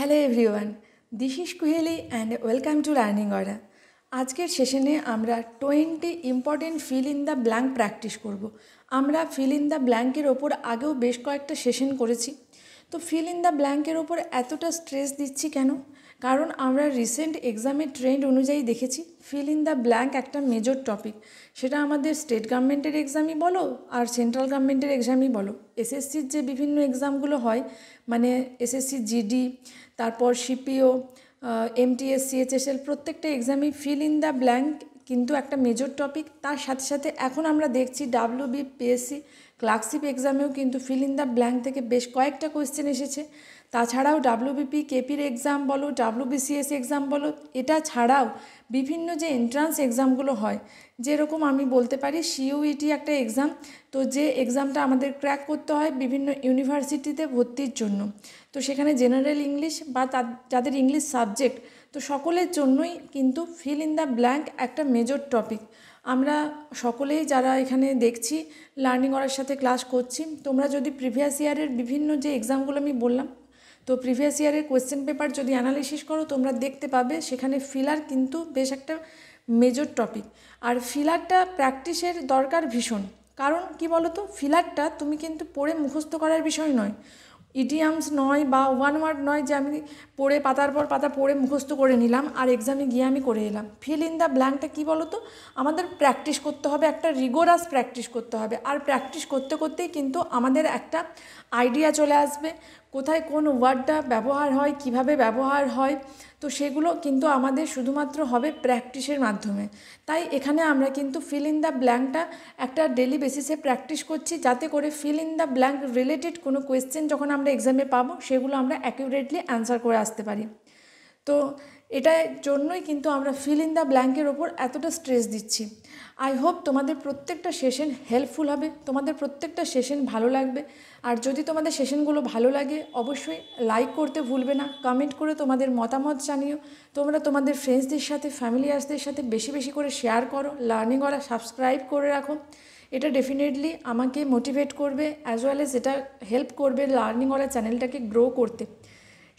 Hello everyone, this is Kuheli and welcome to learning order. আজকের সেশনে আমরা 20 important feel in the blank practice করব। আমরা feel in the ব্ল্যাঙ্কের ওপর আগেও বেশ কয়েকটা সেশন করেছি। তো ফিল ইন দ্য ব্ল্যাঙ্কের ওপর এতটা স্ট্রেস দিচ্ছি কেন? কারণ আমরা রিসেন্ট এক্সামের ট্রেন্ড অনুযায়ী দেখেছি ফিল ইন দ্য ব্ল্যাঙ্ক একটা মেজর টপিক। সেটা আমাদের স্টেট গভর্নমেন্টের এক্সামই বলো আর সেন্ট্রাল গভর্নমেন্টের এক্সামই বলো, এসএসসির যে বিভিন্ন এক্সামগুলো হয়, মানে এসএসসি জিডি, তারপর সিপিও, এমটিএস, সিএইচএসএল, প্রত্যেকটা এক্সামই ফিল ইন দ্য ব্ল্যাঙ্ক কিন্তু একটা মেজর টপিক। তার সাথে সাথে এখন আমরা দেখছি ডাব্লিউবিপিএসসি ক্লার্কশিপ এক্সামেও কিন্তু ফিল ইন দ্য ব্ল্যাঙ্ক থেকে বেশ কয়েকটা কোয়েশ্চেন এসেছে। তাছাড়াও ডাব্লিউবিপি কেপির এক্সাম বলো, ডাব্লিউবিসিএস এক্সাম বলো, এটা ছাড়াও বিভিন্ন যে এন্ট্রান্স এক্সামগুলো হয়, যেরকম আমি বলতে পারি সিইউইটি একটা এক্সাম, তো যে এক্সামটা আমাদের ক্র্যাক করতে হয় বিভিন্ন ইউনিভার্সিটিতে ভর্তির জন্য। তো সেখানে জেনারেল ইংলিশ বা যাদের ইংলিশ সাবজেক্ট, তো সকলের জন্যই কিন্তু ফিল ইন দ্য ব্ল্যাঙ্ক একটা মেজর টপিক। আমরা সকলেই যারা এখানে দেখছি লার্নিং অর্ডারের সাথে ক্লাস করছি, তোমরা যদি প্রিভিয়াস ইয়ারের বিভিন্ন যে এক্সামগুলো আমি বললাম, তো প্রিভিয়াস ইয়ারের কোয়েশ্চেন পেপার যদি অ্যানালিসিস করো, তোমরা দেখতে পাবে সেখানে ফিলার কিন্তু বেশ একটা মেজর টপিক। আর ফিলারটা প্র্যাকটিসের দরকার ভীষণ। কারণ কি বলো তো, ফিলারটা তুমি কিন্তু পড়ে মুখস্থ করার বিষয় নয়, ইডিয়ামস নয় বা ওয়ান ওয়ার্ড নয় যে আমি পড়ে পাতার পর পাতা পড়ে মুখস্থ করে নিলাম আর এক্সামে গিয়ে আমি করে এলাম। ফিল ইন দ্য ব্ল্যাঙ্কটা কী বলো তো, আমাদের প্র্যাকটিস করতে হবে, একটা রিগোরাস প্র্যাকটিস করতে হবে। আর প্র্যাকটিস করতে করতেই কিন্তু আমাদের একটা আইডিয়া চলে আসবে, কোথায় কোন ওয়ার্ডটা ব্যবহার হয়, কিভাবে ব্যবহার হয়, তো সেগুলো কিন্তু আমাদের শুধুমাত্র হবে প্র্যাকটিসের মাধ্যমে। তাই এখানে আমরা কিন্তু ফিল ইন দ্য ব্ল্যাঙ্কটা একটা ডেলি বেসিসে প্র্যাকটিস করছি, যাতে করে feel in the blank related কোনো কোয়েশ্চেন যখন আমরা এক্সামে পাবো, সেগুলো আমরা অ্যাকিউরেটলি অ্যান্সার করে আসতে পারি। তো এটার জন্যই কিন্তু আমরা ফিল ইন দ্য ব্ল্যাঙ্কের ওপর এতটা স্ট্রেস দিচ্ছি। আই হোপ তোমাদের প্রত্যেকটা সেশন হেল্পফুল হবে, তোমাদের প্রত্যেকটা সেশন ভালো লাগবে। আর যদি তোমাদের সেশনগুলো ভালো লাগে, অবশ্যই লাইক করতে ভুলবে না, কমেন্ট করে তোমাদের মতামত জানিও। তোমরা তোমাদের ফ্রেন্ডসদের সাথে, ফ্যামিলিয়ার্সদের সাথে বেশি বেশি করে শেয়ার করো, লার্নিং করা সাবস্ক্রাইব করে রাখো। এটা ডেফিনেটলি আমাকে মোটিভেট করবে, অ্যাজ ওয়েল এজ এটা হেল্প করবে লার্নিং করা চ্যানেলটাকে গ্রো করতে।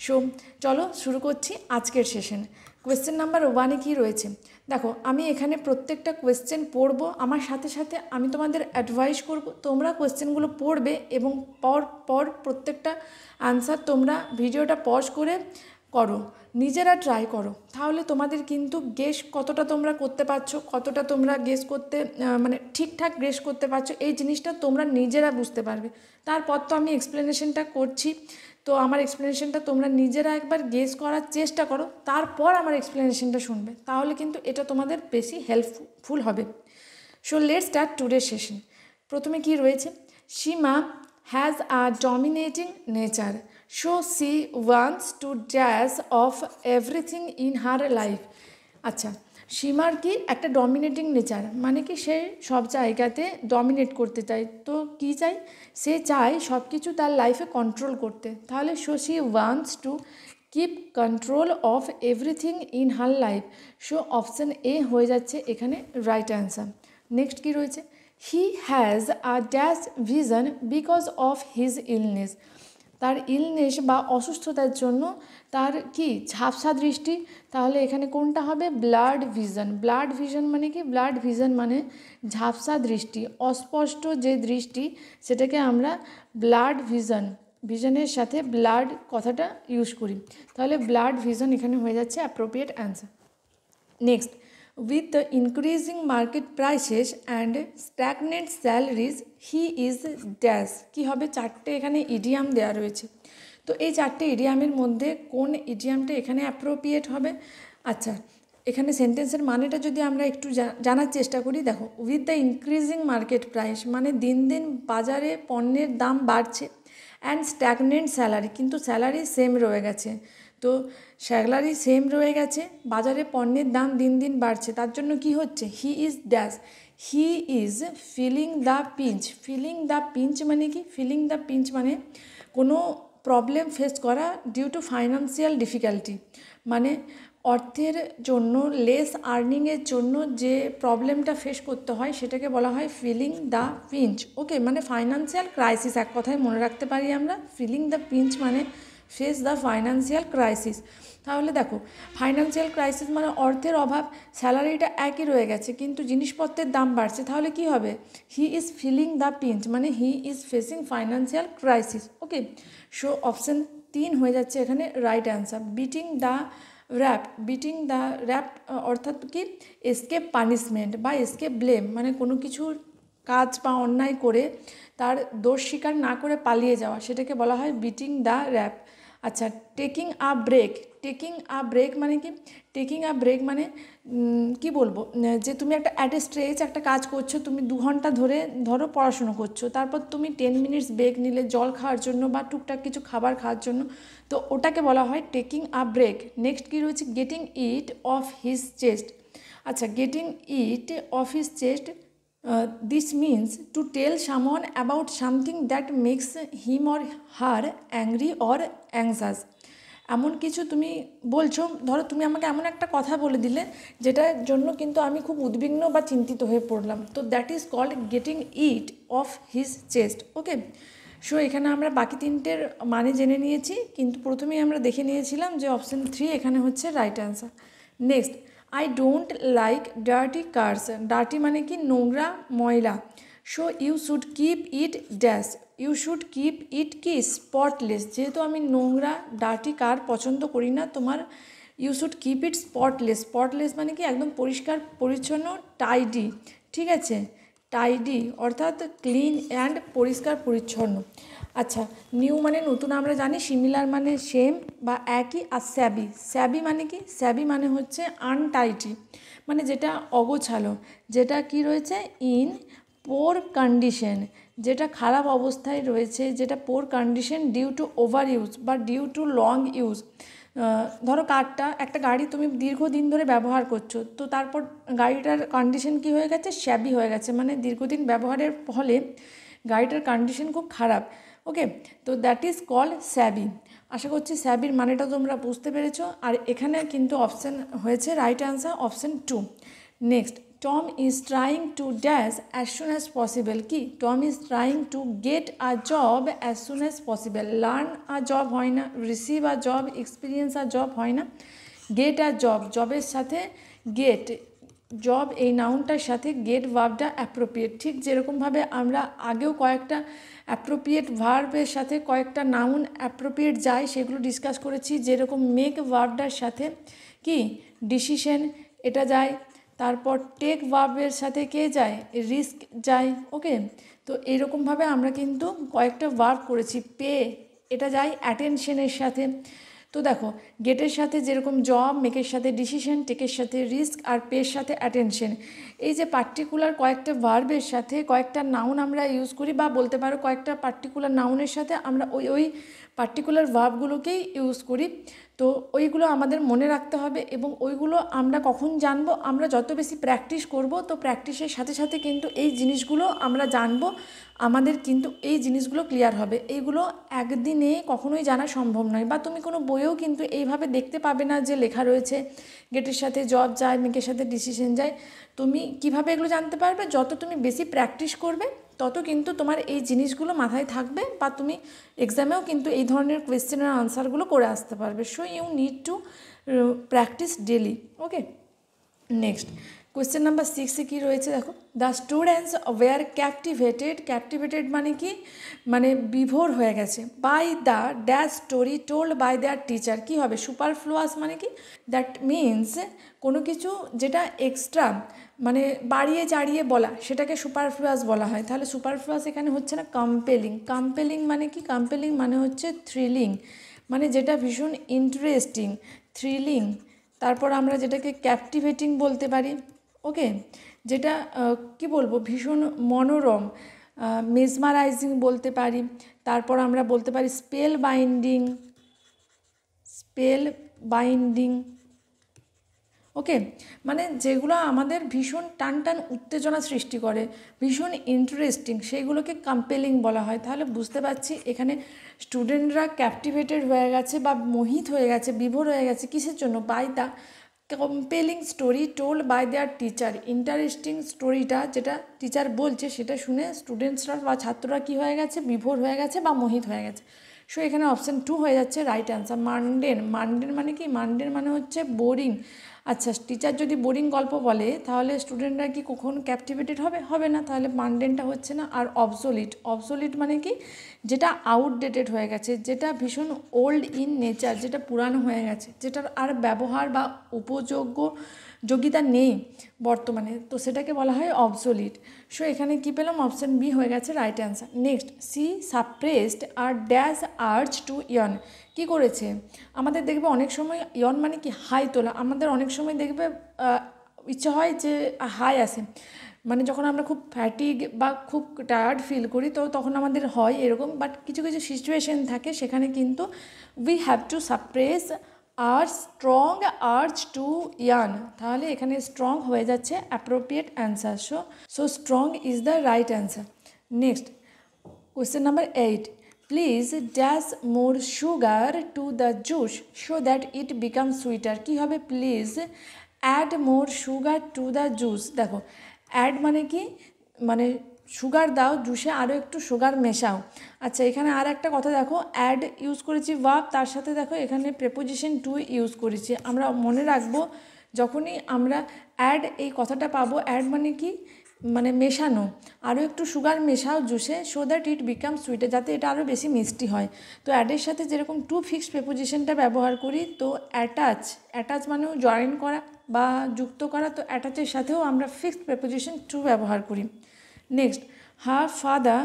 সো চলো শুরু করছি আজকের সেশন। কোয়েশ্চেন নাম্বার 1-এ কী রয়েছে দেখো, আমি এখানে প্রত্যেকটা কোয়েশ্চেন পড়বো, আমার সাথে সাথে আমি তোমাদের অ্যাডভাইস করব, তোমরা কোয়েশ্চেনগুলো পড়বে এবং পর প্রত্যেকটা আনসার তোমরা ভিডিওটা পজ করে করো, নিজেরা ট্রাই করো। তাহলে তোমাদের কিন্তু গেস কতটা তোমরা করতে পারছো, কতটা তোমরা গেস করতে মানে ঠিকঠাক গেস করতে পারছো, এই জিনিসটা তোমরা নিজেরা বুঝতে পারবে। তারপর তো আমি এক্সপ্লেনেশনটা করছি, তো আমার এক্সপ্লেনেশনটা তোমরা নিজেরা একবার গেস করার চেষ্টা করো, তারপর আমার এক্সপ্লেনেশনটা শুনবে, তাহলে কিন্তু এটা তোমাদের বেশি হেল্পফুল হবে। So let's start today session. প্রথমে কি রয়েছে, Seema has a dominating nature, so she wants to dash off everything in her life. আচ্ছা, সীমার কি একটা ডমিনেটিং নেচার, মানে কি সে সব জায়গাতে ডমিনেট করতে চায়। তো কি চাই, সে চায় সব কিছু তার লাইফে কন্ট্রোল করতে। তাহলে so she wants to keep control of everything in her life. So option A হয়ে যাচ্ছে এখানে রাইট অ্যান্সার। নেক্সট কি রয়েছে, he has a dash vision because of his illness. তার ইলনেস বা অসুস্থতার জন্য তার কি ঝাপসা দৃষ্টি। তাহলে এখানে কোনটা হবে, ব্লাড ভিশন। ব্লাড ভিশন মানে কি, ব্লাড ভিশন মানে ঝাপসা দৃষ্টি, অস্পষ্ট যে দৃষ্টি, সেটাকে আমরা ব্লাড ভিশন, ভিশনের সাথে ব্লাড কথাটা ইউজ করি। তাহলে ব্লাড ভিশন এখানে হয়ে যাচ্ছে appropriate answer. Next, with the increasing market prices and stagnant salaries he is dash। কী হবে, চারটে এখানে ইডিয়াম দেওয়া রয়েছে। তো এই চারটে ইডিয়ামের মধ্যে কোন ইডিয়ামটা এখানে অ্যাপ্রোপ্রিয়েট হবে? আচ্ছা, এখানে সেন্টেন্সের মানেটা যদি আমরা একটু জানার চেষ্টা করি, দেখো, with the increasing market price মানে দিন দিন বাজারে পণ্যের দাম বাড়ছে, অ্যান্ড স্ট্যাগনেন্ট স্যালারি, কিন্তু স্যালারি সেম রয়ে গেছে। তো স্যালারি সেম রয়ে গেছে, বাজারে পণ্যের দাম দিন দিন বাড়ছে, তার জন্য কি হচ্ছে, he is dash, he is feeling the pinch. Feeling the pinch মানে কি, ফিলিং দ্য পিঞ্চ মানে কোনো প্রবলেম ফেস করা ডিউ টু ফাইন্যান্সিয়াল ডিফিকাল্টি, মানে অর্থের জন্য, লেস আর্নিংয়ের জন্য যে প্রবলেমটা ফেস করতে হয়, সেটাকে বলা হয় ফিলিং দ্য পিঞ্চ। ওকে, মানে ফাইন্যান্সিয়াল ক্রাইসিস, এক কথায় মনে রাখতে পারি আমরা। ফিলিং দ্য পিঞ্চ মানে ফেস দ্য ফাইন্যান্সিয়াল ক্রাইসিস। তাহলে দেখো, ফাইন্যান্সিয়াল ক্রাইসিস মানে অর্থের অভাব, স্যালারিটা একই রয়ে গেছে কিন্তু জিনিসপত্রের দাম বাড়ছে, তাহলে কি হবে? He is feeling the pinch, মানে he is facing financial crisis. Okay, so option 3 হয়ে যাচ্ছে এখানে right answer. Beating the rap অর্থাৎ কি এসকেপ পানিশমেন্ট বা এসকেপ ব্লেম, মানে কোনো কিছুর কাজ বা অন্যায় করে তার দোষ স্বীকার না করে পালিয়ে যাওয়া, সেটাকে বলা হয় বিটিং দ্য র্যাপ। আচ্ছা, টেকিং আ ব্রেক মানে কি? টেকিং আ ব্রেক মানে কি বলবো, যে তুমি একটা অ্যাট এ স্ট্রেচ একটা কাজ করছো, তুমি 2 ঘন্টা ধরে ধরো পড়াশুনো করছো, তারপর তুমি 10 মিনিটস ব্রেক নিলে জল খাওয়ার জন্য বা টুকটাক কিছু খাবার খাওয়ার জন্য, তো ওটাকে বলা হয় টেকিং আ ব্রেক। নেক্সট কী রয়েছে? Getting it off his chest. আচ্ছা, getting it off his chest, this means to tell someone about something that makes him or her angry or anxious. এমন কিছু তুমি বলছো, ধরো তুমি আমাকে এমন একটা কথা বলে দিলে যেটার জন্য কিন্তু আমি খুব উদ্বিগ্ন বা চিন্তিত হয়ে পড়লাম, তো that is called getting it off his chest. Okay, so এখানে আমরা বাকি 3টের মানে জেনে নিয়েছি, কিন্তু প্রথমেই আমরা দেখে নিয়েছিলাম যে অপশান 3 এখানে হচ্ছে right answer. Next, I don't like dirty cars. Dirty মানে কি? নোংরা, ময়লা। So you should keep it dash, you should keep it কি? স্পটলেস। যেহেতু আমি নোংরা ডার্টি কার পছন্দ করি না, তোমার you should keep it spotless মানে কি? একদম পরিষ্কার পরিচ্ছন্ন, টাইডি। ঠিক আছে, টাইডি অর্থাৎ ক্লিন অ্যান্ড পরিষ্কার পরিচ্ছন্ন। আচ্ছা, নিউ মানে নতুন আমরা জানি, সিমিলার মানে সেম বা একই, আর স্যাবি মানে কি? স্যাবি মানে হচ্ছে আনটাইটি, মানে যেটা অগোছালো, যেটা কি রয়েছে? ইন পোর কন্ডিশন, যেটা খারাপ অবস্থায় রয়েছে, যেটা poor condition due to over use বা ডিউ টু লং ইউজ। ধরো একটা গাড়ি তুমি দীর্ঘদিন ধরে ব্যবহার করছো, তো তারপর গাড়িটার কন্ডিশন কি হয়ে গেছে? শ্যাবি হয়ে গেছে, মানে দীর্ঘদিন ব্যবহারের ফলে গাড়িটার কন্ডিশন খুব খারাপ। ওকে, তো দ্যাট ইজ কল্ড স্যাবি। আশা করছি স্যাবির মানেটা তোমরা বুঝতে পেরেছো। আর এখানে কিন্তু অপশান হয়েছে right answer option 2। Next, Tom is trying to dash as soon as possible. কি? Tom is trying to get a job as soon as possible. Learn a job হয় না, receive a job, experience a job হয় না, gate a job, জবের সাথে gate, job এই নাউনটার সাথে gate ভার্বটা appropriate. ঠিক যেরকমভাবে আমরা আগেও কয়েকটা অ্যাপ্রোপ্রিয়েট ভার্বের সাথে কয়েকটা নাউন অ্যাপ্রোপ্রিয়েট যায়, সেগুলো ডিসকাস করেছি। যেরকম মেক ভার্বটার সাথে কি? ডিসিশন এটা যায়। তারপর টেক ভার্বের সাথে কে যায়? রিস্ক যায়। ওকে, তো এইরকমভাবে আমরা কিন্তু কয়েকটা ভার্ব করেছি। পে এটা যায় অ্যাটেনশনের সাথে। তো দেখো, গেটের সাথে যেরকম জব, মেকের সাথে ডিসিশন, টেকের সাথে রিস্ক, আর পের সাথে অ্যাটেনশন, এই যে পার্টিকুলার কয়েকটা ভার্বের সাথে কয়েকটা নাউন আমরা ইউজ করি, বা বলতে পারো কয়েকটা পার্টিকুলার নাউনের সাথে আমরা ওই পার্টিকুলার ভার্বগুলোকেই ইউজ করি। তো ওইগুলো আমাদের মনে রাখতে হবে, এবং ওইগুলো আমরা কখন জানবো? আমরা যত বেশি প্র্যাকটিস করব, তো প্র্যাকটিসের সাথে সাথে কিন্তু এই জিনিসগুলো আমরা জানবো, আমাদের কিন্তু এই জিনিসগুলো ক্লিয়ার হবে। এইগুলো একদিনে কখনোই জানা সম্ভব নয়, বা তুমি কোনো বইয়েও কিন্তু এইভাবে দেখতে পাবে না যে লেখা রয়েছে গেটের সাথে জব যায়, মেকের সাথে ডিসিশন যায়। তুমি কিভাবে এগুলো জানতে পারবে? যত তুমি বেশি প্র্যাকটিস করবে, তত কিন্তু তোমার এই জিনিসগুলো মাথায় থাকবে, বা তুমি এক্সামেও কিন্তু এই ধরনের কোয়েশ্চেনের আনসারগুলো করে আসতে পারবে। So you need to practice daily. Okay, next question number 6-এ কী রয়েছে দেখো, দ্য স্টুডেন্টস ওয়্যার ক্যাপটিভেটেড মানে কি? মানে বিভোর হয়ে গেছে, by the dash story told by their teacher. কী হবে? সুপারফ্লুয়াস মানে কি? দ্যাট মিনস কোনো কিছু যেটা এক্সট্রা, মানে বাড়িয়ে চাড়িয়ে বলা, সেটাকে সুপারফ্লুয়াস বলা হয়। তাহলে সুপারফ্লুয়াস এখানে হচ্ছে না কম্পেলিং মানে কি? কম্পেলিং মানে হচ্ছে থ্রিলিং, মানে যেটা ভীষণ ইন্টারেস্টিং, থ্রিলিং। তারপর আমরা যেটাকে ক্যাপটিভেটিং বলতে পারি। ওকে, যেটা কি বলবো, ভীষণ মনোরম, মেসমারাইজিং বলতে পারি। তারপর আমরা বলতে পারি স্পেল বাইন্ডিং। ওকে, মানে যেগুলো আমাদের ভীষণ টান উত্তেজনা সৃষ্টি করে, ভীষণ ইন্টারেস্টিং, সেইগুলোকে কম্পেলিং বলা হয়। তাহলে বুঝতে পারছি এখানে স্টুডেন্টরা ক্যাপটিভেটেড হয়ে গেছে বা মোহিত হয়ে গেছে, বিভোর হয়ে গেছে, কিসের জন্য? By the compelling story told by their teacher. Interesting স্টোরিটা যেটা টিচার বলছে সেটা শুনে স্টুডেন্টসরা বা ছাত্ররা কী হয়ে গেছে? বিভোর হয়ে গেছে বা মোহিত হয়ে গেছে। সো এখানে অপশান 2 হয়ে যাচ্ছে রাইট অ্যান্সার। মান্ডেন, মান্ডেন মানে কি? মান্ডেন মানে হচ্ছে বোরিং। আচ্ছা, টিচার যদি বোরিং গল্প বলে তাহলে স্টুডেন্টরা কি কখন ক্যাপটিভেটেড হবে? হবে না, তাহলে মান্ডেনটা হচ্ছে না। আর অবসোলিট, অবসোলিট মানে কি? যেটা আউটডেটেড হয়ে গেছে, যেটা ভীষণ ওল্ড ইন নেচার, যেটা পুরানো হয়ে গেছে, যেটার আর ব্যবহার বা যোগ্যতা নেই বর্তমানে, তো সেটাকে বলা হয় অবসোলিট। সো এখানে কি পেলাম? অপশান বি হয়ে গেছে right answer. Next, she suppressed her dash urge to yawn. কী করেছে? আমাদের দেখবে অনেক সময় ইয়ন মানে কি? হাই তোলা। আমাদের অনেক সময় দেখবে ইচ্ছা হয় যে হাই আসে, মানে যখন আমরা খুব ফ্যাটিগ বা খুব টায়ার্ড ফিল করি তো তখন আমাদের হয় এরকম। বাট কিছু কিছু সিচুয়েশন থাকে সেখানে কিন্তু we have to suppress her strong urge to yearn. তাহলে এখানে স্ট্রং হয়ে যাচ্ছে appropriate answer. So strong is the right answer. Next, question number 8, please dash more sugar to the juice so that it become sweeter. কী হবে? Please add more sugar to the juice. দেখো, add মানে কি? মানে sugar দাও, জুসে আরও একটু sugar মেশাও। আচ্ছা, এখানে আর একটা কথা দেখো, অ্যাড ইউজ করেছি ভার্ব, তার সাথে দেখো এখানে প্রেপোজিশন টু ইউজ করেছি। আমরা মনে রাখবো যখনই আমরা অ্যাড এই কথাটা পাবো, অ্যাড মানে কি? মানে মেশানো, আরও একটু সুগার মেশাও জুসে so that it become sweeter, যাতে এটা আরও বেশি মিষ্টি হয়। তো অ্যাডের সাথে যেরকম টু ফিক্সড প্রেপোজিশনটা ব্যবহার করি, তো অ্যাটাচ মানেও জয়েন করা বা যুক্ত করা, তো অ্যাটাচের সাথেও আমরা ফিক্সড প্রেপোজিশন টু ব্যবহার করি। Next, her father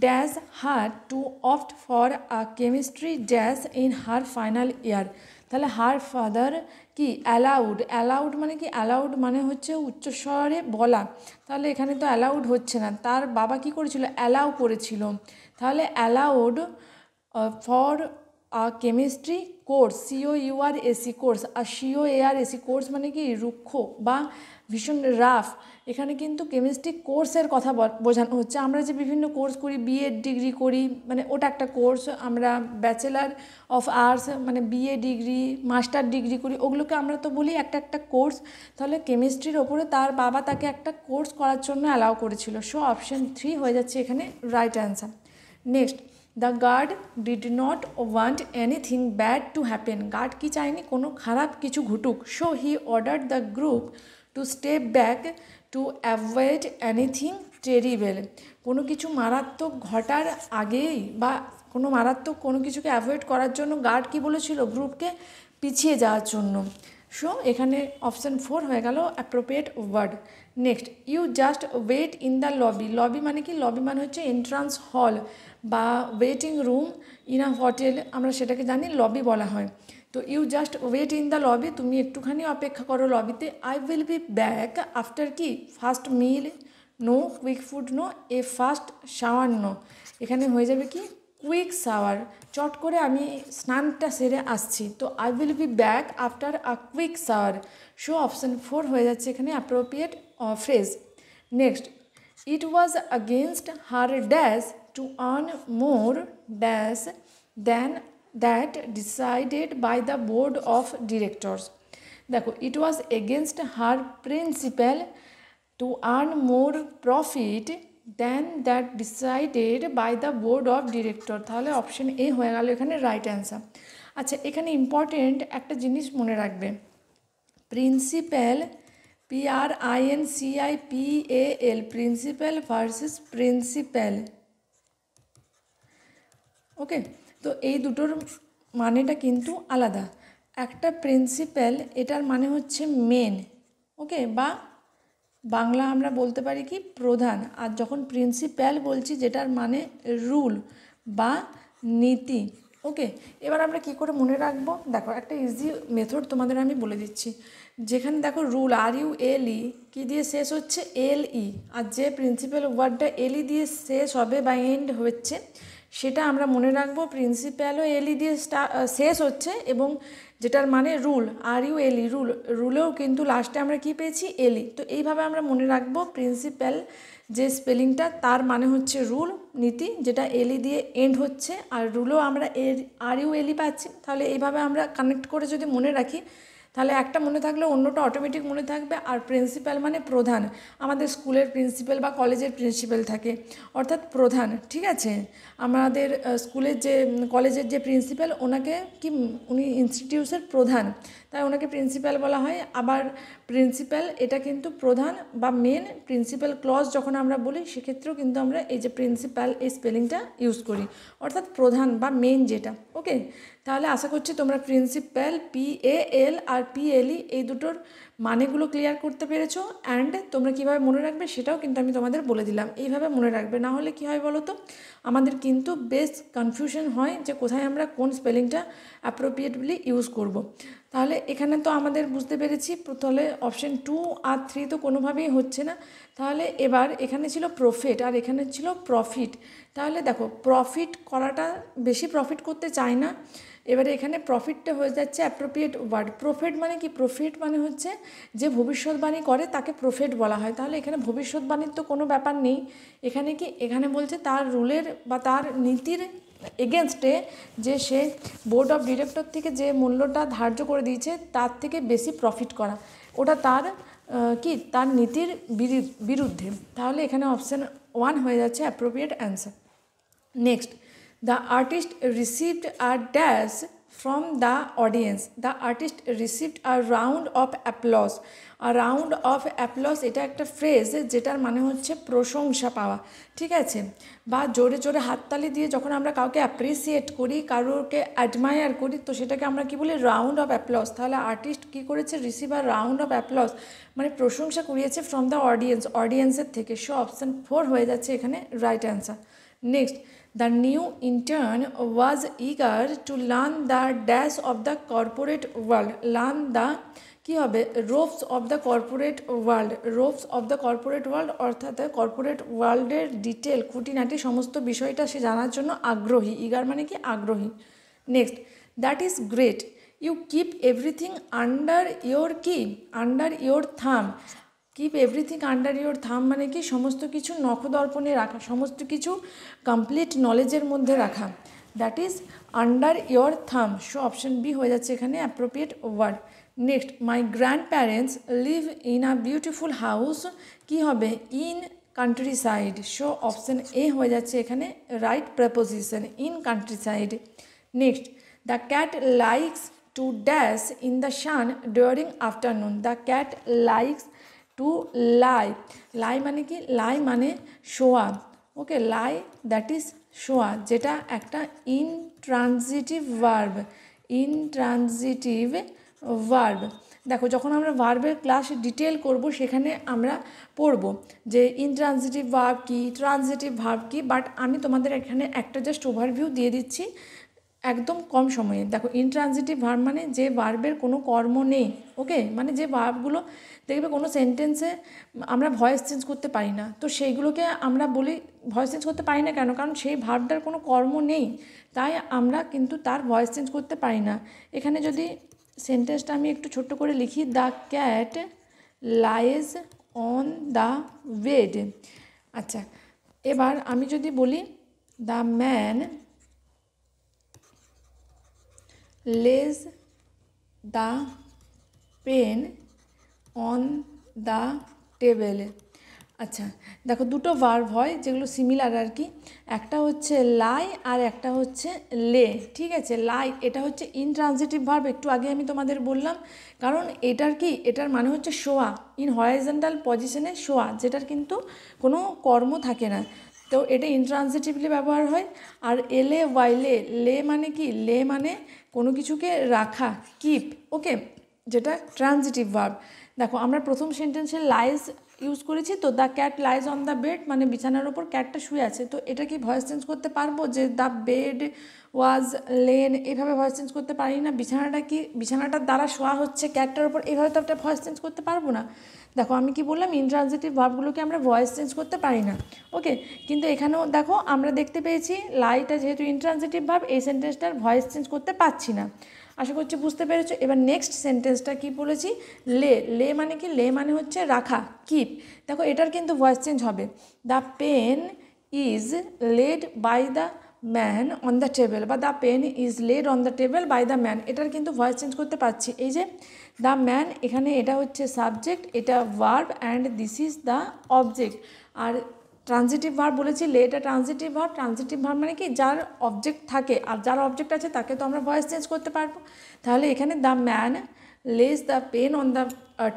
dash her to opt for a chemistry dash in her final year. তাহলে হার ফাদার কি? অ্যালাউড মানে কি? অ্যালাউড মানে হচ্ছে উচ্চস্বরে বলা, তাহলে এখানে তো অ্যালাউড হচ্ছে না। তার বাবা কি করেছিল? অ্যালাউ করেছিল। তাহলে allowed for chemistry course, COURSE course, আর COARSE কোর্স মানে কি? রুক্ষ বা ভীষণ রাফ। এখানে কিন্তু কেমিস্ট্রি কোর্সের কথা বোঝানো হচ্ছে। আমরা যে বিভিন্ন কোর্স করি, বিএড ডিগ্রি করি, মানে ওটা একটা কোর্স। আমরা ব্যাচেলার অফ আর্টস মানে বিএ ডিগ্রি, মাস্টার ডিগ্রি করি, ওগুলোকে আমরা তো বলি একটা একটা কোর্স। তাহলে কেমিস্ট্রির ওপরে তার বাবা তাকে একটা কোর্স করার জন্য অ্যালাউ করেছিল। সো অপশন 3 হয়ে যাচ্ছে এখানে right answer. Next, the guard did not want anything bad to happen. Guard কি চায়নি? কোনো খারাপ কিছু ঘটুক। So he ordered the group to step back to avoid anything terrible. কোনো কিছু মারাত্মক ঘটার আগেই বা কোনো কিছুকে অ্যাভয়েড করার জন্য গার্ড কি বলেছিল? গ্রুপকে পিছিয়ে যাওয়ার জন্য। সো এখানে অপশান 4 হয়ে গেল appropriate word. Next, you just wait in the lobby. Lobby মানে কি? লবি মানে হচ্ছে এন্ট্রান্স হল বা waiting room in a hotel, আমরা সেটাকে জানি লবি বলা হয়। তো you just wait in the lobby, তুমি একটুখানি অপেক্ষা করো লবিতে। I will be back after কি? First meal no, quick food no, a first shower no. এখানে হয়ে যাবে কি? কুইক শাওয়ার, চট করে আমি স্নানটা সেরে আসছি। তো I will be back after a quick shower. So option 4 হয়ে যাচ্ছে এখানে appropriate phrase. Next, it was against her dash to earn more dash than that decided by the board of directors. দেখো, it was against her principal to earn more profit than that decided by the board of director. তাহলে option A হয়ে গেল এখানে right answer. আচ্ছা, এখানে important একটা জিনিস মনে রাখবে, principal PRINCIPAL, principal versus principal. Okay, তো এই দুটোর মানেটা কিন্তু আলাদা। একটা প্রিন্সিপাল, এটার মানে হচ্ছে মেন, ওকে, বা বাংলা আমরা বলতে পারি কি? প্রধান। আর যখন প্রিন্সিপাল বলছি, যেটার মানে রুল বা নীতি। ওকে, এবার আমরা কি করে মনে রাখবো? দেখো, একটা ইজি মেথড তোমাদের আমি বলে দিচ্ছি। যেখানে দেখো রুল RULE কী দিয়ে শেষ হচ্ছে? LE, আর যে প্রিন্সিপাল ওয়ার্ডটা LE দিয়ে শেষ হবে বা এন্ড হচ্ছে, সেটা আমরা মনে রাখবো প্রিন্সিপালও LE দিয়ে শেষ হচ্ছে, এবং যেটার মানে রুল RULE, রুলেও কিন্তু লাস্টে আমরা কি পেয়েছি? LE। তো এইভাবে আমরা মনে রাখবো প্রিন্সিপাল যে স্পেলিংটা, তার মানে হচ্ছে রুল, নীতি, যেটা LE দিয়ে এন্ড হচ্ছে, আর রুলও আমরা RULE পাচ্ছি। তাহলে এইভাবে আমরা কানেক্ট করে যদি মনে রাখি, তাহলে একটা মনে থাকলে অন্যটা অটোমেটিক মনে থাকবে। আর প্রিন্সিপাল মানে প্রধান, আমাদের স্কুলের প্রিন্সিপাল বা কলেজের প্রিন্সিপাল থাকে, অর্থাৎ প্রধান, ঠিক আছে। আমাদের স্কুলের যে কলেজের যে প্রিন্সিপাল ওনাকে কি উনি ইনস্টিটিউটের প্রধান, তাই ওনাকে প্রিন্সিপাল বলা হয়। আবার প্রিন্সিপাল এটা কিন্তু প্রধান বা মেন, প্রিন্সিপাল ক্লজ যখন আমরা বলি সেক্ষেত্রেও কিন্তু আমরা এই যে প্রিন্সিপাল এই স্পেলিংটা ইউজ করি, অর্থাৎ প্রধান বা মেন যেটা। ওকে, তাহলে আশা করছি তোমরা প্রিন্সিপাল PAL আর PLE এই দুটোর মানেগুলো ক্লিয়ার করতে পেরেছো। অ্যান্ড তোমরা কীভাবে মনে রাখবে সেটাও কিন্তু আমি তোমাদের বলে দিলাম, এইভাবে মনে রাখবে। না হলে কী হয় বলো তো, আমাদের কিন্তু বেশ কনফিউশন হয় যে কোথায় আমরা কোন স্পেলিংটা অ্যাপ্রোপ্রিয়েটলি ইউজ করব। তাহলে এখানে তো আমাদের বুঝতে পেরেছি, তাহলে অপশন 2 আর 3 তো কোনোভাবেই হচ্ছে না। তাহলে এবার এখানে ছিল প্রফিট আর এখানে ছিল প্রফিট। তাহলে দেখো প্রফিট করাটা বেশি প্রফিট করতে চায় না, এবারে এখানে প্রফিটটা হয়ে যাচ্ছে অ্যাপ্রোপ্রিয়েট ওয়ার্ড। প্রফিট মানে কি, প্রফিট মানে হচ্ছে যে ভবিষ্যৎবাণী করে তাকে প্রফেট বলা হয়। তাহলে এখানে ভবিষ্যৎবাণীর তো কোনো ব্যাপার নেই, এখানে কি এখানে বলছে তার রুলের বা তার নীতির এগেনস্টে যে সে বোর্ড অফ ডিরেক্টর থেকে যে মূল্যটা ধার্য করে দিয়েছে তার থেকে বেশি প্রফিট করা, ওটা তার কি তার নীতির বিরুদ্ধে। তাহলে এখানে অপশান 1 হয়ে যাচ্ছে appropriate answer. Next, the artist received a dash from the audience. The artist received a round of applause. A round of applause এটা একটা ফ্রেজ যেটার মানে হচ্ছে প্রশংসা পাওয়া, ঠিক আছে। বা জোরে জোরে হাততালি দিয়ে যখন আমরা কাউকে অ্যাপ্রিসিয়েট করি, কারোকে অ্যাডমায়ার করি, তো সেটাকে আমরা কি বলি, রাউন্ড অফ অ্যাপ্লজ। তাহলে আর্টিস্ট কী করেছে, receive a round of applause মানে প্রশংসা কুড়িয়েছে ফ্রম দ্য অডিয়েন্সের থেকে। সো অপশান 4 হয়ে যাচ্ছে এখানে right answer. Next, the new intern was eager to learn the dash of the corporate world. Learn the কি হবে, ropes of the corporate world. Ropes of the corporate world অর্থাৎ corporate ওয়ার্ল্ডের detail খুঁটিনাটি সমস্ত বিষয়টা সে জানার জন্য আগ্রহী। ইগার মানে কি আগ্রহী। Next, that is great, you keep everything under your কি, under your thumb. Keep everything under your thumb মানে কি সমস্ত কিছু নখদর্পণে রাখা, সমস্ত কিছু কমপ্লিট নলেজের মধ্যে রাখা। That is under your thumb. So option B হয়ে যাচ্ছে এখানে appropriate word. Next, my grand parents live in a beautiful house, কি হবে, in country side. So option A হয়ে যাচ্ছে এখানে right preposition, in country side. Next, the cat likes to dash in the sun during afternoon. The cat likes to lie. Lie মানে কি, লাই মানে শোয়া। ওকে, লাই that is শোয়া, যেটা একটা ইনট্রানজিটিভ ভার্ব। Intransitive verb. দেখো যখন আমরা ভার্বের ক্লাস ডিটেল করব সেখানে আমরা পড়ব যে ইনট্রানজিটিভ ভার্ব কি, ট্রানজিটিভ ভার্ব কি, বাট আমি তোমাদের এখানে একটা জাস্ট ওভারভিউ দিয়ে দিচ্ছি একদম কম সময়ে। দেখো ইনট্রানজিটিভ ভার্ব মানে যে ভার্বের কোনো কর্ম নেই। ওকে, মানে যে ভার্বগুলো দেখবে কোনো সেন্টেন্সে আমরা ভয়েস চেঞ্জ করতে পারি না, তো সেইগুলোকে আমরা বলি ভয়েস চেঞ্জ করতে পারি না কেন, কারণ সেই ভার্বটার কোনো কর্ম নেই, তাই আমরা কিন্তু তার ভয়েস চেঞ্জ করতে পারি না। এখানে যদি সেন্টেন্সটা আমি একটু ছোট্ট করে লিখি, the cat lies on the bed. আচ্ছা, এবার আমি যদি বলি the man lays the pen on the table। আচ্ছা দেখো দুটো ভার্ব হয় যেগুলো সিমিলার আর কি, একটা হচ্ছে লাই আর একটা হচ্ছে লে, ঠিক আছে। লাই এটা হচ্ছে ইনট্রানজিটিভ ভার্ব, একটু আগে আমি তোমাদের বললাম, কারণ এটার কি, এটার মানে হচ্ছে শোয়া, ইন হরাইজন্টাল পজিশনে শোয়া, যেটার কিন্তু কোনো কর্ম থাকে না, তো এটা ইনট্রানজিটিভলি ব্যবহার হয়। আর এলে ওয়াইলে, লে মানে কি, লে মানে কোনো কিছুকে রাখা, কিপ। ওকে, যেটা ট্রানজিটিভ ভার্ব। দেখো আমরা প্রথম সেন্টেন্সে লাইজ ইউজ করেছি, তো the cat lies on the bed মানে বিছানার ওপর ক্যাটটা শুয়ে আছে, তো এটা কি ভয়েস চেঞ্জ করতে পারবো যে দ্য বেড ওয়াজ লেন, এভাবে ভয়েস চেঞ্জ করতে পারি না। বিছানাটা কি, বিছানাটার দ্বারা শোয়া হচ্ছে ক্যাটটার ওপর, এভাবে তো একটা ভয়েস চেঞ্জ করতে পারবো না। দেখো আমি কি বললাম, ইনট্রানজিটিভ ভার্বগুলোকে আমরা ভয়েস চেঞ্জ করতে পারি না। ওকে, কিন্তু এখানেও দেখো আমরা দেখতে পেয়েছি লাইটা যেহেতু ইনট্রানজিটিভ ভার্ব, এই সেন্টেন্সটার ভয়েস চেঞ্জ করতে পারছি না। আশা করছি বুঝতে পেরেছো। এবার নেক্সট সেন্টেন্সটা কি বলেছি, লে। লে মানে কি, লে মানে হচ্ছে রাখা, কিপ। দেখো এটার কিন্তু ভয়েস চেঞ্জ হবে, the pen is laid by the man on the table বা the pen is laid on the table by the man, এটার কিন্তু ভয়েস চেঞ্জ করতে পারছি। এই যে দ্য ম্যান, এখানে এটা হচ্ছে সাবজেক্ট, এটা verb and this is the object. আর ট্রানজিটিভ ভার্ব বলেছি, লে এটা ট্রানজিটিভ ভার্ব। ট্রানজিটিভ ভার্ব মানে কি, যার অবজেক্ট থাকে, আর যার অবজেক্ট আছে তাকে তো আমরা ভয়েস চেঞ্জ করতে পারবো। তাহলে এখানে the man lays the pen on the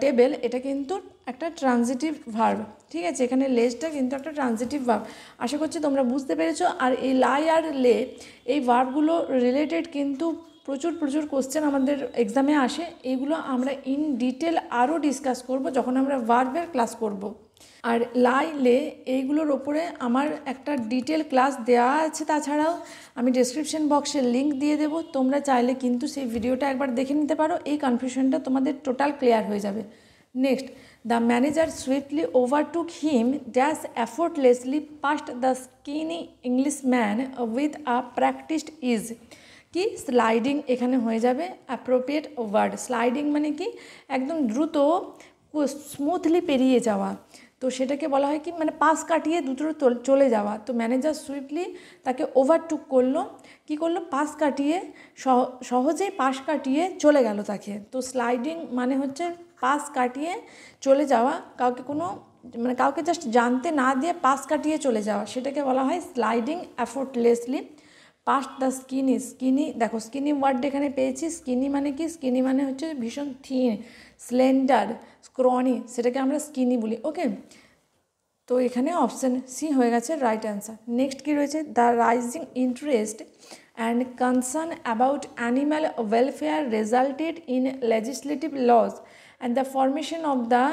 table, এটা কিন্তু একটা ট্রানজিটিভ ভার্ব, ঠিক আছে। এখানে লেসটা কিন্তু একটা ট্রানজিটিভ ভার্ব। আশা করছি তোমরা বুঝতে পেরেছো। আর এই লাই আর লে, এই ভার্বগুলো রিলেটেড কিন্তু প্রচুর প্রচুর কোশ্চেন আমাদের এক্সামে আসে। এইগুলো আমরা ইন ডিটেল আরও ডিসকাস করব যখন আমরা ভার্বের ক্লাস করব। আর লাই লে এইগুলোর ওপরে আমার একটা ডিটেল ক্লাস দেওয়া আছে। তাছাড়াও আমি ডেসক্রিপশন বক্সে লিঙ্ক দিয়ে দেবো, তোমরা চাইলে কিন্তু সেই ভিডিওটা একবার দেখে নিতে পারো। এই কনফিউশনটা তোমাদের টোটাল ক্লিয়ার হয়ে যাবে। Next, the manager swiftly overtook him dash effortlessly past the skinny English man with a practised ease. কি স্লাইডিং এখানে হয়ে যাবে অ্যাপ্রোপ্রিয়েট ওয়ার্ড। স্লাইডিং মানে কি, একদম দ্রুত স্মুথলি পেরিয়ে যাওয়া। তো সেটাকে বলা হয় কি, মানে পাশ কাটিয়ে দ্রুত চলে যাওয়া। তো ম্যানেজার সুইফটলি তাকে ওভারটুক করলো, কি করলো, পাশ কাটিয়ে, সহজেই পাশ কাটিয়ে চলে গেল তাকে। তো স্লাইডিং মানে হচ্ছে পাশ কাটিয়ে চলে যাওয়া, কাউকে কোনো মানে কাউকে জাস্ট জানতে না দিয়ে পাশ কাটিয়ে চলে যাওয়া, সেটাকে বলা হয় sliding effortlessly past the skinny. Skinny, দেখো স্কিনি ওয়ার্ড এখানে পেয়েছি। স্কিনি মানে কি, স্কিনি মানে হচ্ছে ভীষণ থিন, স্লেন্ডার, স্ক্রনি, সেটাকে আমরা স্কিনি বলি। ওকে, তো এখানে অপশান সি হয়ে গেছে রাইট অ্যান্সার। নেক্সট কী রয়েছে, the rising interest and concern about animal welfare resulted in legislative laws and the formation of the,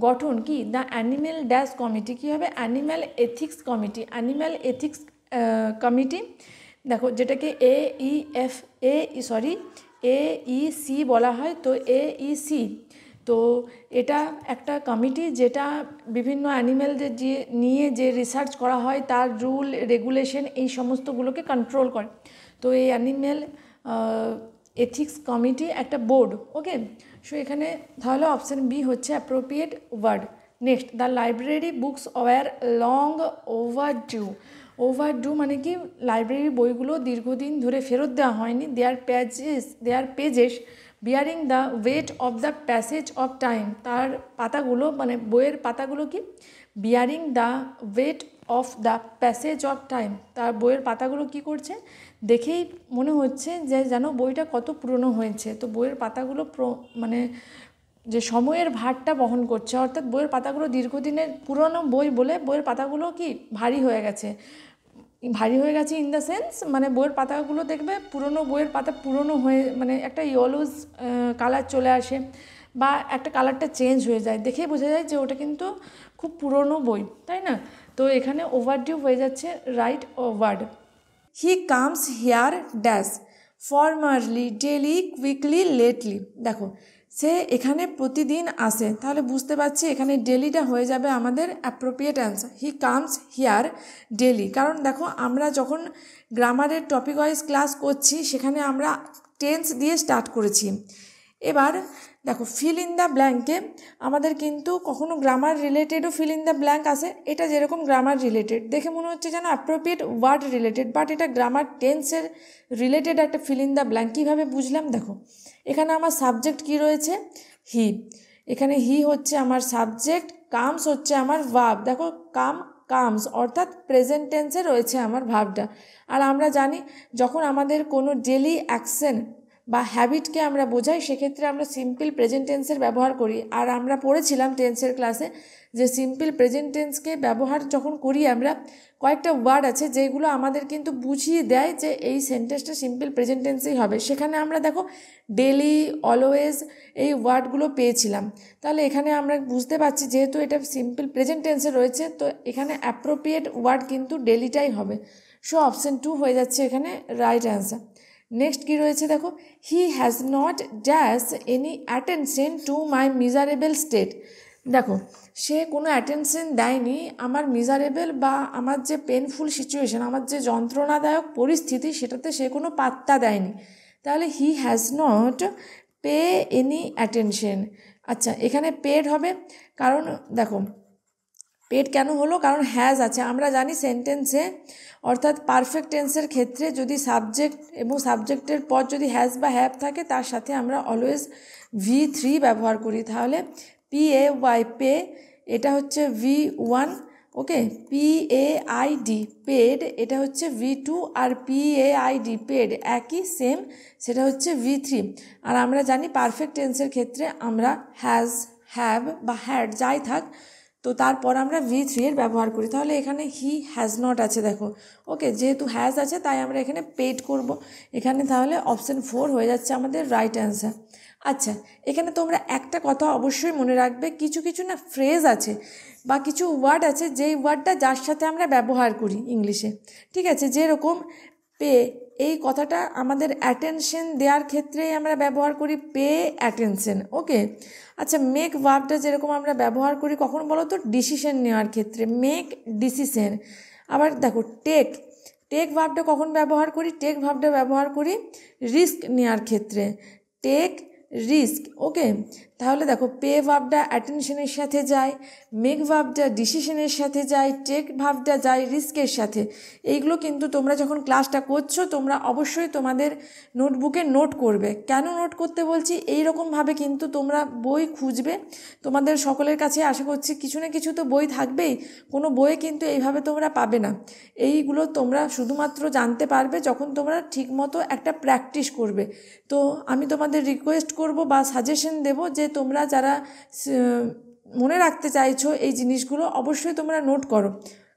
গঠন কি, দ্য অ্যানিম্যাল ড্যাশ কমিটি। কী হবে, animal ethics committee. Animal ethics committee, দেখো যেটাকে AEC বলা হয়। তো AEC, তো এটা একটা কমিটি যেটা বিভিন্ন অ্যানিম্যালদের যে নিয়ে যে রিসার্চ করা হয়, তার রুল রেগুলেশন এই সমস্তগুলোকে কন্ট্রোল করে। তো এই অ্যানিম্যাল এথিক্স কমিটি একটা বোর্ড। ওকে, সো এখানে তাহলে অপশান বি হচ্ছে appropriate word. Next, the library books were long overdue. Overdue মানে কি, লাইব্রেরির বইগুলো দীর্ঘদিন ধরে ফেরত দেওয়া হয়নি। Their pages bearing the weight of the passage of time. তার পাতাগুলো মানে বইয়ের পাতাগুলো কি, bearing the weight of the passage of time. তার বইয়ের পাতাগুলো কি করছে, দেখেই মনে হচ্ছে যে যেন বইটা কত পুরনো হয়েছে। তো বইয়ের পাতাগুলো মানে যে সময়ের ভারটা বহন করছে, অর্থাৎ বইয়ের পাতাগুলো দীর্ঘদিনের পুরনো বই বলে বইয়ের পাতাগুলো কি ভারী হয়ে গেছে। ভারী হয়ে গেছে ইন দ্য সেন্স, মানে বইয়ের পাতাগুলো দেখবে, পুরনো বইয়ের পাতা পুরনো হয়ে মানে একটা ইয়েলোজ কালার চলে আসে, বা একটা কালারটা চেঞ্জ হয়ে যায়, দেখেই বোঝা যায় যে ওটা কিন্তু খুব পুরনো বই, তাই না। তো এখানে ওভারডিউ হয়ে যাচ্ছে right word. He comes here dash formerly, daily, quickly, lately. দেখো সে এখানে প্রতিদিন আসে, তাহলে বুঝতে পারছি এখানে ডেলিটা হয়ে যাবে আমাদের appropriate answer. He comes here daily, কারণ দেখো আমরা যখন গ্রামারের টপিক ওয়াইজ ক্লাস করছি সেখানে আমরা টেন্স দিয়ে স্টার্ট করেছি। এবার দেখো ফিল ইন দ্য ব্ল্যাঙ্কে আমাদের কিন্তু কখনো গ্রামার রিলেটেডও ফিল ইন দ্য ব্ল্যাঙ্ক আসে। এটা যেরকম গ্রামার রিলেটেড দেখে মনে হচ্ছে যেন অ্যাপ্রোপ্রিয়েট ওয়ার্ড রিলেটেড, বাট এটা গ্রামার টেন্সের রিলেটেড একটা ফিল ইন দ্য ব্ল্যাঙ্ক। কীভাবে বুঝলাম, দেখো এখানে আমার সাবজেক্ট কি রয়েছে, হি। এখানে হি হচ্ছে আমার সাবজেক্ট, কামস হচ্ছে আমার ভার্ব। দেখো কামস অর্থাৎ প্রেজেন্ট টেন্সে রয়েছে আমার ভার্বটা। আর আমরা জানি যখন আমাদের কোনো ডেলি অ্যাকশন বা হ্যাবিটকে আমরা বোঝাই সেক্ষেত্রে আমরা সিম্পল প্রেজেন্ট টেন্সের ব্যবহার করি। আর আমরা পড়েছিলাম টেন্সের ক্লাসে যে সিম্পল প্রেজেন্ট টেন্সকে ব্যবহার যখন করি আমরা, কয়েকটা ওয়ার্ড আছে যেগুলো আমাদের কিন্তু বুঝিয়ে দেয় যে এই সেন্টেন্সটা সিম্পল প্রেজেন্ট টেন্সেই হবে। সেখানে আমরা দেখো ডেলি, অলওয়েজ এই ওয়ার্ডগুলো পেয়েছিলাম। তাহলে এখানে আমরা বুঝতে পারছি যেহেতু এটা সিম্পল প্রেজেন্ট টেন্সে রয়েছে, তো এখানে অ্যাপ্রোপ্রিয়েট ওয়ার্ড কিন্তু ডেলিটাই হবে। সো অপশান 2 হয়ে যাচ্ছে এখানে রাইট অ্যান্সার। নেক্সট কী রয়েছে দেখো, he has not dash any attention to my miserable state. দেখো সে কোনো অ্যাটেনশন দেয়নি আমার মিজারেবল বা আমার যে পেনফুল সিচুয়েশান, আমার যে যন্ত্রণাদায়ক পরিস্থিতি, সেটাতে সে কোনো পাত্তা দেয়নি। তাহলে he has not pay any attention. আচ্ছা, এখানে পেড হবে, কারণ দেখো পেড কেন হলো? কারণ হ্যাজ আছে। আমরা জানি সেন্টেন্সে অর্থাৎ পারফেক্ট টেন্সের ক্ষেত্রে যদি সাবজেক্ট এবং সাবজেক্টের পর যদি হ্যাজ বা হ্যাভ থাকে তার সাথে আমরা অলওয়েজ V3 ব্যবহার করি। তাহলে PAY পে, এটা হচ্ছে V1, ওকে। PAID পেড, এটা হচ্ছে V2, আর PAID পেড একই সেম, সেটা হচ্ছে V3। আর আমরা জানি পারফেক্ট টেন্সের ক্ষেত্রে আমরা হ্যাজ, হ্যাভ বা হ্যাড যাই থাক, তো তারপর আমরা V3 এর ব্যবহার করি। তাহলে এখানে হি হ্যাজ নট আছে, দেখো, ওকে। যেহেতু হ্যাজ আছে তাই আমরা এখানে পেড করব। এখানে তাহলে অপশান 4 হয়ে যাচ্ছে আমাদের রাইট অ্যান্সার। আচ্ছা, এখানে তোমরা একটা কথা অবশ্যই মনে রাখবে, কিছু কিছু না ফ্রেজ আছে বা কিছু ওয়ার্ড আছে যেই ওয়ার্ডটা যার সাথে আমরা ব্যবহার করি ইংলিশে, ঠিক আছে। যেরকম পে, এই কথাটা আমাদের অ্যাটেনশন দেওয়ার ক্ষেত্রেই আমরা ব্যবহার করি, পে অ্যাটেনশন, ওকে। আচ্ছা, মেক ভার্বটা যেরকম আমরা ব্যবহার করি কখন বলো তো? ডিসিশন নেওয়ার ক্ষেত্রে, মেক ডিসিশন। আবার দেখো টেক, টেক ভার্বটা কখন ব্যবহার করি? টেক ভার্বটা ব্যবহার করি রিস্ক নেওয়ার ক্ষেত্রে, টেক রিস্ক, ওকে। তাহলে দেখো পে ভার্বটা অ্যাটেনশনের সাথে যায়, মেক ভার্বটা ডিসিশনের সাথে যায়, টেক ভার্বটা যায় রিস্কের সাথে। এইগুলো কিন্তু তোমরা যখন ক্লাসটা করছো তোমরা অবশ্যই তোমাদের নোটবুকে নোট করবে। কেন নোট করতে বলছি? এই রকমভাবে কিন্তু তোমরা বই খুঁজবে, তোমাদের সকলের কাছে আশা করছি কিছু না কিছু তো বই থাকবেই, কোনো বইয়ে কিন্তু এইভাবে তোমরা পাবে না। এইগুলো তোমরা শুধুমাত্র জানতে পারবে যখন তোমরা ঠিকমতো একটা প্র্যাকটিস করবে। তো আমি তোমাদের রিকোয়েস্ট করব বা সাজেশন দেব যে তোমরা যারা মনে রাখতে চাইছো এই জিনিসগুলো অবশ্যই তোমরা নোট করো,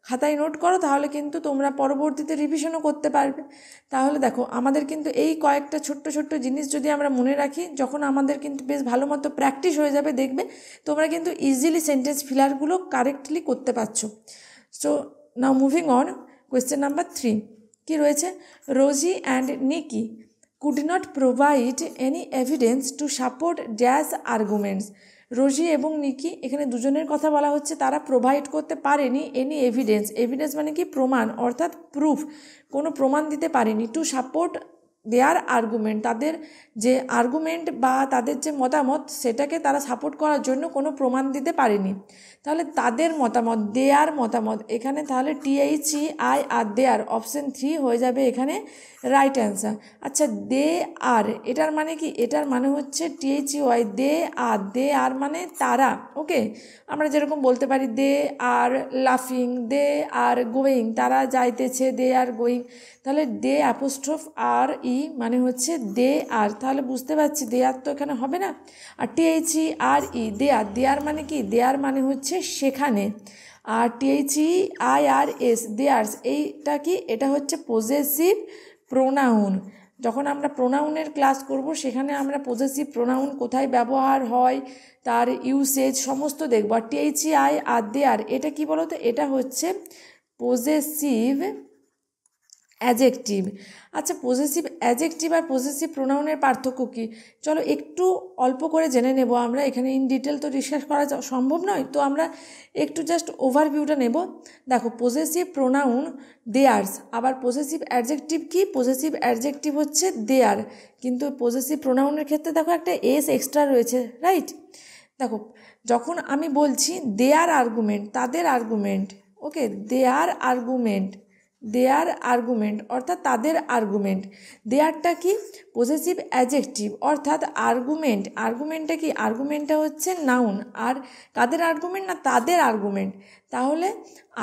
খাতায় নোট করো, তাহলে কিন্তু তোমরা পরবর্তীতে রিভিশনও করতে পারবে। তাহলে দেখো আমাদের কিন্তু এই কয়েকটা ছোট্ট ছোট্ট জিনিস যদি আমরা মনে রাখি, যখন আমাদের কিন্তু বেশ ভালো মতো প্র্যাকটিস হয়ে যাবে, দেখবে তোমরা কিন্তু ইজিলি সেন্টেন্স ফিলারগুলো কারেক্টলি করতে পারছো। So now moving on, question number 3 কি রয়েছে? Rosie and Nicky could not provide any evidence to support dash arguments. Rosie এবং নিকি, এখানে দুজনের কথা বলা হচ্ছে, তারা প্রোভাইড করতে পারেনি এনি এভিডেন্স। এভিডেন্স মানে কি? প্রমাণ, অর্থাৎ প্রুফ, কোনো প্রমাণ দিতে পারেনি। টু সাপোর্ট দেয়ার আর্গুমেন্ট, তাদের যে আর্গুমেন্ট বা তাদের যে মতামত সেটাকে তারা সাপোর্ট করার জন্য কোনো প্রমাণ দিতে পারেনি। তাহলে তাদের মতামত, দেয়ার মতামত, এখানে তাহলে THEI আর দেয়ার, অপশন 3 হয়ে যাবে এখানে রাইট অ্যান্সার। আচ্ছা, দে আর, এটার মানে কি? এটার মানে হচ্ছে THEY, দে আর, দে আর মানে তারা, ওকে। আমরা যেরকম বলতে পারি দে আর লাফিং, দে আর গোয়িং, তারা যাইতেছে, দে আর গোয়িং। তাহলে দে অ্যাপোস্ট্রফ আর ই মানে হচ্ছে দে আর, তাহলে বুঝতে পারছি দে আর তো এখানে হবে না। আর THERE, দেয়ার, দেয়ার মানে কি? দেয়ার মানে হচ্ছে সেখানে। আর THEIRS, দেয়ার্স, এইটা কি? এটা হচ্ছে পজেসিভ প্রোনাউন। যখন আমরা প্রোনাউনের ক্লাস করব সেখানে আমরা পজেসিভ প্রোনাউন কোথায় ব্যবহার হয়, তার ইউসেজ সমস্ত দেখব। আর THEI আর দেয়ার, এটা কি বলো তো? এটা হচ্ছে পজেসিভ অ্যাজেকটিভ। আচ্ছা, পজেসিভ অ্যাজেকটিভ আর পজেসিভ প্রোনাউনের পার্থক্য কী? চলো একটু অল্প করে জেনে নেব আমরা। এখানে ইন ডিটেল তো ডিসকাস করা সম্ভব নয়, তো আমরা একটু জাস্ট ওভারভিউটা নেব। দেখো, পজেসিভ প্রোনাউন দেয়ার্স, আবার পজেসিভ অ্যাডজেক্টিভ কি? পজেসিভ অ্যাডজেক্টিভ হচ্ছে দেয়ার, কিন্তু পজেসিভ প্রোনাউনের ক্ষেত্রে দেখো একটা এস এক্সট্রা রয়েছে, রাইট? দেখো, যখন আমি বলছি দেয়ার আর্গুমেন্ট, তাদের আর্গুমেন্ট, ওকে, দেয়ার আর্গুমেন্ট, দেয়ার আর্গুমেন্ট অর্থাৎ তাদের আর্গুমেন্ট। দেয়ারটা কি? পজেসিভ অ্যাডজেক্টিভ, অর্থাৎ আর্গুমেন্ট, আর্গুমেন্টটা কি? আর্গুমেন্টটা হচ্ছে নাউন। আর কাদের আর্গুমেন্ট? না তাদের আর্গুমেন্ট। তাহলে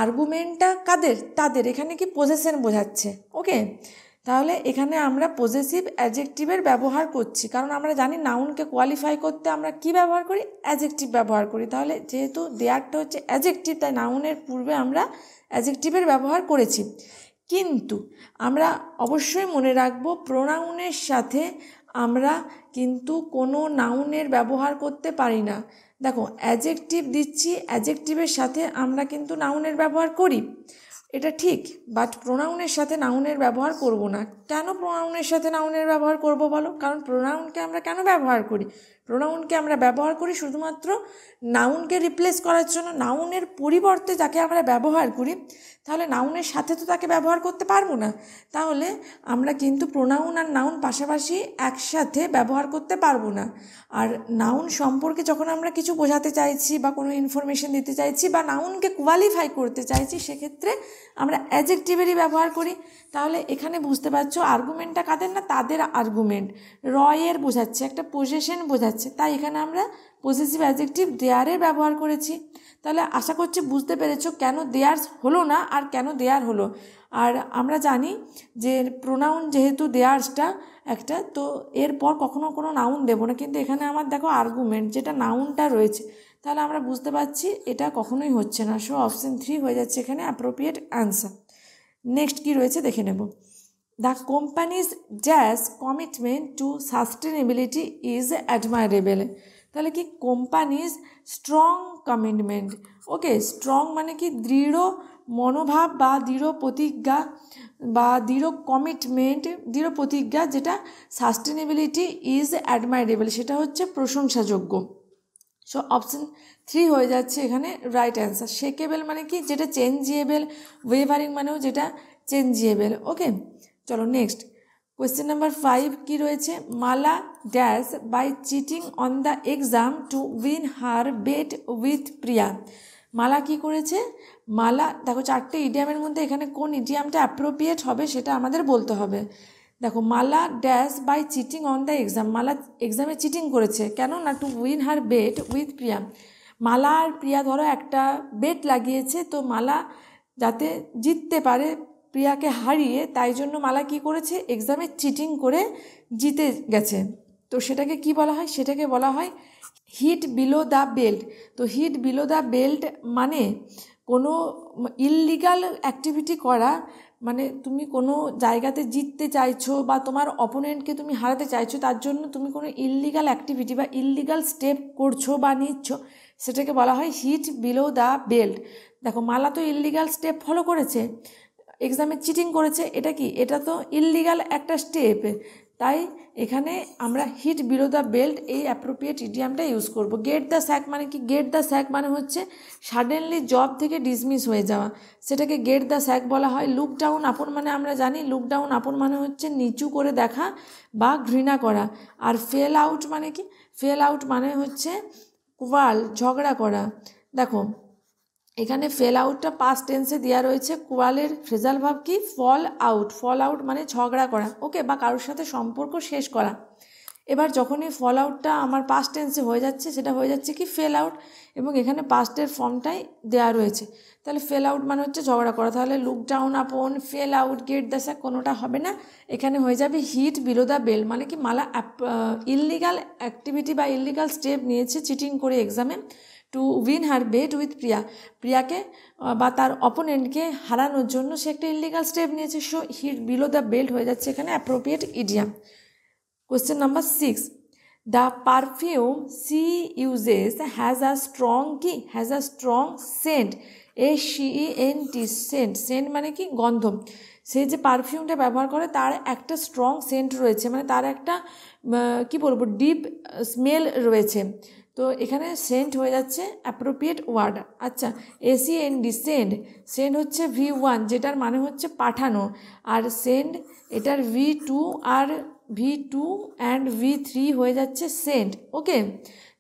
আর্গুমেন্টটা কাদের? তাদের, এখানে কি পজেশন বোঝাচ্ছে, ওকে। তাহলে এখানে আমরা পজেসিভ অ্যাডজেক্টিভের ব্যবহার করছি, কারণ আমরা জানি নাউনকে কোয়ালিফাই করতে আমরা কি ব্যবহার করি? অ্যাডজেক্টিভ ব্যবহার করি। তাহলে যেহেতু দেয়ারটা হচ্ছে অ্যাডজেক্টিভ, তাই নাউনের পূর্বে আমরা অ্যাডজেক্টিভের ব্যবহার করেছি। কিন্তু আমরা অবশ্যই মনে রাখবো প্রোনাউনের সাথে আমরা কিন্তু কোনো নাউনের ব্যবহার করতে পারি না। দেখো, অ্যাডজেক্টিভ দিচ্ছি, অ্যাডজেক্টিভের সাথে আমরা কিন্তু নাউনের ব্যবহার করি, এটা ঠিক, বাট প্রোনাউনের সাথে নাউনের ব্যবহার করব না। কেন প্রোনাউনের সাথে নাউনের ব্যবহার করব বলো? কারণ প্রোনাউনকে আমরা কেন ব্যবহার করি? প্রোনাউনকে আমরা ব্যবহার করি শুধুমাত্র নাউনকে রিপ্লেস করার জন্য। নাউনের পরিবর্তে যাকে আমরা ব্যবহার করি, তাহলে নাউনের সাথে তো তাকে ব্যবহার করতে পারবো না, তাহলে আমরা কিন্তু প্রোনাউন আর নাউন পাশাপাশি একসাথে ব্যবহার করতে পারবো না। আর নাউন সম্পর্কে যখন আমরা কিছু বোঝাতে চাইছি বা কোনো ইনফরমেশন দিতে চাইছি বা নাউনকে কোয়ালিফাই করতে চাইছি, সেক্ষেত্রে আমরা অ্যাডজেক্টিভেরই ব্যবহার করি। তাহলে এখানে বুঝতে পারছো আর্গুমেন্টটা কাদের না, তাদের আর্গুমেন্ট। রয়ের বোঝাচ্ছে, একটা পজেশন বোঝাচ্ছে, তাই এখানে আমরা পজেসিভ অ্যাডজেক্টিভ দেয়ারের ব্যবহার করেছি। তাহলে আশা করছি বুঝতে পেরেছো কেন দেয়ার্স হলো না আর কেন দেয়ার হলো। আর আমরা জানি যে প্রোনাউন যেহেতু দেয়ার্সটা একটা, তো এরপর কখনো কোনো নাউন দেবো না, কিন্তু এখানে আমার দেখো আর্গুমেন্ট যেটা নাউনটা রয়েছে, তাহলে আমরা বুঝতে পারছি এটা কখনোই হচ্ছে না। সো অপশন 3 হয়ে যাচ্ছে এখানে অ্যাপ্রোপ্রিয়েট অ্যান্সার। নেক্সট কি রয়েছে দেখে নেব। The companies dash commitment to sustainability is admirable. তাহলে কি companies strong commitment, okay, strong মানে কি দৃঢ় মনোভাব বা দৃঢ় প্রতিজ্ঞা বা দৃঢ় কমিটমেন্ট, দৃঢ় প্রতিজ্ঞা, যেটা সাস্টেনেবিলিটি ইজ অ্যাডমায়ারেবল, সেটা হচ্ছে প্রশংসাযোগ্য। সো অপশন 3 হয়ে যাচ্ছে এখানে রাইট অ্যান্সার। শেকেবল মানে কি, যেটা চেঞ্জিয়েবল, ওয়েভারিং মানেও যেটা চেঞ্জিয়েবল। ওকে, চলো নেক্সট কোয়েশ্চেন নাম্বার 5 কি রয়েছে। Mala dash by cheating on the exam to win her bet with Priya. Mala কি করেছে, মালা দেখো 4টে ইডিয়ামের মধ্যে এখানে কোন ইডিয়ামটা অ্যাপ্রোপ্রিয়েট হবে সেটা আমাদের বলতে হবে। দেখো Mala dash by cheating on the exam, Mala এক্সামে চিটিং করেছে, কেন না to win her bet with Priya. Mala আর প্রিয়া ধরো একটা বেট লাগিয়েছে, তো মালা যাতে জিততে পারে প্রিয়াকে হারিয়ে, তাই জন্য মালা কি করেছে, এক্সামে চিটিং করে জিতে গেছে। তো সেটাকে কি বলা হয়, সেটাকে বলা হয় হিট বিলো দ্য বেল্ট। তো হিট বিলো দ্য বেল্ট মানে কোনো ইললিগাল অ্যাক্টিভিটি করা, মানে তুমি কোনো জায়গাতে জিততে চাইছো বা তোমার অপোনেন্টকে তুমি হারাতে চাইছো, তার জন্য তুমি কোনো ইললিগাল অ্যাক্টিভিটি বা ইললিগাল স্টেপ করছো বা নিচ্ছ, সেটাকে বলা হয় হিট বিলো দ্য বেল্ট। দেখো মালা তো ইললিগাল স্টেপ ফলো করেছে, এক্সামে চিটিং করেছে, এটা কি, এটা তো ইললিগাল একটা স্টেপ, তাই এখানে আমরা হিট বিলো দ্য বেল্ট এই অ্যাপ্রোপ্রিয়েট ইডিয়ামটা ইউজ করব। গেট দ্য স্যাক মানে কি, গেট দ্য স্যাক মানে হচ্ছে সাডেনলি জব থেকে ডিসমিস হয়ে যাওয়া, সেটাকে গেট দ্য স্যাক বলা হয়। লুক ডাউন আপন মানে আমরা জানি, লুক ডাউন আপন মানে হচ্ছে নিচু করে দেখা বা ঘৃণা করা। আর ফেল আউট মানে কি, ফেল আউট মানে হচ্ছে কোয়াল, ঝগড়া করা। দেখো এখানে ফেল আউটটা পাস্ট টেন্সে দেওয়া রয়েছে, কোয়ালের ফ্রেজাল ভাব কি, ফল আউট, ফল আউট মানে ঝগড়া করা, ওকে, বা কারোর সাথে সম্পর্ক শেষ করা। এবার যখনই ফল আউটটা আমার পাস্ট টেন্সে হয়ে যাচ্ছে, সেটা হয়ে যাচ্ছে কি ফেল আউট, এবং এখানে পাস্টের ফর্মটাই দেওয়া রয়েছে। তাহলে ফেল আউট মানে হচ্ছে ঝগড়া করা, তাহলে look down upon, fail out, get the sec কোনোটা হবে না, এখানে হয়ে যাবে হিট বিলো দ্য বেল্ট। মানে কি মালা ইললিগাল অ্যাক্টিভিটি বা ইললিগাল স্টেপ নিয়েছে চিটিং করে এক্সামে to win her bet with Priya, প্রিয়াকে বা তার অপোনেন্টকে হারানোর জন্য সে একটা ইললিগাল স্টেপ নিয়েছে। So hit below the belt হয়ে যাচ্ছে এখানে appropriate idiom. Question number 6, the perfume she uses has a strong কি, has a strong scent, SCENT, scent, scent মানে কি গন্ধ। সে যে পারফিউমটা ব্যবহার করে তার একটা স্ট্রং সেন্ট রয়েছে, মানে তার একটা কি বলবো ডিপ স্মেল রয়েছে। তো এখানে সেন্ট হয়ে যাচ্ছে অ্যাপ্রোপ্রিয়েট ওয়ার্ড। আচ্ছা, SEND, সেন্ড, সেন্ড হচ্ছে V1, যেটার মানে হচ্ছে পাঠানো, আর সেন্ড এটার V2 R V2 and V3 হয়ে যাচ্ছে সেন্ট। ওকে,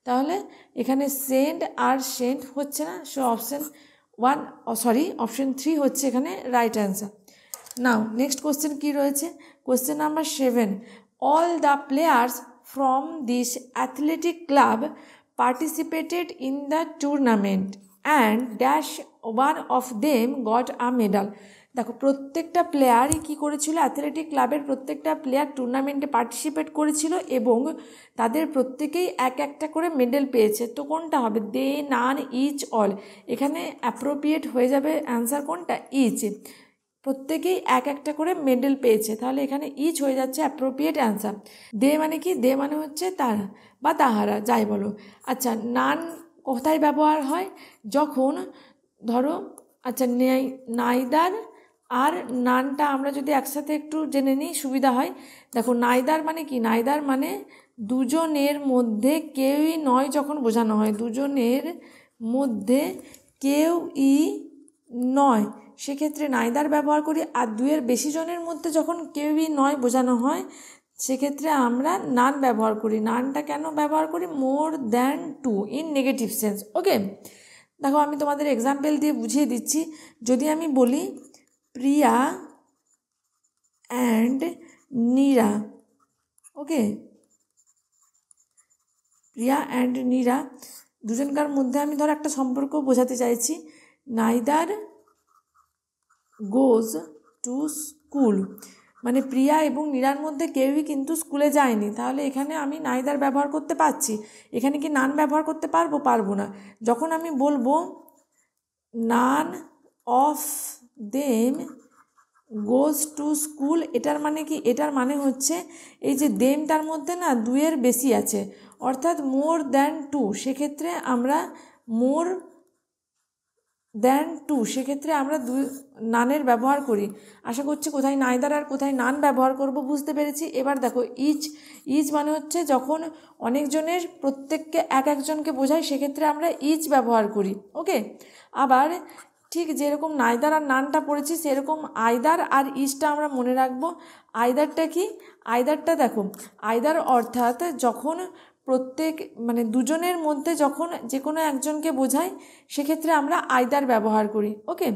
তাহলে এখানে সেন্ড আর সেন্ট হচ্ছে না, সো অপশন 3 হচ্ছে এখানে রাইট অ্যান্সার। নাও নেক্সট কোশ্চেন কি রয়েছে, question number 7, all the players from this athletic club participated in the tournament and dash one of them got a medal। দেখো প্রত্যেকটা প্লেয়ারই কী করেছিল, অ্যাথলেটিক ক্লাবের প্রত্যেকটা প্লেয়ার টুর্নামেন্টে পার্টিসিপেট করেছিল এবং তাদের প্রত্যেকেই এক একটা করে মেডেল পেয়েছে। তো কোনটা হবে, দে, নান, ইচ, অল। এখানে অ্যাপ্রোপ্রিয়েট হয়ে যাবে অ্যান্সার কোনটা, ইচ, প্রত্যেকেই এক একটা করে মেডেল পেয়েছে, তাহলে এখানে ইচ হয়ে যাচ্ছে অ্যাপ্রোপ্রিয়েট অ্যান্সার। দে মানে কি, দে মানে হচ্ছে তারা বা তাহারা, যাই বলো। আচ্ছা, নান কোথায় ব্যবহার হয়, যখন ধরো, আচ্ছা নাইদার আর নানটা আমরা যদি একসাথে একটু জেনে নিই সুবিধা হয়। দেখো নাইদার মানে কি, নাইদার মানে দুজনের মধ্যে কেউই নয় যখন বোঝানো হয়, দুজনের মধ্যে কেউই নয় সেক্ষেত্রে নাইদার ব্যবহার করি। আর দুইয়ের বেশি জনের মধ্যে যখন কেউই নয় বোঝানো হয় সেক্ষেত্রে আমরা নান ব্যবহার করি। নানটা কেন ব্যবহার করি? More than two in negative sense. Okay, দেখো আমি তোমাদের এক্সাম্পল দিয়ে বুঝিয়ে দিচ্ছি। যদি আমি বলি Priya and Neera, okay, Priya and Neera দুজনকার মধ্যে আমি ধর একটা সম্পর্ক বোঝাতে চাইছি। নাইদার গোজ টু স্কুল, মানে প্রিয়া এবং নীরার মধ্যে কেউই কিন্তু স্কুলে যায়নি, তাহলে এখানে আমি নাইদার ব্যবহার করতে পারছি। এখানে কি নান ব্যবহার করতে পারবো? পারবো না। যখন আমি বলবো none of them goes to school, এটার মানে কি? এটার মানে হচ্ছে এই যে দেমটার মধ্যে না দুইয়ের বেশি আছে, অর্থাৎ মোর দ্যান টু, সেক্ষেত্রে আমরা মোর দ্যান টু সেক্ষেত্রে আমরা নানের ব্যবহার করি। আশা করছি কোথায় নাইদার আর কোথায় নান ব্যবহার করব বুঝতে পেরেছি। এবার দেখো ইচ, ইচ মানে হচ্ছে যখন অনেকজনের প্রত্যেককে এক একজনকে বোঝায় সেক্ষেত্রে আমরা ইচ ব্যবহার করি। ওকে, আবার ঠিক যেরকম নাইদার আর নানটা পড়েছি সেরকম আইদার আর ইচটা আমরা মনে রাখবো। আইদারটা কি? আইদারটা দেখো, আইদার অর্থাৎ যখন প্রত্যেক মানে দুজনের মধ্যে যখন যে কোনো একজনকে বোঝায় সেক্ষেত্রে আমরা আইদার ব্যবহার করি। ওকে,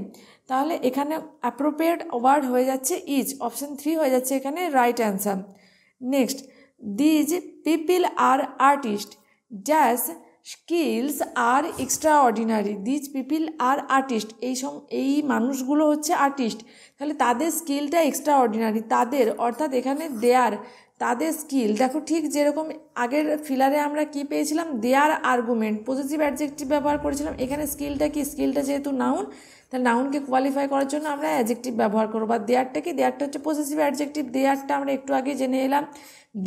তাহলে এখানে অ্যাপ্রোপ্রিয়েট ওয়ার্ড হয়ে যাচ্ছে ইজ, অপশান 3 হয়ে যাচ্ছে এখানে right answer. Next, these people are artist dash skills are extraordinary. These people are artist, এই মানুষগুলো হচ্ছে আর্টিস্ট, তাহলে তাদের স্কিলটা এক্সট্রা অর্ডিনারি। তাদের অর্থাৎ এখানে দেয়ার, তাদের স্কিল। দেখো ঠিক যেরকম আগের ফিলারে আমরা কি পেয়েছিলাম? দেয়ার আর্গুমেন্ট, পজিটিভ অ্যাডজেক্টিভ ব্যবহার করেছিলাম। এখানে স্কিলটা কি? স্কিলটা যেহেতু নাউন, তাহলে নাউনকে কোয়ালিফাই করার জন্য আমরা অ্যাডজেক্টিভ ব্যবহার করবো। আর দেয়ারটা কি? দেয়ারটা হচ্ছে পজিটিভ অ্যাডজেক্টিভ। দেয়ারটা আমরা একটু আগে জেনে এলাম,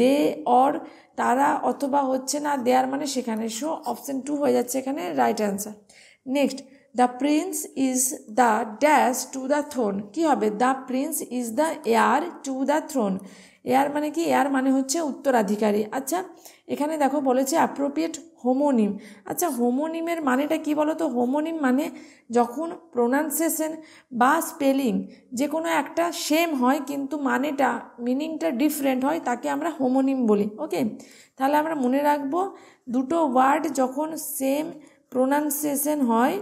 দে অর তারা অথবা হচ্ছে না দেয়ার মানে সেখানে। সো অপশন 2 হয়ে যাচ্ছে এখানে right answer. Next, the prince is the dash to the throne. কী হবে? The prince is the heir to the throne. Heir মানে কি? এয়ার মানে হচ্ছে উত্তরাধিকারী। আচ্ছা, এখানে দেখো বলেছে অ্যাপ্রোপ্রিয়েট হোমোনিম। আচ্ছা, হোমোনিমের মানেটা কি বলো তো? হোমোনিম মানে যখন প্রোনাউন্সিয়েশন বা স্পেলিং যে কোনো একটা সেম হয় কিন্তু মিনিংটা ডিফারেন্ট হয়, তাকে আমরা হোমোনিম বলি। ওকে, তাহলে আমরা মনে রাখবো দুটো ওয়ার্ড যখন সেম প্রোনাউন্সিয়েশন হয়,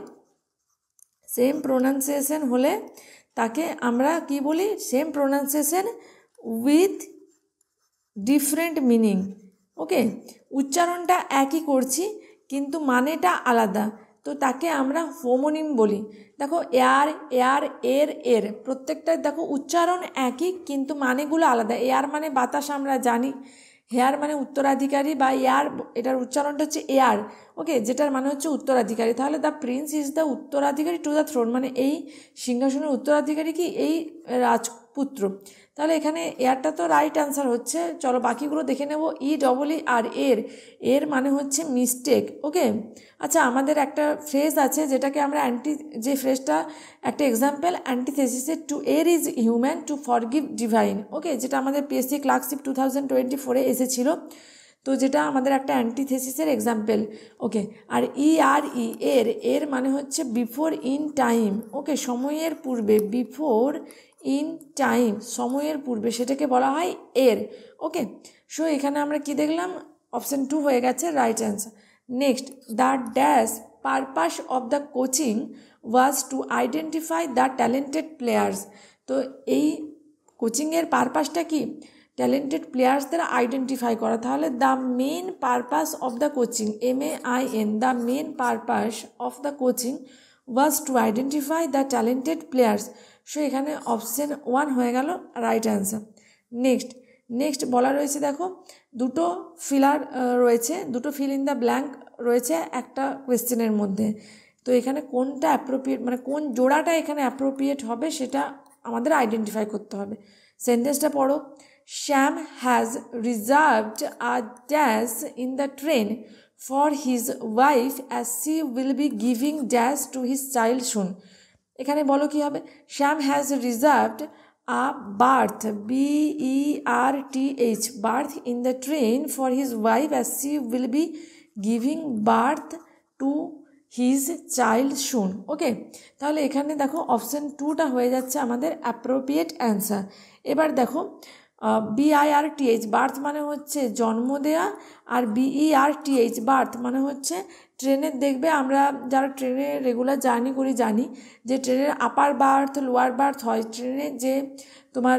সেম প্রোনাউন্সিয়েশন হলে তাকে আমরা কি বলি? Same pronunciation with different meaning. Okay, উচ্চারণটা একই করছি কিন্তু মানেটা আলাদা, তো তাকে আমরা হোমোনিম বলি। দেখো এয়ার, এয়ার, এর প্রত্যেকটা দেখো উচ্চারণ একই কিন্তু মানেগুলো আলাদা। এয়ার মানে বাতাস আমরা জানি, হেয়ার মানে উত্তরাধিকারী বা এয়ার, এটার উচ্চারণটা হচ্ছে এয়ার। ওকে, যেটার মানে হচ্ছে উত্তরাধিকারী। তাহলে দ্য প্রিন্স ইজ দ্য উত্তরাধিকারী টু দ্য থ্রোন, মানে এই সিংহাসনের উত্তরাধিকারী কি? এই রাজপুত্র। তাহলে এখানে এয়ারটা তো রাইট অ্যান্সার হচ্ছে। চলো বাকিগুলো দেখে নেব। ই আর এর মানে হচ্ছে মিস্টেক। ওকে, আচ্ছা আমাদের একটা ফ্রেজ আছে যেটাকে আমরা যে ফ্রেজটা একটা এক্সাম্পল, অ্যান্টিথেসিসের to err is human to forgive divine. Okay, যেটা আমাদের পিএসসি ক্লার্কশিপ 2024 এসেছিল, তো যেটা আমাদের একটা অ্যান্টিথেসিসের এক্সাম্পল। ওকে, আর এর মানে হচ্ছে বিফোর ইন টাইম। ওকে, সময়ের পূর্বে, বিফোর ইন টাইম সময়ের পূর্বে, সেটাকে বলা হয় এর। ওকে, সো এখানে আমরা কি দেখলাম? অপশান 2 হয়ে গেছে right answer. Next, the dash purpose of the coaching was to identify the talented players. তো এই কোচিংয়ের পারপাসটা কি? ট্যালেন্টেড প্লেয়ার্সদের আইডেন্টিফাই করা। তাহলে the main purpose of the coaching, MAIN, the main purpose of the coaching was to identify the talented players. So এখানে option 1 হয়ে গেল right answer. Next বলা রয়েছে, দেখো দুটো ফিলার রয়েছে, দুটো ফিল ইন দ্য ব্ল্যাঙ্ক রয়েছে একটা কোয়েশ্চেনের মধ্যে। তো এখানে কোনটা অ্যাপ্রোপ্রিয়েট, মানে কোন জোড়াটা এখানে অ্যাপ্রোপ্রিয়েট হবে সেটা আমাদের আইডেন্টিফাই করতে হবে। সেন্টেন্সটা পড়ো। Shyam has reserved a dash in the train for his wife as she will be giving dash to his child soon. এখানে বলো কি হবে? Shyam has reserved a berth, BERTH, berth in the train for his wife as she will be giving birth to his child soon. ওকে, তাহলে এখানে দেখো option 2টা হয়ে যাচ্ছে আমাদের অ্যাপ্রোপ্রিয়েট অ্যান্সার। এবার দেখো BIRTH, বার্থ মানে হচ্ছে জন্ম দেয়া, আর BERTH, বার্থ মানে হচ্ছে ট্রেনের, দেখবে আমরা যারা ট্রেনে রেগুলার জার্নি করি জানি যে ট্রেনের আপার বার্থ লোয়ার বার্থ হয়, ট্রেনের যে তোমার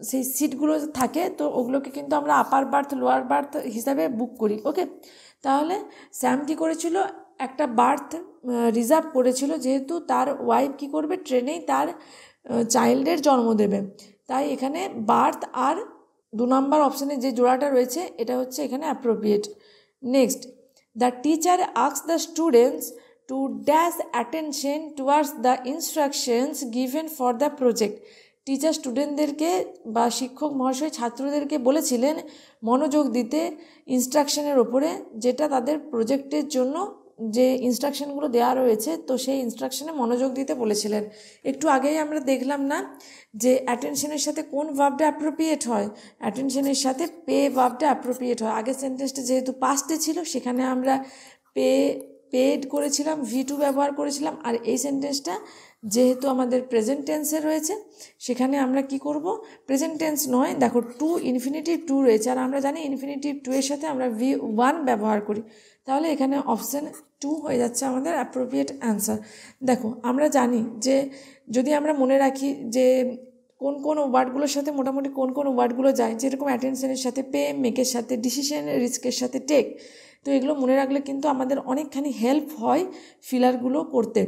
সেই সিটগুলো থাকে তো ওগুলোকে কিন্তু আমরা আপার বার্থ লোয়ার বার্থ হিসাবে বুক করি। ওকে, তাহলে স্যাম কী করেছিল, একটা বার্থ রিজার্ভ করেছিল, যেহেতু তার ওয়াইফ কী করবে, ট্রেনেই তার চাইল্ডের জন্ম দেবে, তাই এখানে বার্থ আর 2 নম্বর অপশানে যে জোড়াটা রয়েছে এটা হচ্ছে এখানে appropriate. Next, the teacher asks the students to dash attention towards the instructions given for the project. Teacher স্টুডেন্টদেরকে বা শিক্ষক মহাশয় ছাত্রদেরকে বলেছিলেন মনোযোগ দিতে ইনস্ট্রাকশনের ওপরে, যেটা তাদের প্রজেক্টের জন্য যে ইনস্ট্রাকশনগুলো দেওয়া রয়েছে তো সেই ইনস্ট্রাকশনে মনোযোগ দিতে বলেছিলেন। একটু আগেই আমরা দেখলাম না যে অ্যাটেনশনের সাথে কোন ভার্বটা অ্যাপ্রোপ্রিয়েট হয়, অ্যাটেনশনের সাথে পে ভার্বটা অ্যাপ্রোপ্রিয়েট হয়। আগের সেন্টেন্সটা যেহেতু পাস্টে ছিল সেখানে আমরা পেড করেছিলাম, V2 ব্যবহার করেছিলাম, আর এই সেন্টেন্সটা যেহেতু আমাদের প্রেজেন্ট টেন্সে রয়েছে সেখানে আমরা কি করব, প্রেজেন্ট টেন্স নয়, দেখো টু ইনফিনিটিভ টু রয়েছে, আর আমরা জানি ইনফিনিটিভ টু এর সাথে আমরা V1 ব্যবহার করি, তাহলে এখানে অপশান 2 হয়ে যাচ্ছে আমাদের অ্যাপ্রোপ্রিয়েট অ্যান্সার। দেখো আমরা জানি যে যদি আমরা মনে রাখি যে কোন কোন ওয়ার্ডগুলোর সাথে মোটামুটি কোন কোন ওয়ার্ডগুলো যায়, যেরকম অ্যাটেনশনের সাথে পে, মেকের সাথে ডিসিশন, রিস্কের সাথে টেক, তো এগুলো মনে রাখলে কিন্তু আমাদের অনেকখানি হেল্প হয় ফিলারগুলো করতে।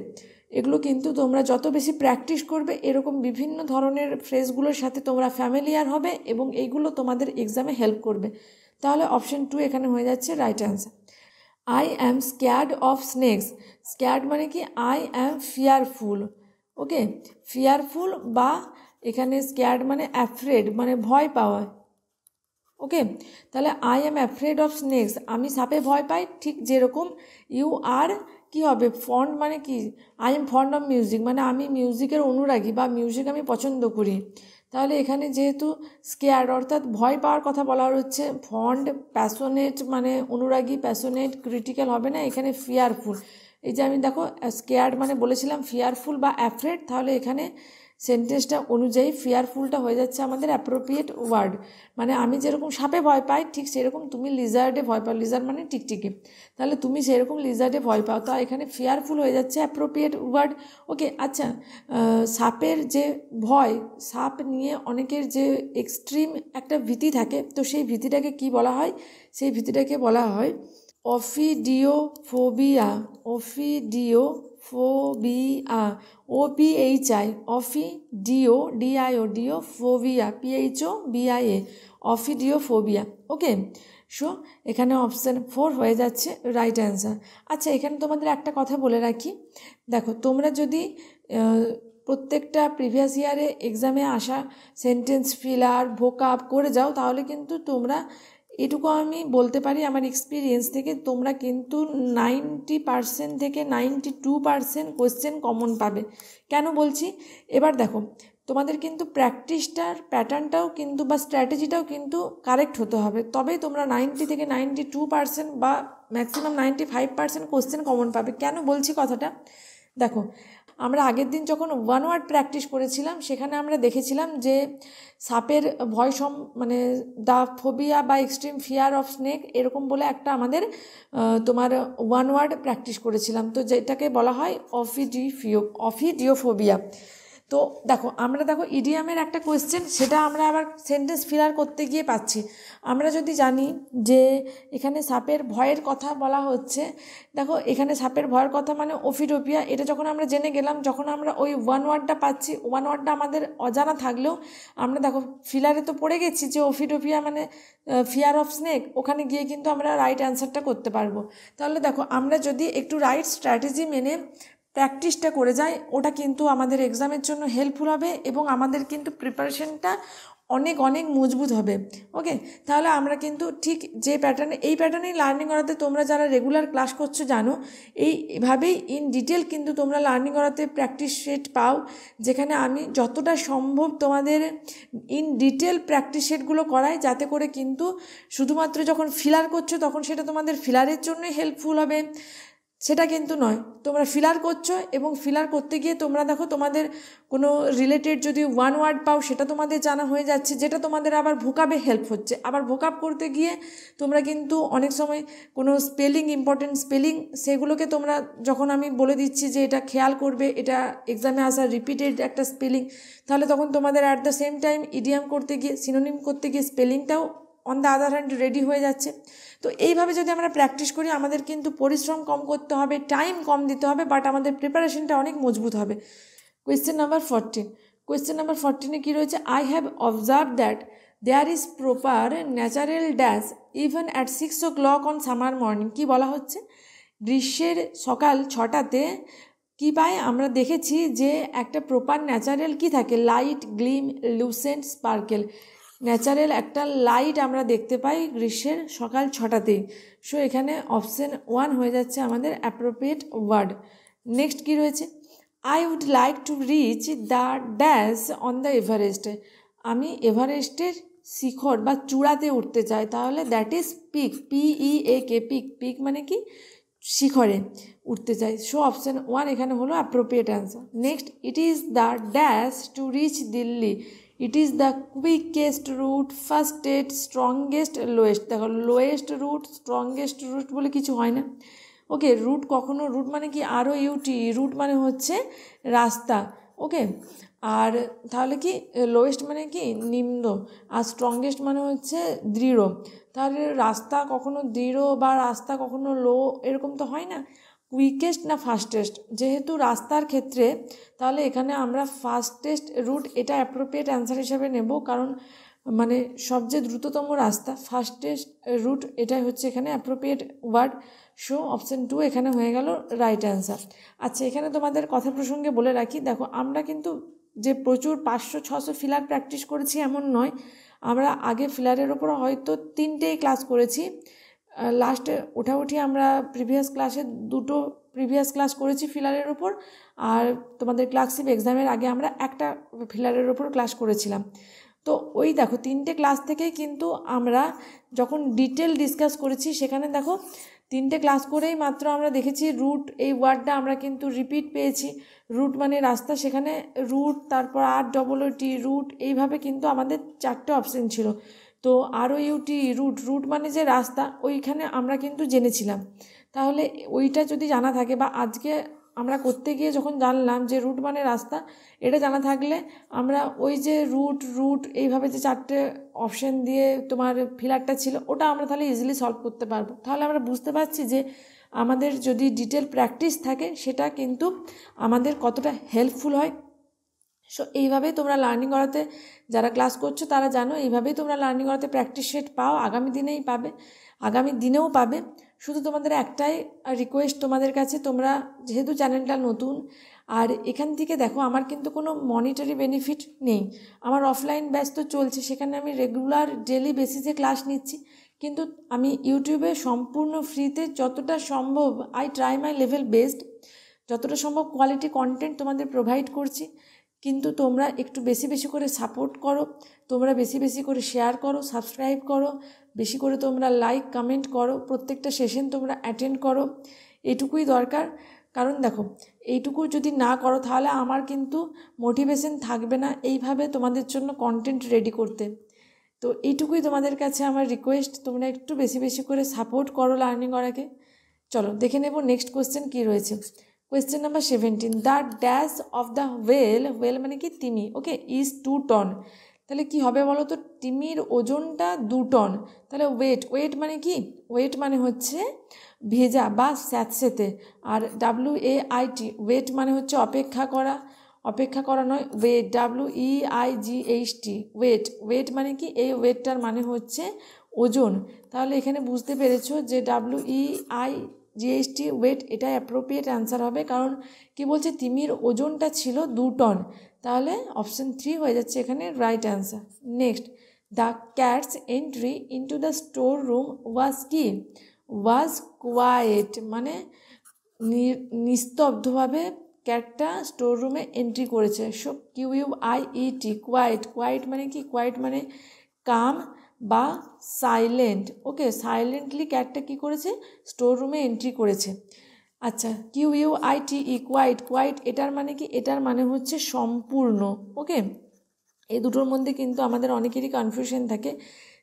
এগুলো কিন্তু তোমরা যত বেশি প্র্যাকটিস করবে এরকম বিভিন্ন ধরনের ফ্রেজগুলোর সাথে তোমরা ফ্যামিলিয়ার হবে এবং এইগুলো তোমাদের এক্সামে হেল্প করবে। তাহলে অপশান 2 এখানে হয়ে যাচ্ছে right answer. I am scared of snakes, scared মানে কি I am fearful. Okay, fearful বা এখানে স্ক্যার্ড মানে অ্যাফ্রেড মানে ভয় পাওয়া। ওকে, তাহলে I am afraid of snake's, আমি সাপে ভয় পাই, ঠিক যেরকম ইউ আর কী হবে, ফন্ড মানে কি, I am fond of music মানে আমি মিউজিকের অনুরাগী বা মিউজিক আমি পছন্দ করি। তাহলে এখানে যেহেতু স্কেয়ার্ড অর্থাৎ ভয় পাওয়ার কথা বলা হচ্ছে, ফন্ড প্যাশনেট মানে অনুরাগী, প্যাশনেট ক্রিটিক্যাল হবে না, এখানে ফিয়ারফুল। এই যে আমি দেখো স্কেয়ার্ড মানে বলেছিলাম ফিয়ারফুল বা অ্যাফ্রেড, তাহলে এখানে সেন্টেন্সটা অনুযায়ী ফিয়ারফুলটা হয়ে যাচ্ছে আমাদের অ্যাপ্রোপ্রিয়েট ওয়ার্ড। মানে আমি যেরকম সাপে ভয় পাই ঠিক সেরকম তুমি লিজার্ডে ভয় পাও, লিজার্ড মানে টিকটিকি, তাহলে তুমি সেরকম লিজার্ডে ভয় পাও, তা এখানে ফিয়ারফুল হয়ে যাচ্ছে অ্যাপ্রোপ্রিয়েট ওয়ার্ড। ওকে, আচ্ছা, সাপের যে ভয়, সাপ নিয়ে অনেকের যে এক্সট্রিম একটা ভীতি থাকে, তো সেই ভীতিটাকে কি বলা হয়, সেই ভীতিটাকে বলা হয় অফিডিওফোবিয়া, অফিডিওফোবিয়া, OPHI, অফিডিও ফোবিয়া, PHOBIA, অফিডিওফোবিয়া। ওকে, সো এখানে অপশান 4 হয়ে যাচ্ছে রাইট অ্যান্সার। আচ্ছা, এখানে তোমাদের একটা কথা বলে রাখি, দেখো তোমরা যদি প্রত্যেকটা প্রিভিয়াস ইয়ারে এক্সামে আসা সেন্টেন্স ফিলার ভোকাব করে যাও তাহলে কিন্তু তোমরা, এটুকু আমি বলতে পারি আমার এক্সপিরিয়েন্স থেকে, তোমরা কিন্তু 90% থেকে 92% কোয়েশ্চেন কমন পাবে। কেন বলছি, এবার দেখো তোমাদের কিন্তু প্র্যাকটিসটার প্যাটার্নটাও কিন্তু বা স্ট্র্যাটেজিটাও কিন্তু কারেক্ট হতে হবে, তবেই তোমরা 90 থেকে 92% বা ম্যাক্সিমাম 95% কোয়েশ্চেন কমন পাবে। কেন বলছি কথাটা, দেখো আমরা আগের দিন যখন 1 ওয়ার্ড প্র্যাকটিস করেছিলাম সেখানে আমরা দেখেছিলাম যে সাপের ভয় মানে দ্য ফোবিয়া বা এক্সট্রিম ফিয়ার অফ স্নেক এরকম বলে একটা আমাদের তোমার 1 ওয়ার্ড প্র্যাকটিস করেছিলাম, তো যেটাকে বলা হয় অফিডিওফোবিয়া। তো দেখো আমরা ইডিয়ামের একটা কোয়েশ্চেন, সেটা আমরা আবার সেন্টেন্স ফিলার করতে গিয়ে পাচ্ছি। আমরা যদি জানি যে এখানে সাপের ভয়ের কথা বলা হচ্ছে, দেখো এখানে সাপের ভয়ের কথা মানে অফিডোপিয়া, এটা যখন আমরা জেনে গেলাম, যখন আমরা ওই 1 ওয়ার্ডটা পাচ্ছি, 1 ওয়ার্ডটা আমাদের অজানা থাকলেও আমরা দেখো ফিলারে তো পড়ে গেছি যে অফিডোপিয়া মানে ফিয়ার অফ স্নেক, ওখানে গিয়ে কিন্তু আমরা রাইট অ্যান্সারটা করতে পারবো। তাহলে দেখো আমরা যদি একটু রাইট স্ট্র্যাটেজি মেনে প্র্যাকটিসটা করে যাই, ওটা কিন্তু আমাদের এক্সামের জন্য হেল্পফুল হবে এবং আমাদের কিন্তু প্রিপারেশনটা অনেক অনেক মজবুত হবে। ওকে, তাহলে আমরা কিন্তু ঠিক যে প্যাটার্নে, এই প্যাটার্নেই লার্নিং করাতে তোমরা যারা রেগুলার ক্লাস করছো জানো, এইভাবেই ইন ডিটেল কিন্তু তোমরা লার্নিং করাতে প্র্যাকটিস সেট পাও, যেখানে আমি যতটা সম্ভব তোমাদের ইন ডিটেল প্র্যাকটিস সেটগুলো করাই, যাতে করে কিন্তু শুধুমাত্র যখন ফিলার করছো তখন সেটা তোমাদের ফিলারের জন্যই হেল্পফুল হবে সেটা কিন্তু নয়। তোমরা ফিলার করছো এবং ফিলার করতে গিয়ে তোমরা দেখো তোমাদের কোনো রিলেটেড যদি ওয়ান ওয়ার্ড পাও সেটা তোমাদের জানা হয়ে যাচ্ছে, যেটা তোমাদের আবার ভোকাবে হেল্প হচ্ছে। আবার ভোকাব করতে গিয়ে তোমরা কিন্তু অনেক সময় কোনো স্পেলিং, ইম্পর্টেন্ট স্পেলিং, সেগুলোকে তোমরা যখন আমি বলে দিচ্ছি যে এটা খেয়াল করবে, এটা এক্সামে আসার রিপিটেড একটা স্পেলিং, তাহলে তখন তোমাদের at the same time idiom করতে গিয়ে, সিনোনিম করতে গিয়ে স্পেলিংটাও on the other hand ready হয়ে যাচ্ছে। তো এইভাবে যদি আমরা প্র্যাকটিস করি, আমাদের কিন্তু পরিশ্রম কম করতে হবে, টাইম কম দিতে হবে, বাট আমাদের প্রিপারেশনটা অনেক মজবুত হবে। Question number 14। কোয়েশ্চেন নাম্বার 14-এ কী রয়েছে? I have observe that there is proper natural dash even at 6 o'clock on summer morning. কী বলা হচ্ছে? গ্রীষ্মের সকাল 6টাতে কী পাই? আমরা দেখেছি যে একটা প্রপার ন্যাচারাল কী থাকে? Light, Glim, Lucent, sparkle. Natural একটা লাইট আমরা দেখতে পাই গ্রীষ্মের সকাল 6টাতেই। সো এখানে অপশান 1 হয়ে যাচ্ছে আমাদের অ্যাপ্রোপ্রিয়েট ওয়ার্ড। নেক্সট কী রয়েছে? I would like to reach the dash on the Everest. আমি এভারেস্টের শিখর বা চূড়াতে উঠতে চাই। তাহলে that is peak, PEAK, peak. Peak মানে কি? শিখরে উঠতে চাই। সো অপশান 1 এখানে হলো appropriate answer. Next, it is the dash to reach Delhi. It is the quickest route, fastest, strongest, lowest. দেখো, লোয়েস্ট রুট, স্ট্রংগেস্ট রুট বলে কিছু হয় না। ওকে, রুট কখনো, রুট মানে কি? ROUT, রুট মানে হচ্ছে রাস্তা। ওকে, আর তাহলে কি লোয়েস্ট মানে কি? নিম্ন। আর স্ট্রংগেস্ট মানে হচ্ছে দৃঢ়। তাহলে রাস্তা কখনো দৃঢ় বা রাস্তা কখনো লো, এরকম তো হয় না। কুইকেস্ট না ফাস্টেস্ট? যেহেতু রাস্তার ক্ষেত্রে, তাহলে এখানে আমরা ফাস্টেস্ট রুট এটা অ্যাপ্রোপ্রিয়েট অ্যান্সার হিসাবে নেব, কারণ মানে সবচেয়ে দ্রুততম রাস্তা ফাস্টেস্ট রুট, এটাই হচ্ছে এখানে অ্যাপ্রোপ্রিয়েট ওয়ার্ড। সো অপশান 2 এখানে হয়ে গেল রাইট অ্যান্সার। আচ্ছা, এখানে তোমাদের কথা প্রসঙ্গে বলে রাখি, দেখো আমরা কিন্তু যে প্রচুর 500-600 ফিলার প্র্যাকটিস করেছি এমন নয়। আমরা আগে ফিলারের ওপর হয়তো 3টেই ক্লাস করেছি। লাস্টে ওঠাউঠি আমরা প্রিভিয়াস ক্লাসে 2টো প্রিভিয়াস ক্লাস করেছি ফিলারের ওপর, আর তোমাদের ক্লার্কশিপ এক্সামের আগে আমরা একটা ফিলারের ওপর ক্লাস করেছিলাম। তো ওই দেখো 3টে ক্লাস থেকেই কিন্তু আমরা যখন ডিটেল ডিসকাস করেছি, সেখানে দেখো 3টে ক্লাস করেই মাত্র আমরা দেখেছি রুট, এই ওয়ার্ডটা আমরা কিন্তু রিপিট পেয়েছি। রুট মানে রাস্তা, সেখানে রুট, তারপর ROOT, রুট, এইভাবে কিন্তু আমাদের 4টে অপশান ছিল। তো ROUT, রুট, রুট মানে যে রাস্তা, ওইখানে আমরা কিন্তু জেনেছিলাম। তাহলে ওইটা যদি জানা থাকে, বা আজকে আমরা করতে গিয়ে যখন জানলাম যে রুট মানে রাস্তা, এটা জানা থাকলে আমরা ওই যে রুট এইভাবে যে 4টে অপশান দিয়ে তোমার ফিলারটা ছিল, ওটা আমরা তাহলে ইজিলি সলভ করতে পারবো। তাহলে আমরা বুঝতে পারছি যে আমাদের যদি ডিটেল প্র্যাকটিস থাকে, সেটা কিন্তু আমাদের কতটা হেল্পফুল হয়। সো এইভাবেই তোমরা লার্নিং করাতে, যারা ক্লাস করছো তারা জানো, এইভাবেই তোমরা লার্নিং করাতে প্র্যাকটিস সেট পাও, আগামী দিনেও পাবে। শুধু তোমাদের একটাই রিকোয়েস্ট তোমাদের কাছে, তোমরা যেহেতু চ্যানেলটা নতুন, আর এখান থেকে দেখো আমার কিন্তু কোনো মনিটারি বেনিফিট নেই। আমার অফলাইন ব্যাচ তো চলছে, সেখানে আমি রেগুলার ডেলি বেসিসে ক্লাস নিচ্ছি, কিন্তু আমি ইউটিউবে সম্পূর্ণ ফ্রিতে যতটা সম্ভব, I try my level best, যতটা সম্ভব কোয়ালিটি কন্টেন্ট তোমাদের প্রোভাইড করছি। কিন্তু তোমরা একটু বেশি বেশি করে সাপোর্ট করো, তোমরা বেশি বেশি করে শেয়ার করো, সাবস্ক্রাইব করো, বেশি করে তোমরা লাইক কমেন্ট করো, প্রত্যেকটা সেশন তোমরা অ্যাটেন্ড করো, এইটুকুই দরকার। কারণ দেখো, এইটুকু যদি না করো তাহলে আমার কিন্তু মোটিভেশন থাকবে না এইভাবে তোমাদের জন্য কন্টেন্ট রেডি করতে। তো এইটুকুই তোমাদের কাছে আমার রিকোয়েস্ট, তোমরা একটু বেশি বেশি করে সাপোর্ট করো লার্নিং করাকে। চলো দেখে নেব নেক্সট কোয়েশ্চেন কী রয়েছে। Question number 17, the dash of the whale, whale মানে কি? তিমি। Okay, is 2 ton. তাহলে কি হবে বলো তো? তিমির ওজনটা 2 টন। তাহলে ওয়েট মানে কি? ওয়েট মানে হচ্ছে ভেজা বা স্যাঁতসেঁতে। আর WAIT, ওয়েট মানে হচ্ছে অপেক্ষা করা নয়, ওয়েট, WEIGHT, ওয়েট মানে কি? এই ওয়েটটার মানে হচ্ছে ওজন। তাহলে এখানে বুঝতে পেরেছো যে WEIGHT ওয়েট, এটা অ্যাপ্রোপ্রিয়েট অ্যান্সার হবে। কারণ কি বলছে? তিমির ওজনটা ছিল 2 টন। তাহলে অপশান 3 হয়ে যাচ্ছে এখানে right answer. Next, the cat's entry into the store room was কি? ওয়াজ কোয়াইট, মানে নিস্তব্ধভাবে ক্যাটটা স্টোর রুমে এন্ট্রি করেছে। So QUIET, quiet. কোয়াইট মানে কি? কোয়াইট মানে কাম বা সাইলেন্ট। ওকে, সাইলেন্টলি ক্যাটটা কী করেছে? স্টোর রুমে এন্ট্রি করেছে। আচ্ছা, QUITE, কোয়াইট। কোয়াইট এটার মানে কি? এটার মানে হচ্ছে সম্পূর্ণ। ওকে, এই দুটোর মধ্যে কিন্তু আমাদের অনেকেরই কনফিউশন থাকে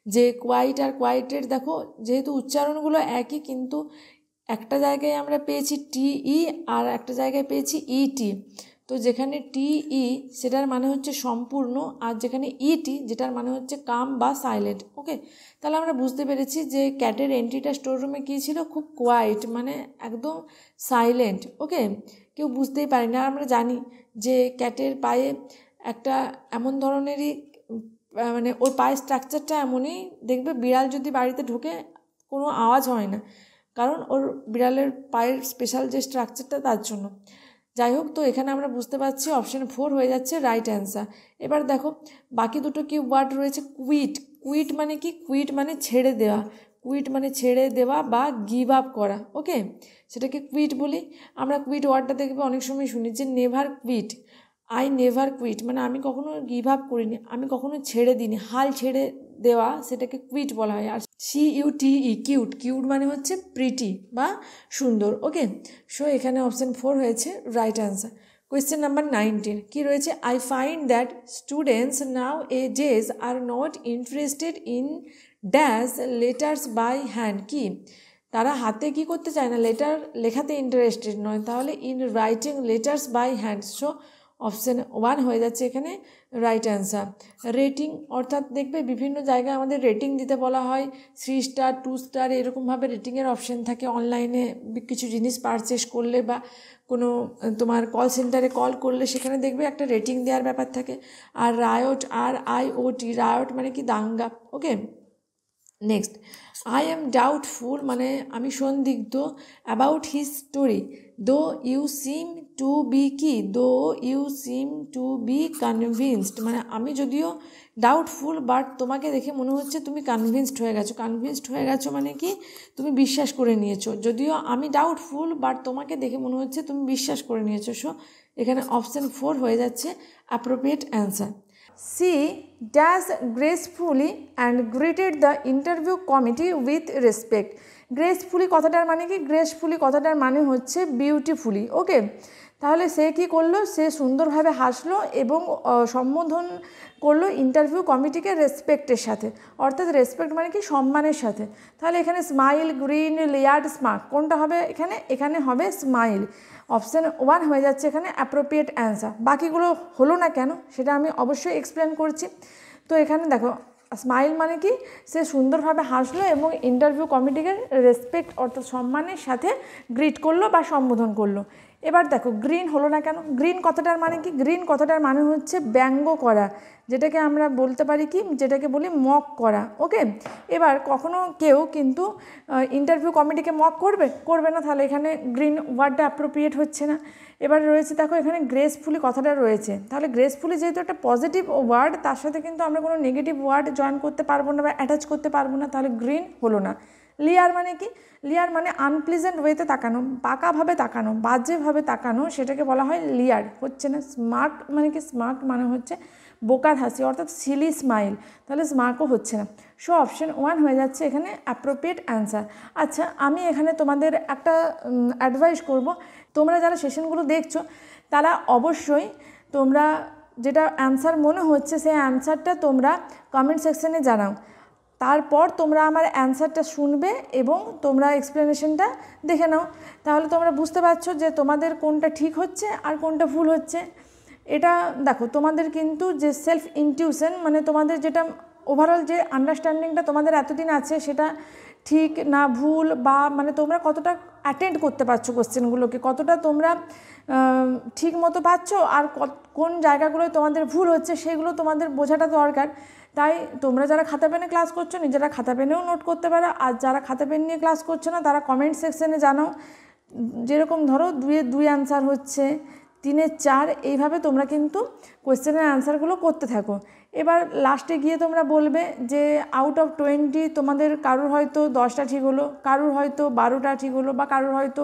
যে কোয়াইট আর কোয়াইটের, দেখো যেহেতু উচ্চারণগুলো একই, কিন্তু একটা জায়গায় আমরা পেয়েছি TE আর একটা জায়গায় পেয়েছি ET। তো যেখানে TE সেটার মানে হচ্ছে সম্পূর্ণ, আর যেখানে ET যেটার মানে হচ্ছে কাম বা সাইলেন্ট। ওকে, তাহলে আমরা বুঝতে পেরেছি যে ক্যাটের এন্ট্রিটা স্টোর রুমে কী ছিল? খুব কোয়াইট, মানে একদম সাইলেন্ট। ওকে, কেউ বুঝতেই পারে না। আমরা জানি যে ক্যাটের পায়ে একটা এমন ধরনেরই, মানে ওর পায়ের স্ট্রাকচারটা এমনই, দেখবে বিড়াল যদি বাড়িতে ঢোকে কোনো আওয়াজ হয় না, কারণ ওর বিড়ালের পায়ের স্পেশাল যে স্ট্রাকচারটা তার জন্য। যাই হোক, তো এখানে আমরা বুঝতে পারছি অপশান 4 হয়ে যাচ্ছে রাইট অ্যান্সার। এবার দেখো বাকি দুটো কি ওয়ার্ড রয়েছে। কুইট। কুইট মানে কি? কুইট মানে ছেড়ে দেওয়া। কুইট মানে ছেড়ে দেওয়া বা গিভ আপ করা। ওকে, সেটাকে কুইট বলি আমরা। কুইট ওয়ার্ডটা দেখবে অনেক সময় শুনি যে never quit, I never quit, মানে আমি কখনো গিভ আপ করিনি, আমি কখনো ছেড়ে দিইনি, হাল ছেড়ে দেওয়া, সেটাকে কুইট বলা হয়। আর CUTE, কিউট। কিউট মানে হচ্ছে প্রিটি বা সুন্দর। ওকে, সো এখানে অপশান 4 হয়েছে রাইট অ্যান্সার। কোয়েশ্চেন নাম্বার 19 কী রয়েছে? I find that students nowadays are not interested in dash letters by hand. কি? তারা হাতে কি করতে চায় না, লেটার লেখাতে ইন্টারেস্টেড নয়, তাহলে in writing letters by hand. So option 1 হয়ে যাচ্ছে এখানে রাইট অ্যান্সার। রেটিং, অর্থাৎ দেখবে বিভিন্ন জায়গায় আমাদের রেটিং দিতে বলা হয়, 3 স্টার 2 স্টার এরকমভাবে রেটিংয়ের অপশান থাকে। অনলাইনে কিছু জিনিস পারচেস করলে বা কোনো তোমার কল সেন্টারে কল করলে সেখানে দেখবে একটা রেটিং দেওয়ার ব্যাপার থাকে। আর রায়ট, RIOT, রায়ট মানে কি? দাঙ্গা। Okay, next, I am doubtful মানে আমি সন্দিগ্ধ about his story, though you seem to be কি? Though you seem to be convinced, মানে আমি যদিও ডাউটফুল বাট তোমাকে দেখে মনে হচ্ছে তুমি কনভিন্সড হয়ে গেছো। কনভিন্সড হয়ে গেছো মানে কি? তুমি বিশ্বাস করে নিয়েছো। যদিও আমি ডাউটফুল বাট তোমাকে দেখে মনে হচ্ছে তুমি বিশ্বাস করে নিয়েছো। সো এখানে অপশান 4 হয়ে যাচ্ছে appropriate answer. She dash gracefully and greeted the interview committee with respect. Gracefully কথাটার মানে কি? গ্রেসফুলি কথাটার মানে হচ্ছে বিউটিফুলি। ওকে, তাহলে সে কি করলো? সে সুন্দরভাবে হাসলো এবং সম্বোধন করলো ইন্টারভিউ কমিটিকে রেসপেক্টের সাথে। অর্থাৎ রেসপেক্ট মানে কি? সম্মানের সাথে। তাহলে এখানে স্মাইল, গ্রিন, লেয়ার্ড, স্মার্ট কোনটা হবে? এখানে হবে স্মাইল। অপশান 1 হয়ে যাচ্ছে এখানে অ্যাপ্রোপ্রিয়েট অ্যান্সার। বাকিগুলো হলো না কেন সেটা আমি অবশ্যই এক্সপ্লেন করছি। তো এখানে দেখো স্মাইল মানে কি? সে সুন্দরভাবে হাসলো এবং ইন্টারভিউ কমিটিকে রেসপেক্ট অর্থাৎ সম্মানের সাথে গ্রিট করলো বা সম্বোধন করলো। এবার দেখো গ্রিন হলো না কেন? গ্রিন কথাটার মানে কি? গ্রিন কথাটার মানে হচ্ছে ব্যঙ্গ করা, যেটাকে আমরা বলতে পারি কি? যেটাকে বলি মক করা। ওকে, এবার কখনো কেউ কিন্তু ইন্টারভিউ কমিটিকে মক করবে না, তাহলে এখানে গ্রিন ওয়ার্ডটা অ্যাপ্রোপ্রিয়েট হচ্ছে না। এবার রয়েছে দেখো এখানে গ্রেসফুলি কথাটা রয়েছে, তাহলে গ্রেসফুলি যেহেতু একটা পজিটিভ ওয়ার্ড, তার সাথে কিন্তু আমরা কোনো নেগেটিভ ওয়ার্ড জয়েন করতে পারবো না বা অ্যাটাচ করতে পারবো না, তাহলে গ্রিন হলো না। লিয়ার মানে কি? লিয়ার মানে আনপ্লিজেন্ট ওয়েতে তাকানো, বাঁকাভাবে তাকানো, বাজেভাবে তাকানো, সেটাকে বলা হয় লিয়ার। হচ্ছে না। স্মার্ট মানে কি? স্মার্ট মানে হচ্ছে বোকার হাসি অর্থাৎ সিলি স্মাইল, তাহলে স্মার্টও হচ্ছে না। সো অপশান 1 হয়ে যাচ্ছে এখানে অ্যাপ্রোপ্রিয়েট অ্যান্সার। আচ্ছা, আমি এখানে তোমাদের একটা অ্যাডভাইস করব, তোমরা যারা সেশনগুলো দেখছো তারা অবশ্যই তোমরা যেটা অ্যান্সার মনে হচ্ছে সেই অ্যান্সারটা তোমরা কমেন্ট সেকশানে জানাও। তারপর তোমরা আমার অ্যান্সারটা শুনবে এবং তোমরা এক্সপ্লেনেশনটা দেখে নাও, তাহলে তোমরা বুঝতে পারছো যে তোমাদের কোনটা ঠিক হচ্ছে আর কোনটা ভুল হচ্ছে। এটা দেখো তোমাদের কিন্তু যে সেলফ ইনটিউশন মানে তোমাদের যেটা ওভারঅল যে আন্ডারস্ট্যান্ডিংটা তোমাদের এতদিন আছে সেটা ঠিক না ভুল, বা মানে তোমরা কতটা অ্যাটেন্ড করতে পারছো কোশ্চেনগুলোকে, কতটা তোমরা ঠিক মতো পাচ্ছ, আর কোন জায়গাগুলোয় তোমাদের ভুল হচ্ছে সেগুলো তোমাদের বোঝাটা দরকার। তাই তোমরা যারা খাতা পেনে ক্লাস করছো নিজেরা খাতা পেনেও নোট করতে পারো, আর যারা খাতা পেন নিয়ে ক্লাস করছো না তারা কমেন্ট সেকশানে জানাও। যেরকম ধরো 2 অ্যান্সার হচ্ছে, 3-এর 4 এইভাবে তোমরা কিন্তু কোয়েশ্চেনের অ্যান্সারগুলো করতে থাকো। এবার লাস্টে গিয়ে তোমরা বলবে যে আউট অফ 20 তোমাদের কারোর হয়তো 10টা ঠিক হলো, কারোর হয়তো 12টা ঠিক হলো, বা কারোর হয়তো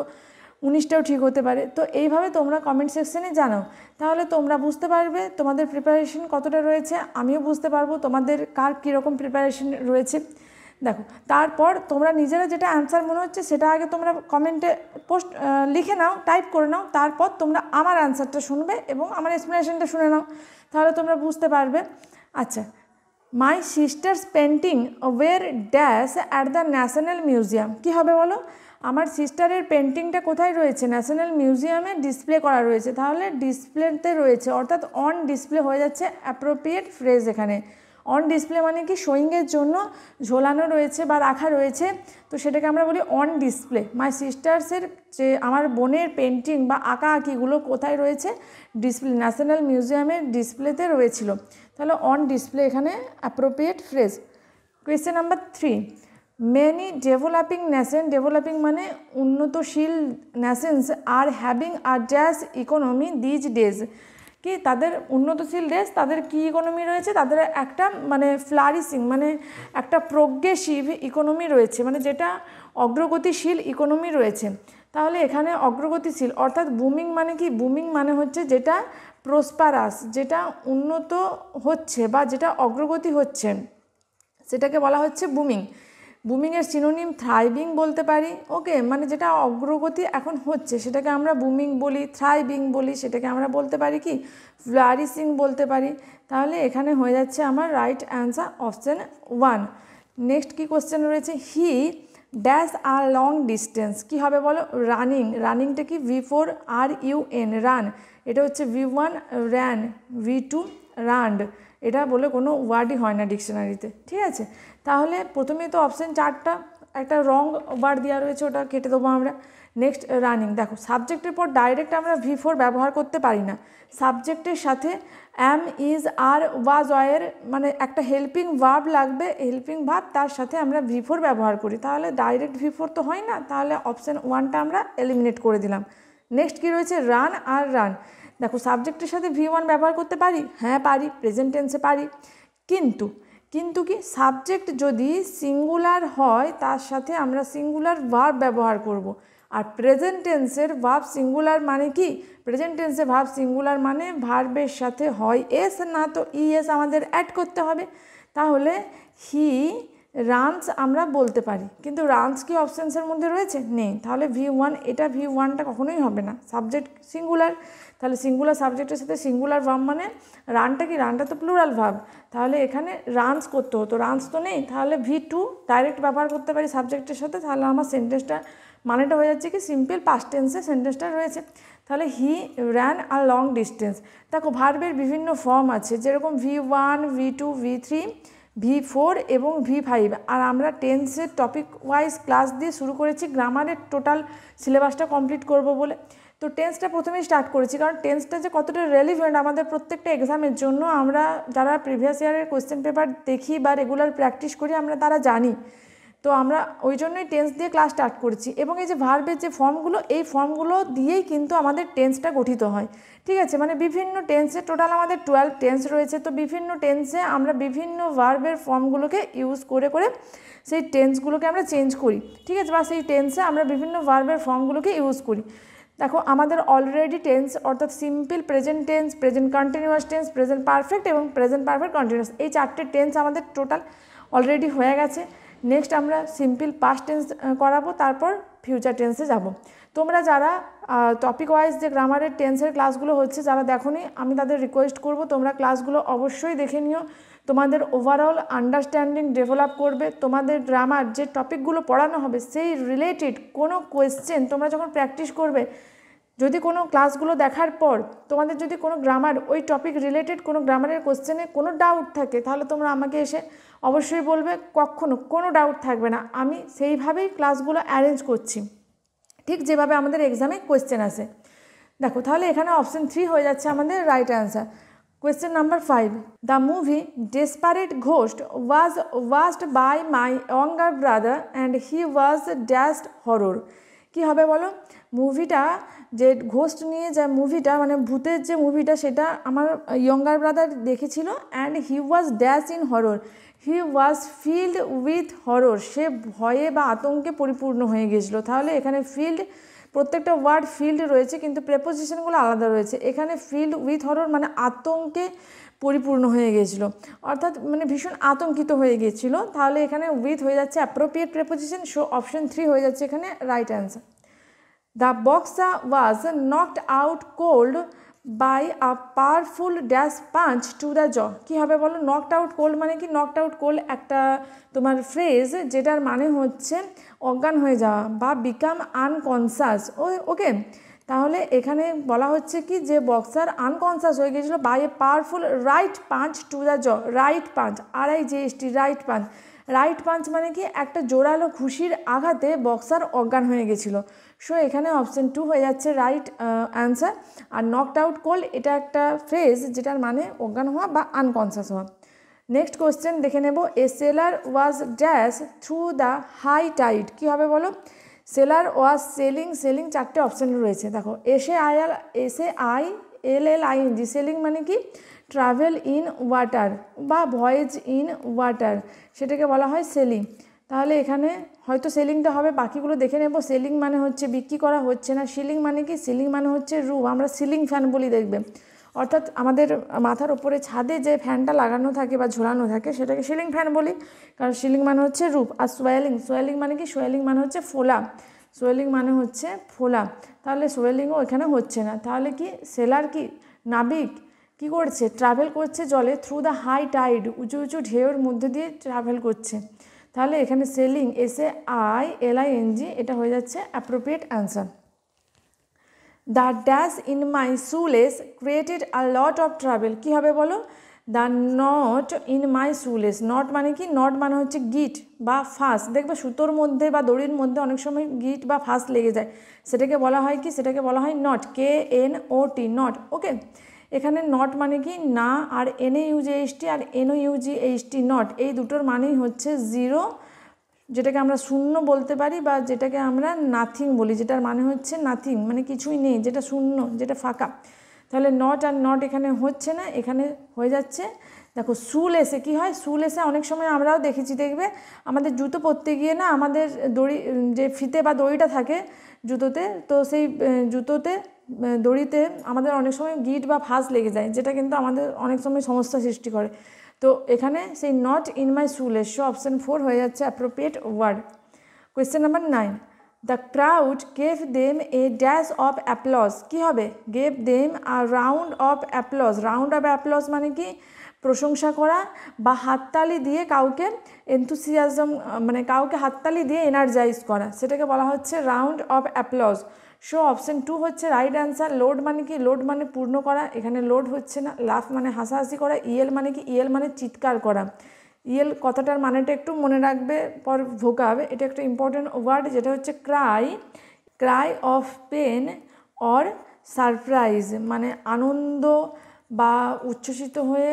19টাও ঠিক হতে পারে। তো এইভাবে তোমরা কমেন্ট সেকশানে জানাও, তাহলে তোমরা বুঝতে পারবে তোমাদের প্রিপারেশন কতটা রয়েছে, আমিও বুঝতে পারবো তোমাদের কার কীরকম প্রিপারেশন রয়েছে। দেখো, তারপর তোমরা নিজেরা যেটা অ্যান্সার মনে হচ্ছে সেটা আগে তোমরা কমেন্টে লিখে নাও, টাইপ করে নাও, তারপর তোমরা আমার অ্যান্সারটা শুনবে এবং আমার এক্সপ্লেনেশনটা শুনে নাও, তাহলে তোমরা বুঝতে পারবে। আচ্ছা, my sister's painting were dash at the national museum, কী হবে বলো? আমার সিস্টারের পেন্টিংটা কোথায় রয়েছে? ন্যাশনাল মিউজিয়ামে ডিসপ্লে করা রয়েছে, তাহলে ডিসপ্লেতে রয়েছে, অর্থাৎ অন ডিসপ্লে হয়ে যাচ্ছে অ্যাপ্রোপ্রিয়েট ফ্রেজ এখানে। অন ডিসপ্লে মানে কি শোয়িংয়ের জন্য ঝোলানো রয়েছে বা রাখা রয়েছে, তো সেটাকে আমরা বলি অন ডিসপ্লে। মাই সিস্টার্সের যে আমার বোনের পেন্টিং বা আঁকা আঁকিগুলো কোথায় রয়েছে? ডিসপ্লে, ন্যাশনাল মিউজিয়ামের ডিসপ্লেতে রয়েছিল, তাহলে অন ডিসপ্লে এখানে appropriate phrase. Question number 3, many developing nation, developing মানে উন্নতশীল, nations are having a dash economy these days, কি তাদের উন্নতশীল দেশ, তাদের কি ইকোনমি রয়েছে? তাদের একটা মানে ফ্লারিশিং মানে একটা প্রোগ্রেসিভ ইকোনমি রয়েছে, মানে যেটা অগ্রগতিশীল ইকোনমি রয়েছে। তাহলে এখানে অগ্রগতিশীল অর্থাৎ বুমিং মানে কি? বুমিং মানে হচ্ছে যেটা প্রসপারাস, যেটা উন্নত হচ্ছে বা যেটা অগ্রগতি হচ্ছে, সেটাকে বলা হচ্ছে বুমিং। বুমিংয়ের সিনোনিম থ্রাইভিং বলতে পারি। ওকে, মানে যেটা অগ্রগতি এখন হচ্ছে সেটাকে আমরা বুমিং বলি, থ্রাইভিং বলি, সেটাকে আমরা বলতে পারি কি ফ্লারিশিং বলতে পারি। তাহলে এখানে হয়ে যাচ্ছে আমার রাইট অ্যান্সার অপশান 1। নেক্সট কি কোশ্চেন রয়েছে? He dash are long distance, কী হবে বলো? রানিং, রানিংটা কি V4 RUN, রান, এটা হচ্ছে V1 র্যান, V2 রান্ড, এটা বলে কোনো ওয়ার্ডই হয় না ডিকশনারিতে, ঠিক আছে? তাহলে প্রথমেই তো অপশান 4টা একটা রং ওয়ার্ড দেওয়া রয়েছে, ওটা কেটে দেবো আমরা। নেক্সট রানিং, দেখো সাবজেক্টের পর ডাইরেক্ট আমরা V4 ব্যবহার করতে পারি না, সাবজেক্টের সাথে অ্যাম, ইজ, আর, ওয়াজ, ওয়ার মানে একটা হেল্পিং ভার্ব লাগবে, হেল্পিং ভার্ব, তার সাথে আমরা V4 ব্যবহার করি, তাহলে ডাইরেক্ট V4 তো হয় না, তাহলে অপশান 1টা আমরা এলিমিনেট করে দিলাম। নেক্সট কী রয়েছে? রান আর রান, দেখো সাবজেক্টের সাথে V1 ব্যবহার করতে পারি, হ্যাঁ পারি, প্রেজেন্ট টেন্সে পারি, কিন্তু কি সাবজেক্ট যদি সিঙ্গুলার হয় তার সাথে আমরা সিঙ্গুলার ভার্ব ব্যবহার করব। আর প্রেজেন্ট টেন্সের ভার্ব সিঙ্গুলার মানে কি? প্রেজেন্ট টেন্সে ভার্ব সিঙ্গুলার মানে ভার্বের সাথে হয় এস, না তো ইএস আমাদের অ্যাড করতে হবে। তাহলে হি রানস আমরা বলতে পারি, কিন্তু রানস কি অপশানসের মধ্যে রয়েছে? নেই, তাহলে V1, এটা V1টা কখনোই হবে না, সাবজেক্ট সিঙ্গুলার, তাহলে সিঙ্গুলার সাবজেক্টের সাথে সিঙ্গুলার ভার্ব মানে রানটা কি? রানটা তো প্লুরাল ভার্ব, তাহলে এখানে রানস করতে হতো, রানস তো নেই, তাহলে V2 ডাইরেক্ট ব্যবহার করতে পারি সাবজেক্টের সাথে, তাহলে আমার সেন্টেন্সটা মানেটা হয়ে যাচ্ছে কি সিম্পল পাস্ট টেন্সে সেন্টেন্সটা রয়েছে। তাহলে he ran a long distance, দেখো ভার্বের বিভিন্ন ফর্ম আছে, যেরকম V1, V2, V3, V4 এবং V5, আর আমরা টেন্সের টপিক ওয়াইজ ক্লাস দিয়ে শুরু করেছি গ্রামারের টোটাল সিলেবাসটা কমপ্লিট করব বলে। তো টেন্সটা প্রথমেই স্টার্ট করেছি, কারণ টেন্সটা যে কতটা রেলিভেন্ট আমাদের প্রত্যেকটা এক্সামের জন্য, আমরা যারা প্রিভিয়াস ইয়ারের কোয়েশ্চেন পেপার দেখি বা রেগুলার প্র্যাকটিস করি আমরা তারা জানি, তো আমরা ওই জন্যই টেন্স দিয়ে ক্লাস স্টার্ট করেছি। এবং এই যে ভার্বের যে ফর্মগুলো, এই ফর্মগুলো দিয়েই কিন্তু আমাদের টেন্সটা গঠিত হয়, ঠিক আছে? মানে বিভিন্ন টেন্সে টোটাল আমাদের 12 টেন্স রয়েছে, তো বিভিন্ন টেন্সে আমরা বিভিন্ন ভার্বের ফর্মগুলোকে ইউজ করে করে সেই টেন্সগুলোকে আমরা চেঞ্জ করি, ঠিক আছে? বা সেই টেন্সে আমরা বিভিন্ন ভার্বের ফর্মগুলোকে ইউজ করি। দেখো আমাদের অলরেডি টেন্স অর্থাৎ simple present tense, present continuous tense, present perfect এবং প্রেজেন্ট পারফেক্ট কন্টিনিউয়াস, এই 4টে টেন্স আমাদের টোটাল অলরেডি হয়ে গেছে। নেক্সট আমরা সিম্পল পাস্ট টেন্স করাবো, তারপর ফিউচার টেন্সে যাব। তোমরা যারা টপিক ওয়াইজ যে গ্রামারের টেন্সের ক্লাসগুলো হচ্ছে যারা দেখোনি, আমি তাদের রিকোয়েস্ট করব তোমরা ক্লাসগুলো অবশ্যই দেখে নিও, তোমাদের ওভারঅল আন্ডারস্ট্যান্ডিং ডেভেলপ করবে। তোমাদের গ্রামার যে টপিকগুলো পড়ানো হবে সেই রিলেটেড কোনো কোয়েশ্চেন তোমরা যখন প্র্যাকটিস করবে, যদি কোনো ক্লাসগুলো দেখার পর তোমাদের যদি কোনো গ্রামার ওই টপিক রিলেটেড কোনো গ্রামারের কোশ্চেনে কোনো ডাউট থাকে, তাহলে তোমরা আমাকে এসে অবশ্যই বলবে, কখনো কোনো ডাউট থাকবে না, আমি সেইভাবেই ক্লাসগুলো অ্যারেঞ্জ করছি, ঠিক যেভাবে আমাদের এক্সামে কোয়েশ্চেন আসে। দেখো তাহলে এখানে অপশান 3 হয়ে যাচ্ছে আমাদের right answer. Question number 5, the movie desperate ghost was watched by my younger brother and he was dashed horror, কি হবে বলো? মুভিটা যে ঘোস্ট নিয়ে যে মুভিটা মানে ভূতের যে মুভিটা সেটা আমার ইয়ঙ্গার ব্রাদার দেখেছিল and he was dash in horror, he was filled with horror, সে ভয়ে বা আতঙ্কে পরিপূর্ণ হয়ে গেছিলো। তাহলে এখানে ফিল্ড প্রত্যেকটা ওয়ার্ড ফিল্ড রয়েছে কিন্তু প্রেপোজিশনগুলো আলাদা রয়েছে। এখানে ফিল্ড উইথ হরর মানে আতঙ্কে পরিপূর্ণ হয়ে গিয়েছিলো, অর্থাৎ মানে ভীষণ আতঙ্কিত হয়ে গিয়েছিলো। তাহলে এখানে উইথ হয়ে যাচ্ছে অ্যাপ্রোপ্রিয়েট প্রেপোজিশন, সো অপশন 3 হয়ে যাচ্ছে এখানে right answer. The boxer was knocked out cold by a powerful dash punch to the jaw. কী হবে বলো? নকড আউট কোল্ড মানে কি? নকড আউট কোল্ড একটা তোমার ফ্রেজ যেটার মানে হচ্ছে অজ্ঞান হয়ে যাওয়া বা বিকাম আনকনসাস। ওকে, তাহলে এখানে বলা হচ্ছে কি যে বক্সার আনকনসাস হয়ে গিয়েছিলো by a powerful right punch to the jaw. Right punch, RIGHT, right punch. Right punch মানে কি? একটা জোরালো ঘুষির আঘাতে বক্সার অজ্ঞান হয়ে গেছিলো। সো এখানে অপশন 2 হয়ে যাচ্ছে রাইট অ্যান্সার। আর নকড আউট কোল্ড এটা একটা ফ্রেজ যেটার মানে অজ্ঞান হওয়া বা আনকনসাস হওয়া। নেক্সট কোয়েশ্চেন দেখে নেব। এ seller was dash through the high Tide. কী হবে বলো? সেলার ওয়াজ সেলিং, সেলিং চারটে অপশান রয়েছে দেখো। SAILLING, সেলিং মানে কি? ট্রাভেল ইন ওয়াটার বা ভয়েজ ইন ওয়াটার, সেটাকে বলা হয় সেলিং। তাহলে এখানে হয়তো সেলিংটা হবে, বাকিগুলো দেখে নেব। সেলিং মানে হচ্ছে বিক্রি করা হচ্ছে না। সিলিং মানে কি? সিলিং মানে হচ্ছে রুম, আমরা সিলিং ফ্যান বলি দেখবে, অর্থাৎ আমাদের মাথার ওপরে ছাদে যে ফ্যানটা লাগানো থাকে বা ঝোলানো থাকে সেটাকে সিলিং ফ্যান বলি, কারণ সিলিং মানে হচ্ছে রূপ। আর সোয়েলিং, সোয়েলিং মানে কি? সোয়েলিং মানে হচ্ছে ফোলা, সোয়েলিং মানে হচ্ছে ফোলা। তাহলে সোয়েলিংও এখানে হচ্ছে না। তাহলে কি? সেলার কি? নাবিক কি করছে? ট্রাভেল করছে জলে থ্রু দ্য হাই টাইড, উঁচু উঁচু ঢেউয়ের মধ্যে দিয়ে ট্রাভেল করছে। তাহলে এখানে সেলিং, SAILING, এটা হয়ে যাচ্ছে appropriate answer. The dash in my shoelace created a lot of travel. কী হবে বলো? The knot in my shoelace. Knot মানে কি? নট মানে হচ্ছে গিট বা ফাঁস। দেখবে সুতোর মধ্যে বা দড়ির মধ্যে অনেক সময় গিট বা ফাঁস লেগে যায়, সেটাকে বলা হয় কি? সেটাকে বলা হয় নট, KNOT, নট। ওকে, এখানে নট মানে কি? না, আর NAUGHT আর NOUGHT, নট, এই দুটোর মানেই হচ্ছে জিরো, যেটাকে আমরা শূন্য বলতে পারি বা যেটাকে আমরা নাথিং বলি, যেটার মানে হচ্ছে নাথিং মানে কিছুই নেই, যেটা শূন্য, যেটা ফাঁকা। তাহলে নট আর নট এখানে হচ্ছে না, এখানে হয়ে যাচ্ছে দেখো শুলেসে। কী হয়? শুলেসে অনেক সময় আমরাও দেখেছি, দেখবে আমাদের জুতো পরতে গিয়ে না আমাদের দড়ি যে ফিতে বা দড়িটা থাকে জুতোতে, তো সেই জুতোতে দড়িতে আমাদের অনেক সময় গিট বা ফাঁস লেগে যায়, যেটা কিন্তু আমাদের অনেক সময় সমস্যা সৃষ্টি করে। তো এখানে সেই knot in my shoelace, so option 4 হয়ে যাচ্ছে appropriate word. Question number 9। The crowd gave them a dash of applause. কী হবে? Gave them a round of applause. Round of applause মানে কি? প্রশংসা করা বা হাততালি দিয়ে কাউকে এনথুসিয়াজম মানে কাউকে হাততালি দিয়ে এনার্জাইজ করা, সেটাকে বলা হচ্ছে round of applause. So option 2 হচ্ছে রাইট অ্যান্সার। লোড মানে কি? লোড মানে পূর্ণ করা, এখানে লোড হচ্ছে না। লাফ মানে হাসাহাসি করা। ইয়েল মানে কি? ইয়েল মানে চিৎকার করা। ইয়েল কথাটার মানেটা একটু মনে রাখবে পর ভোকাব, এটা একটা ইম্পর্টেন্ট ওয়ার্ড, যেটা হচ্ছে cry, cry of pain or surprise, মানে আনন্দ বা উচ্ছ্বসিত হয়ে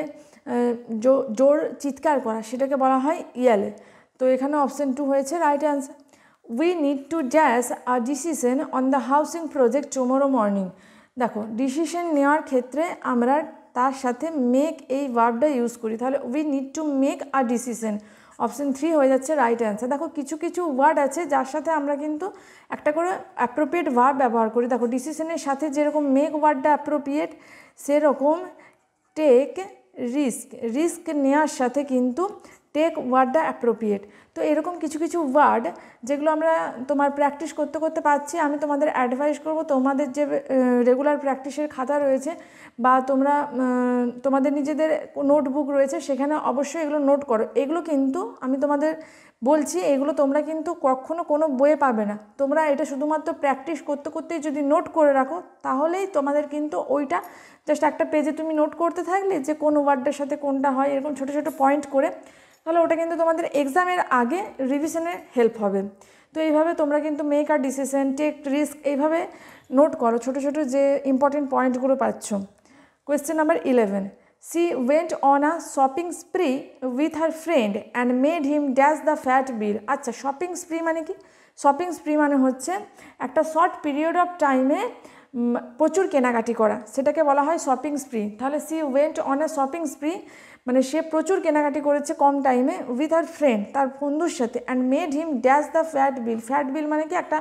জোর চিৎকার করা, সেটাকে বলা হয় ইয়েল। তো এখানে অপশান 2 হয়েছে right answer. We need to dash a decision on the housing project tomorrow morning. দেখো, ডিসিশন নেওয়ার ক্ষেত্রে আমরা তার সাথে মেক এই ভার্বটা ইউজ করি, তাহলে we need to make a decision, option 3 হয়ে যাচ্ছে রাইট অ্যান্সার। দেখো, কিছু কিছু ওয়ার্ড আছে যার সাথে আমরা কিন্তু একটা করে অ্যাপ্রোপ্রিয়েট ভার্ব ব্যবহার করি। দেখো, ডিসিশনের সাথে যেরকম মেক ওয়ার্ডটা অ্যাপ্রোপ্রিয়েট, সেরকম টেক রিস্ক, রিস্ক নেওয়ার সাথে কিন্তু টেক ওয়ার্ডটা অ্যাপ্রোপ্রিয়েট। তো এরকম কিছু কিছু ওয়ার্ড যেগুলো আমরা তোমার প্র্যাকটিস করতে করতে পাচ্ছি, আমি তোমাদের অ্যাডভাইস করব তোমাদের যে রেগুলার প্র্যাকটিসের খাতা রয়েছে বা তোমরা তোমাদের নিজেদের নোটবুক রয়েছে, সেখানে অবশ্যই এগুলো নোট করো। এগুলো কিন্তু আমি তোমাদের বলছি, এগুলো তোমরা কিন্তু কখনো কোনো বইয়ে পাবে না। তোমরা এটা শুধুমাত্র প্র্যাকটিস করতে করতেই যদি নোট করে রাখো, তাহলেই তোমাদের কিন্তু ওইটা জাস্ট একটা পেজে তুমি নোট করতে থাকলে যে কোন ওয়ার্ডের সাথে কোনটা হয়, এরকম ছোটো ছোটো পয়েন্ট করে, তাহলে ওটা কিন্তু তোমাদের এক্সামের আগে রিভিশনে হেল্প হবে। তো এইভাবে তোমরা কিন্তু মেক আর ডিসিশন, টেক রিস্ক, এইভাবে নোট করো ছোটো ছোটো যে ইম্পর্টেন্ট পয়েন্টগুলো পাচ্ছ। Question number 11। She went on a shopping spree with her friend and made him dash the fat bill. আচ্ছা, শপিং স্প্রি মানে কি? শপিং স্প্রি মানে হচ্ছে একটা শর্ট পিরিয়ড অফ টাইমে প্রচুর কেনাকাটি করা, সেটাকে বলা হয় শপিং স্প্রি। তাহলে she went on a shopping spree মানে সে প্রচুর কেনাকাটি করেছে কম টাইমে উইথ হার ফ্রেন্ড, তার বন্ধুর সাথে, and made him dash the fat bill. Fat bill মানে কি একটা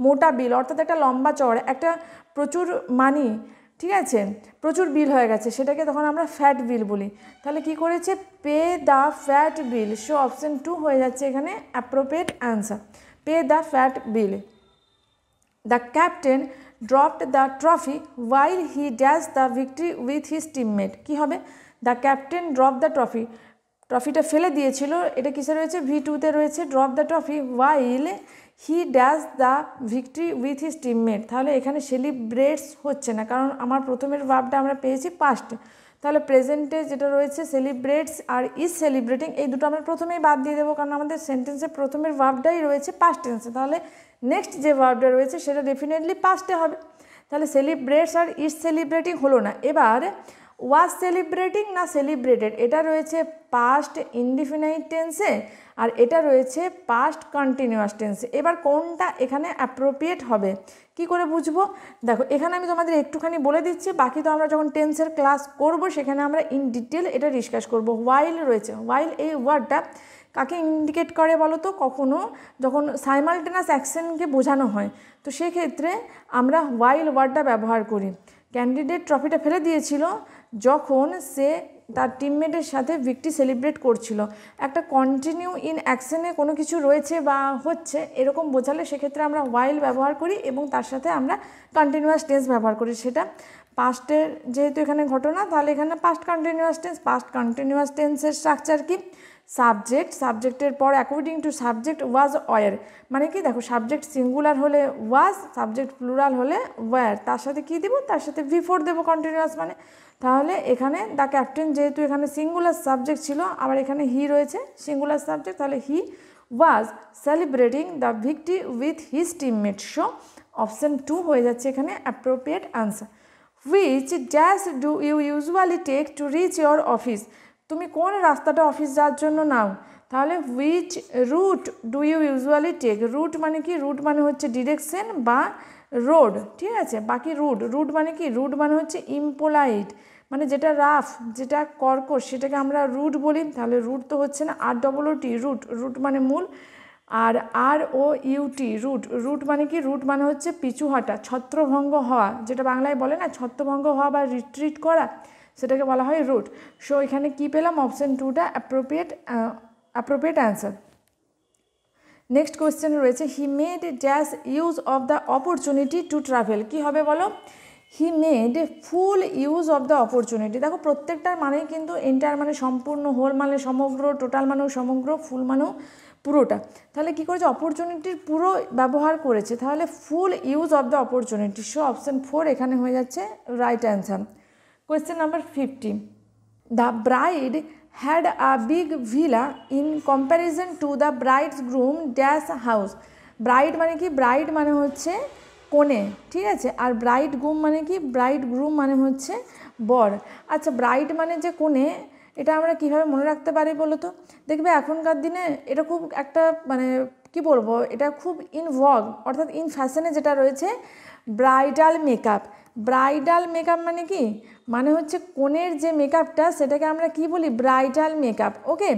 মোটা বিল, অর্থাৎ একটা লম্বা চওড়া একটা প্রচুর মানি, ঠিক আছে, প্রচুর বিল হয়ে গেছে, সেটাকে তখন আমরা ফ্যাট বিল বলি। তাহলে কি করেছে, pay the fat bill. So option 2 হয়ে যাচ্ছে এখানে appropriate answer, pay the fat bill. The captain dropped the trophy while he dashed the victory with his teammate। কি হবে, the captain drop the trophy, ট্রফিটা ফেলে দিয়েছিল, এটা কিসে রয়েছে, V2-তে রয়েছে, drop the trophy while he dashed the victory with his teammate। তাহলে এখানে সেলিব্রেটস হচ্ছে না, কারণ আমার প্রথমের ভার্বটা আমরা পেয়েছি পাস্টে, তাহলে প্রেজেন্টে যেটা রয়েছে সেলিব্রেটস আর ইজ সেলিব্রেটিং, এই দুটো আমরা প্রথমেই বাদ দিয়ে দেবো, কারণ আমাদের সেন্টেন্সের প্রথমের ভার্বটাই রয়েছে পাস্ট টেন্সে, তাহলে নেক্সট যে ভার্বটা রয়েছে সেটা ডেফিনেটলি পাস্টে হবে। তাহলে সেলিব্রেটস আর ইজ সেলিব্রেটিং হলো না। এবার ওয়াজ সেলিব্রেটিং না সেলিব্রেটেড, এটা রয়েছে পাস্ট ইনডিফিনাইট টেন্সে আর এটা রয়েছে পাস্ট কন্টিনিউয়াস টেন্সে। এবার কোনটা এখানে অ্যাপ্রোপ্রিয়েট হবে কি করে বুঝবো, দেখো এখানে আমি তোমাদের একটুখানি বলে দিচ্ছি, বাকি তো আমরা যখন টেন্সের ক্লাস করব সেখানে আমরা ইন ডিটেল এটা ডিসকাস করব। হোয়াইল রয়েছে, হোয়াইল এই ওয়ার্ডটা কাকে ইন্ডিকেট করে বলো তো, কখনো যখন সাইমালটেনাস অ্যাকশনকে বোঝানো হয় তো সেক্ষেত্রে আমরা হোয়াইল ওয়ার্ডটা ব্যবহার করি। ক্যান্ডিডেট ট্রফিটা ফেলে দিয়েছিল যখন সে তার টিমমেটের সাথে ভিক্টরি সেলিব্রেট করছিল। একটা কন্টিনিউ ইন অ্যাকশনে কোনো কিছু রয়েছে বা হচ্ছে এরকম বোঝালে সেক্ষেত্রে আমরা হোয়াইল ব্যবহার করি এবং তার সাথে আমরা কন্টিনিউয়াস টেন্স ব্যবহার করি। সেটা পাস্টের যেহেতু এখানে ঘটনা, তাহলে এখানে past continuous tense. Past continuous টেন্সের স্ট্রাকচার কি, সাবজেক্ট, সাবজেক্টের পর according to subject was were, মানে কি দেখো সাবজেক্ট সিঙ্গুলার হলে ওয়াজ, সাবজেক্ট প্লুরাল হলে ওয়ার, তার সাথে কি দেবো, তার সাথে V4 দেবো কন্টিনিউয়াস মানে। তাহলে এখানে দ্য ক্যাপ্টেন যেহেতু এখানে সিঙ্গুলার সাবজেক্ট ছিল, আবার এখানে হি রয়েছে সিঙ্গুলার সাবজেক্ট, তাহলে he was celebrating the victory with his teammate. So option 2 হয়ে যাচ্ছে এখানে appropriate answer. Which dash do you usually take to reach your office, তুমি কোন রাস্তাটা অফিস যাওয়ার জন্য নাও, তাহলে which route do you usually take. Route মানে কি, রুট মানে হচ্ছে ডিরেকশন বা রোড, ঠিক আছে, বাকি রুট, রুট মানে কি, রুট মানে হচ্ছে ইম্পোলাইট, মানে যেটা রাফ, যেটা কর্কশ সেটাকে আমরা রুট বলি। তাহলে রুট তো হচ্ছে না, ROOT রুট, রুট মানে মূল, আর ROUT রুট, রুট মানে কি, রুট মানে হচ্ছে পিছু হাঁটা, ছত্রভঙ্গ হওয়া, যেটা বাংলায় বলে না ছত্রভঙ্গ হওয়া বা রিট্রিট করা, সেটাকে বলা হয় রুট। সো এখানে কি পেলাম, অপশন 2টা অ্যাপ্রোপ্রিয়েট অ্যান্সার। নেক্সট কোয়েশ্চেন রয়েছে, he made dash use of the opportunity to travel. কী হবে বলো, he made full use of the opportunity. দেখো প্রত্যেকটার মানেই কিন্তু এন্টায়ার মানে সম্পূর্ণ, হোল মানে সমগ্র, টোটাল মানেও সমগ্র, ফুল মানেও পুরোটা। তাহলে কী করেছে, অপরচুনিটির পুরো ব্যবহার করেছে, তাহলে full use of the opportunity. So option 4 এখানে হয়ে যাচ্ছে right answer. Question number 50. The bride had a big villa in comparison to the bridegroom dash house. Bride মানে কি, ব্রাইড মানে হচ্ছে কনে, ঠিক আছে, আর ব্রাইডগ্রুম মানে কি, ব্রাইডগ্রুম মানে হচ্ছে বর। আচ্ছা ব্রাইড মানে যে কনে, এটা আমরা কিভাবে মনে রাখতে পারি বলো তো, দেখবে এখনকার দিনে এটা খুব একটা মানে কি বলবো, এটা খুব ইন ভগ অর্থাৎ ইন ফ্যাশনে যেটা রয়েছে ব্রাইডাল মেকআপ। ব্রাইডাল মেকআপ মানে কি, মানে হচ্ছে কনের যে মেকআপটা সেটাকে আমরা কি বলি, ব্রাইডাল মেকআপ। ওকে,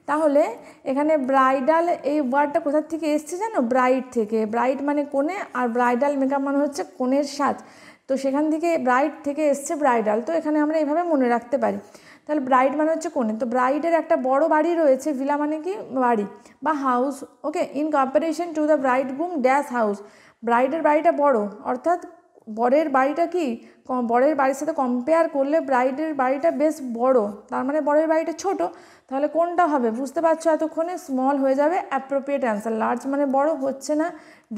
তাহলে এখানে ব্রাইডাল এই ওয়ার্ডটা কোথার থেকে এসছে জানো, ব্রাইড থেকে। ব্রাইড মানে কনে আর ব্রাইডাল মেকআপ মানে হচ্ছে কনের সাজ, তো সেখান থেকে ব্রাইড থেকে এসছে ব্রাইডাল, তো এখানে আমরা এইভাবে মনে রাখতে পারি। তাহলে ব্রাইড মানে হচ্ছে কনে, তো ব্রাইডের একটা বড় বাড়ি রয়েছে, ভিলা মানে কি বাড়ি বা house. Okay, in comparison to the bridegroom dash house, ব্রাইডের বাড়িটা বড়, অর্থাৎ বরের বাড়িটা কি, বরের বাড়ির সাথে কম্পেয়ার করলে ব্রাইডের বাড়িটা বেশ বড়, তার মানে বরের বাড়িটা ছোট। তাহলে কোনটা হবে বুঝতে পারছো, এতক্ষণে স্মল হয়ে যাবে অ্যাপ্রোপ্রিয়েট অ্যান্সার। লার্জ মানে বড় হচ্ছে না,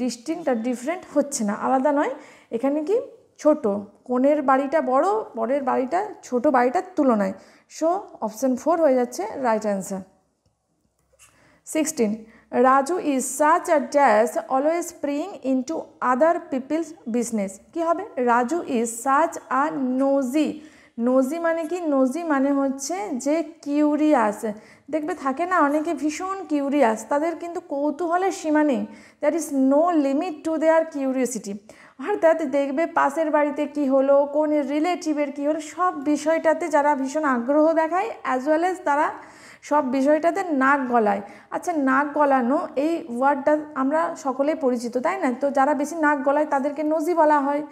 ডিস্টিংক্ট আর ডিফারেন্ট হচ্ছে না, আলাদা নয়, এখানে কি ছোট, কনের বাড়িটা বড়, বরের বাড়িটা ছোট বাড়িটার তুলনায়। সো অপশন 4 হয়ে যাচ্ছে right answer. 16. Raju is such a dash always prying into other people's business. কী হবে, Raju is such a nosy, nosy মানে কি? নোজি মানে হচ্ছে যে কিউরিয়াস। দেখবে থাকে না অনেকে ভীষণ কিউরিয়াস, তাদের কিন্তু কৌতূহলের সীমা নেই। That is no limit to their curiosity. অর্থাৎ দেখবে পাশের বাড়িতে কি হলো, কোন রিলেটিভের কী হলো, সব বিষয়টাতে যারা ভীষণ আগ্রহ দেখায় অ্যাজ ওয়েল এজ তারা সব বিষয়টাতে নাক গলায়। আচ্ছা, নাক গলানো এই ওয়ার্ডটা আমরা সকলেই পরিচিত, তাই না? তো যারা বেশি নাক গলায় তাদেরকে নোজি বলা হয়।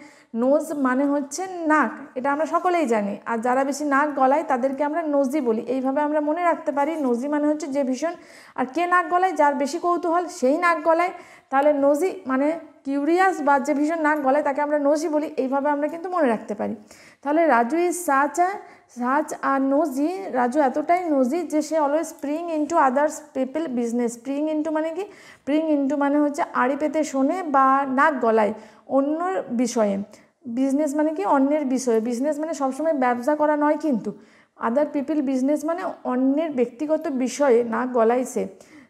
নোজ মানে হচ্ছে নাক, এটা আমরা সকলেই জানি। আর যারা বেশি নাক গলায় তাদেরকে আমরা নোজি বলি। এইভাবে আমরা মনে রাখতে পারি নোজি মানে হচ্ছে যে ভীষণ। আর কে নাক গলায়? যার বেশি কৌতূহল সেই নাক গলায়। তাহলে নোজি মানে কিউরিয়াস বা যে ভীষণ নাক গলায় তাকে আমরা নোজি বলি। এইভাবে আমরা কিন্তু মনে রাখতে পারি। তাহলে Raju is such are nosy. Raju এতটাই নোজি যে সে always spring into others people business. Spring into মানে কি? স্প্রিং ইন্টু মানে হচ্ছে আড়ি পেতে শোনে বা নাক গলায় অন্যর বিষয়ে। বিজনেস মানে কি? অন্যের বিষয়ে। বিজনেস মানে সবসময় ব্যবসা করা নয় কিন্তু। আদার পিপল বিজনেস মানে অন্যের ব্যক্তিগত বিষয়ে নাক গলায় সে।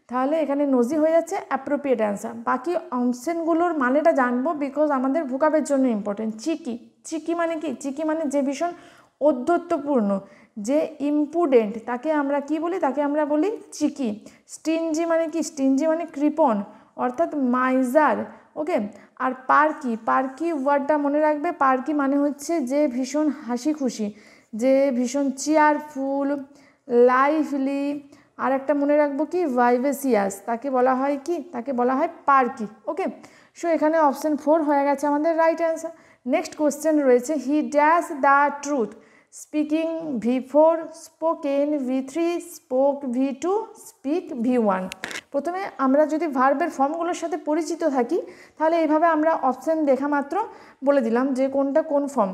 তাহলে এখানে নোজি হয়ে যাচ্ছে অ্যাপ্রোপ্রিয়েট অ্যান্সার। বাকি অপশানগুলোর মানেটা জানবো বিকজ আমাদের ভোকাবের জন্য ইম্পর্টেন্ট। চিকি। চিকি মানে কি? চিকি মানে যে ভীষণ ঔদ্ধত্যপূর্ণ, যে ইম্পুডেন্ট, তাকে আমরা কি বলি? তাকে আমরা বলি চিকি। স্টিনজি মানে কি? স্টিনজি মানে কৃপণ অর্থাৎ মাইজার। ওকে। আর পার্কি, পার্কি ওয়ার্ডটা মনে রাখবে। পার্কি মানে হচ্ছে যে ভীষণ হাসি খুশি, যে ভীষণ চেয়ারফুল, লাইভলি। আর একটা মনে রাখবো কি? ভাইভেসিয়াস। তাকে বলা হয় কি? তাকে বলা হয় পার্কি। ওকে। সো এখানে অপশান 4 হয়ে গেছে আমাদের রাইট অ্যান্সার। নেক্সট কোয়েশ্চেন রয়েছে, he dash the truth. Speaking V4, spoken V3, spoke V2, speak V1। প্রথমে আমরা যদি ভার্বের ফর্মগুলোর সাথে পরিচিত থাকি তাহলে এইভাবে আমরা অপশান দেখা মাত্র বলে দিলাম যে কোনটা কোন ফর্ম।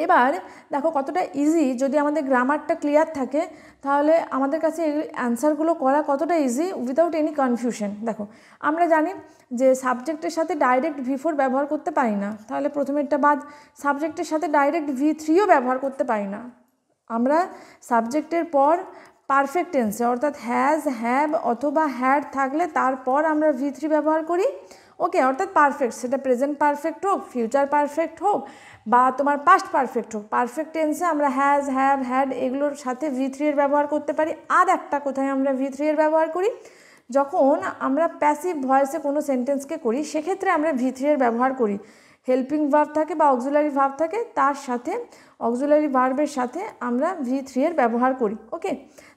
এবার দেখো কতটা ইজি, যদি আমাদের গ্রামারটা ক্লিয়ার থাকে তাহলে আমাদের কাছে এই অ্যান্সারগুলো করা কতটা ইজি উইদাউট এনি কনফিউশন। দেখো আমরা জানি যে সাবজেক্টের সাথে ডাইরেক্ট V4 ব্যবহার করতে পারি না, তাহলে প্রথমেরটা বাদ। সাবজেক্টের সাথে ডাইরেক্ট V3ও ব্যবহার করতে পারি না। আমরা সাবজেক্টের পর পারফেক্ট টেন্সে অর্থাৎ হ্যাজ, হ্যাভ অথবা হ্যাড থাকলে তারপর আমরা V3 ব্যবহার করি। ওকে, অর্থাৎ পারফেক্ট, সেটা প্রেজেন্ট পারফেক্ট হোক, ফিউচার পারফেক্ট হোক বা তোমার পাস্ট পারফেক্ট হোক, পারফেক্ট টেন্সে আমরা হ্যাজ, হ্যাভ, হ্যাড এগুলোর সাথে V3 এর ব্যবহার করতে পারি। আর একটা কোথায় আমরা V3 এর ব্যবহার করি? যখন আমরা প্যাসিভ ভয়েসে কোনো সেন্টেন্সকে করি সেক্ষেত্রে আমরা V3 এর ব্যবহার করি। হেল্পিং ভার্ব থাকে বা অক্সিলারি ভার্ব থাকে, তার সাথে অক্সিলারি ভার্বের সাথে আমরা V3 এর ব্যবহার করি। ওকে,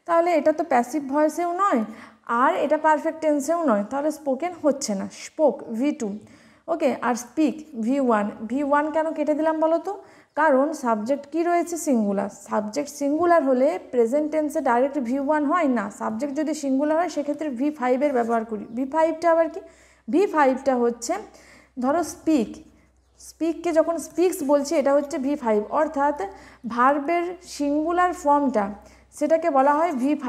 তাহলে এটা তো প্যাসিভ ভয়েসেও নয় আর এটা পারফেক্ট টেন্সেও নয়, তাহলে স্পোকেন হচ্ছে না, স্পোক V2। ওকে, আর স্পিক V1। V1 কেন কেটে দিলাম বলো তো? কারণ সাবজেক্ট কি রয়েছে? সিঙ্গুলার। সাবজেক্ট সিঙ্গুলার হলে প্রেজেন্ট টেন্সে ডাইরেক্ট V1 হয় না। সাবজেক্ট যদি সিঙ্গুলার হয় সেক্ষেত্রে V5 এর ব্যবহার করি। V5টা আবার কি? V5টা হচ্ছে ধরো স্পিক, স্পিককে যখন স্পিক্স বলছি এটা হচ্ছে V5, অর্থাৎ ভার্বের সিঙ্গুলার ফর্মটা সেটাকে বলা হয় V5।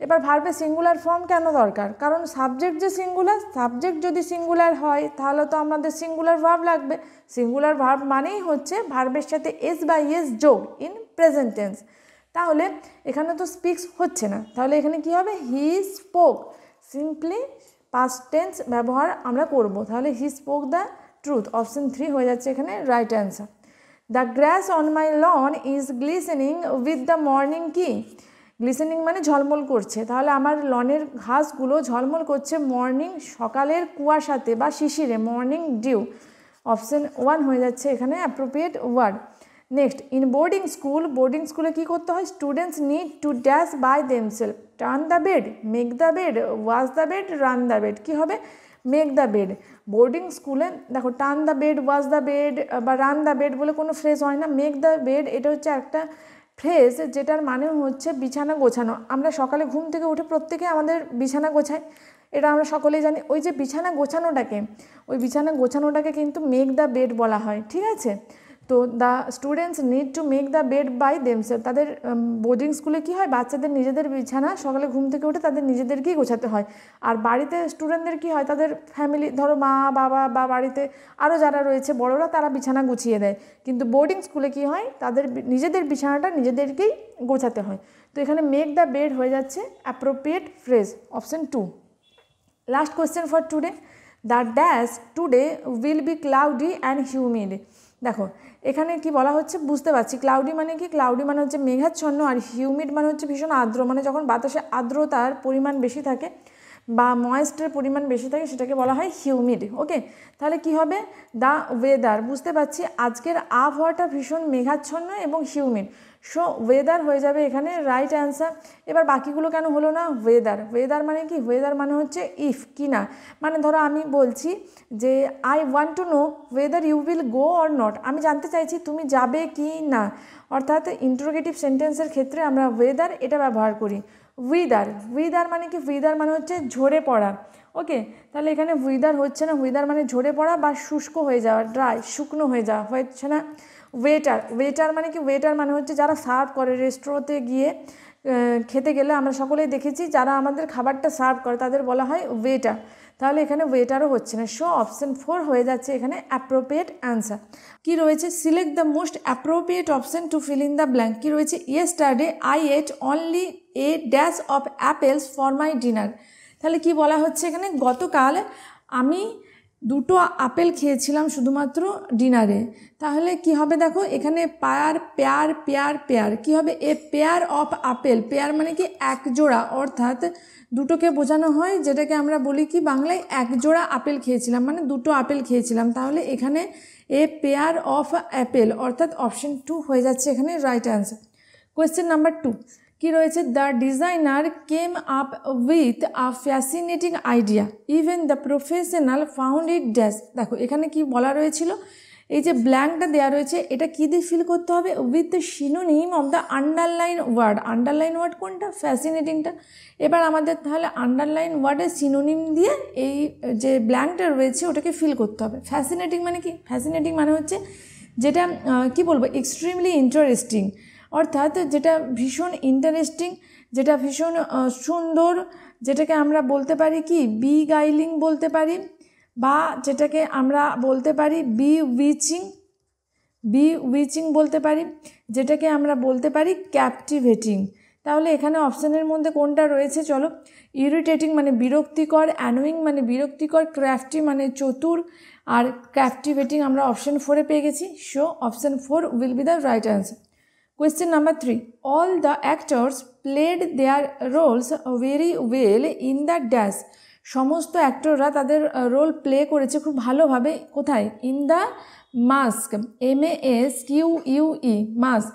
এবার ভার্বের সিঙ্গুলার ফর্ম কেন দরকার? কারণ সাবজেক্ট যে সিঙ্গুলার, সাবজেক্ট যদি সিঙ্গুলার হয় তাহলে তো আমাদের সিঙ্গুলার ভার্ব লাগবে। সিঙ্গুলার ভার্ব মানেই হচ্ছে ভার্বের সাথে এস বা ইএস যোগ ইন প্রেজেন্ট টেন্স। তাহলে এখানে তো স্পিক্স হচ্ছে না, তাহলে এখানে কি হবে? He spoke. Simply past tense ব্যবহার আমরা করব, তাহলে he spoke the truth. Option 3 হয়ে যাচ্ছে এখানে right answer. The grass on my lawn is glistening with the morning কি? গ্লিসেনিং মানে ঝলমল করছে, তাহলে আমার লনের ঘাসগুলো ঝলমল করছে মর্নিং সকালের কুয়াশাতে বা শিশিরে, মর্নিং ডিউ। অপশন 1 হয়ে যাচ্ছে এখানে appropriate word. Next, in boarding school, boarding স্কুলে কী করতে হয়? Students need to dash by themselves. Turn the bed, make the bed, wash the bed, run the bed. কী হবে? Make the bed. বোর্ডিং স্কুলে দেখো turn the bed, wash the bed বা run the bed বলে কোনো phrase হয় না। Make the bed এটা হচ্ছে একটা ফ্রেজ যেটার মানে হচ্ছে বিছানা গোছানো। আমরা সকালে ঘুম থেকে উঠে প্রত্যেকে আমাদের বিছানা গোছাই, এটা আমরা সকলেই জানি। ওই যে বিছানা গোছানোটাকে কিন্তু মেক দ্য বেড বলা হয়, ঠিক আছে? তো the students need to make the bed by themselves. তাদের বোর্ডিং স্কুলে কী হয়? বাচ্চাদের নিজেদের বিছানা সকালে ঘুম থেকে উঠে তাদের নিজেদেরকেই গোছাতে হয়। আর বাড়িতে স্টুডেন্টদের কী হয়? তাদের ফ্যামিলি, ধরো মা বাবা বা বাড়িতে আরও যারা রয়েছে বড়রা, তারা বিছানা গুছিয়ে দেয়। কিন্তু বোর্ডিং স্কুলে কী হয়? তাদের নিজেদের বিছানাটা নিজেদেরকেই গোছাতে হয়। তো এখানে মেক দ্য বেড হয়ে যাচ্ছে appropriate phrase. Option 2। Last question for today. The dash today will be cloudy and humid. দেখো এখানে কি বলা হচ্ছে বুঝতে পারছি, ক্লাউডি মানে কি, ক্লাউডি মানে হচ্ছে মেঘাচ্ছন্ন, আর হিউমিড মানে হচ্ছে ভীষণ আর্দ্র, মানে যখন বাতাসে আর্দ্রতার পরিমাণ বেশি থাকে বা ময়েস্টের পরিমাণ বেশি থাকে সেটাকে বলা হয় হিউমিড। ওকে, তাহলে কি হবে, দ্য ওয়েদার, বুঝতে পারছি আজকের আবহাওয়াটা ভীষণ মেঘাচ্ছন্ন এবং হিউমিড, সো ওয়েদার হয়ে যাবে এখানে রাইট অ্যান্সার। এবার বাকিগুলো কেন হলো না, ওয়েদার, ওয়েদার মানে কি, ওয়েদার মানে হচ্ছে ইফ, কি না, মানে ধরো আমি বলছি যে I want to know whether you will go or not, আমি জানতে চাইছি তুমি যাবে কি না, অর্থাৎ ইন্টারোগেটিভ সেন্টেন্সের ক্ষেত্রে আমরা ওয়েদার এটা ব্যবহার করি। উইদার, উইদার মানে কি, উইদার মানে হচ্ছে ঝরে পড়া। ওকে, তাহলে এখানে উইদার হচ্ছে না, উইদার মানে ঝরে পড়া বা শুষ্ক হয়ে যাওয়া, ড্রাই, শুকনো হয়ে যাওয়া, হচ্ছে না। ওয়েটার, ওয়েটার মানে কি, ওয়েটার মানে হচ্ছে যারা সার্ভ করে, রেস্টুরেন্টে গিয়ে খেতে গেলে আমরা সকলেই দেখেছি যারা আমাদের খাবারটা সার্ভ করে তাদের বলা হয় ওয়েটার, তাহলে এখানে ওয়েটারও হচ্ছে না, সো অপশান 4 হয়ে যাচ্ছে এখানে অ্যাপ্রোপ্রিয়েট অ্যান্সার। কি রয়েছে, select the most appropriate option to fill in the blank. কি রয়েছে, yesterday I ate only a dash of apples for my dinner. তাহলে কি বলা হচ্ছে এখানে, গতকাল আমি 2টো আপেল খেয়েছিলাম শুধুমাত্র ডিনারে। তাহলে কি হবে দেখো এখানে পেয়ার পেয়ার পেয়ার পেয়ার, কী হবে, a pair of apple, pair মানে কি এক জোড়া, অর্থাৎ দুটোকে বোঝানো হয়, যেটাকে আমরা বলি কি বাংলায় এক জোড়া আপেল খেয়েছিলাম, মানে 2টো আপেল খেয়েছিলাম, তাহলে এখানে এ পেয়ার অফ অ্যাপেল, অর্থাৎ অপশন 2 হয়ে যাচ্ছে এখানে রাইট অ্যান্সার। কোয়েশ্চেন নাম্বার 2 কি রয়েছে, the designer came up with a fascinating idea even the professional found it dash. দেখো এখানে কি বলা রয়েছিল, এই যে ব্ল্যাঙ্কটা দেওয়া রয়েছে এটা কী দিয়ে ফিল করতে হবে, with the synonym of the underline word, underline word কোনটা, ফ্যাসিনেটিংটা। এবার আমাদের তাহলে আন্ডারলাইন ওয়ার্ডের সিনোনিম দিয়ে এই যে ব্ল্যাঙ্কটা রয়েছে ওটাকে ফিল করতে হবে। ফ্যাসিনেটিং মানে কি, ফ্যাসিনেটিং মানে হচ্ছে যেটা কি বলবো, এক্সট্রিমলি ইন্টারেস্টিং, অর্থাৎ যেটা ভীষণ ইন্টারেস্টিং, যেটা ভীষণ সুন্দর, যেটাকে আমরা বলতে পারি কি বিগাইলিং বলতে পারি, বা যেটাকে আমরা বলতে পারি বিউইচিং বলতে পারি, যেটাকে আমরা বলতে পারি ক্যাপটিভেটিং। তাহলে এখানে অপশানের মধ্যে কোনটা রয়েছে, চলো, ইরিটেটিং মানে বিরক্তিকর, অ্যানোয়িং মানে বিরক্তিকর, ক্র্যাফটি মানে চতুর, আর ক্যাপটিভেটিং আমরা অপশান 4-এ পেয়ে গেছি, so option 4 will be the right answer. Question number 3. All the actors played their roles very well in the dash. সমস্ত অ্যাক্টররা তাদের রোল প্লে করেছে খুব ভালোভাবে, কোথায়, in the mask, MASQUE, mask.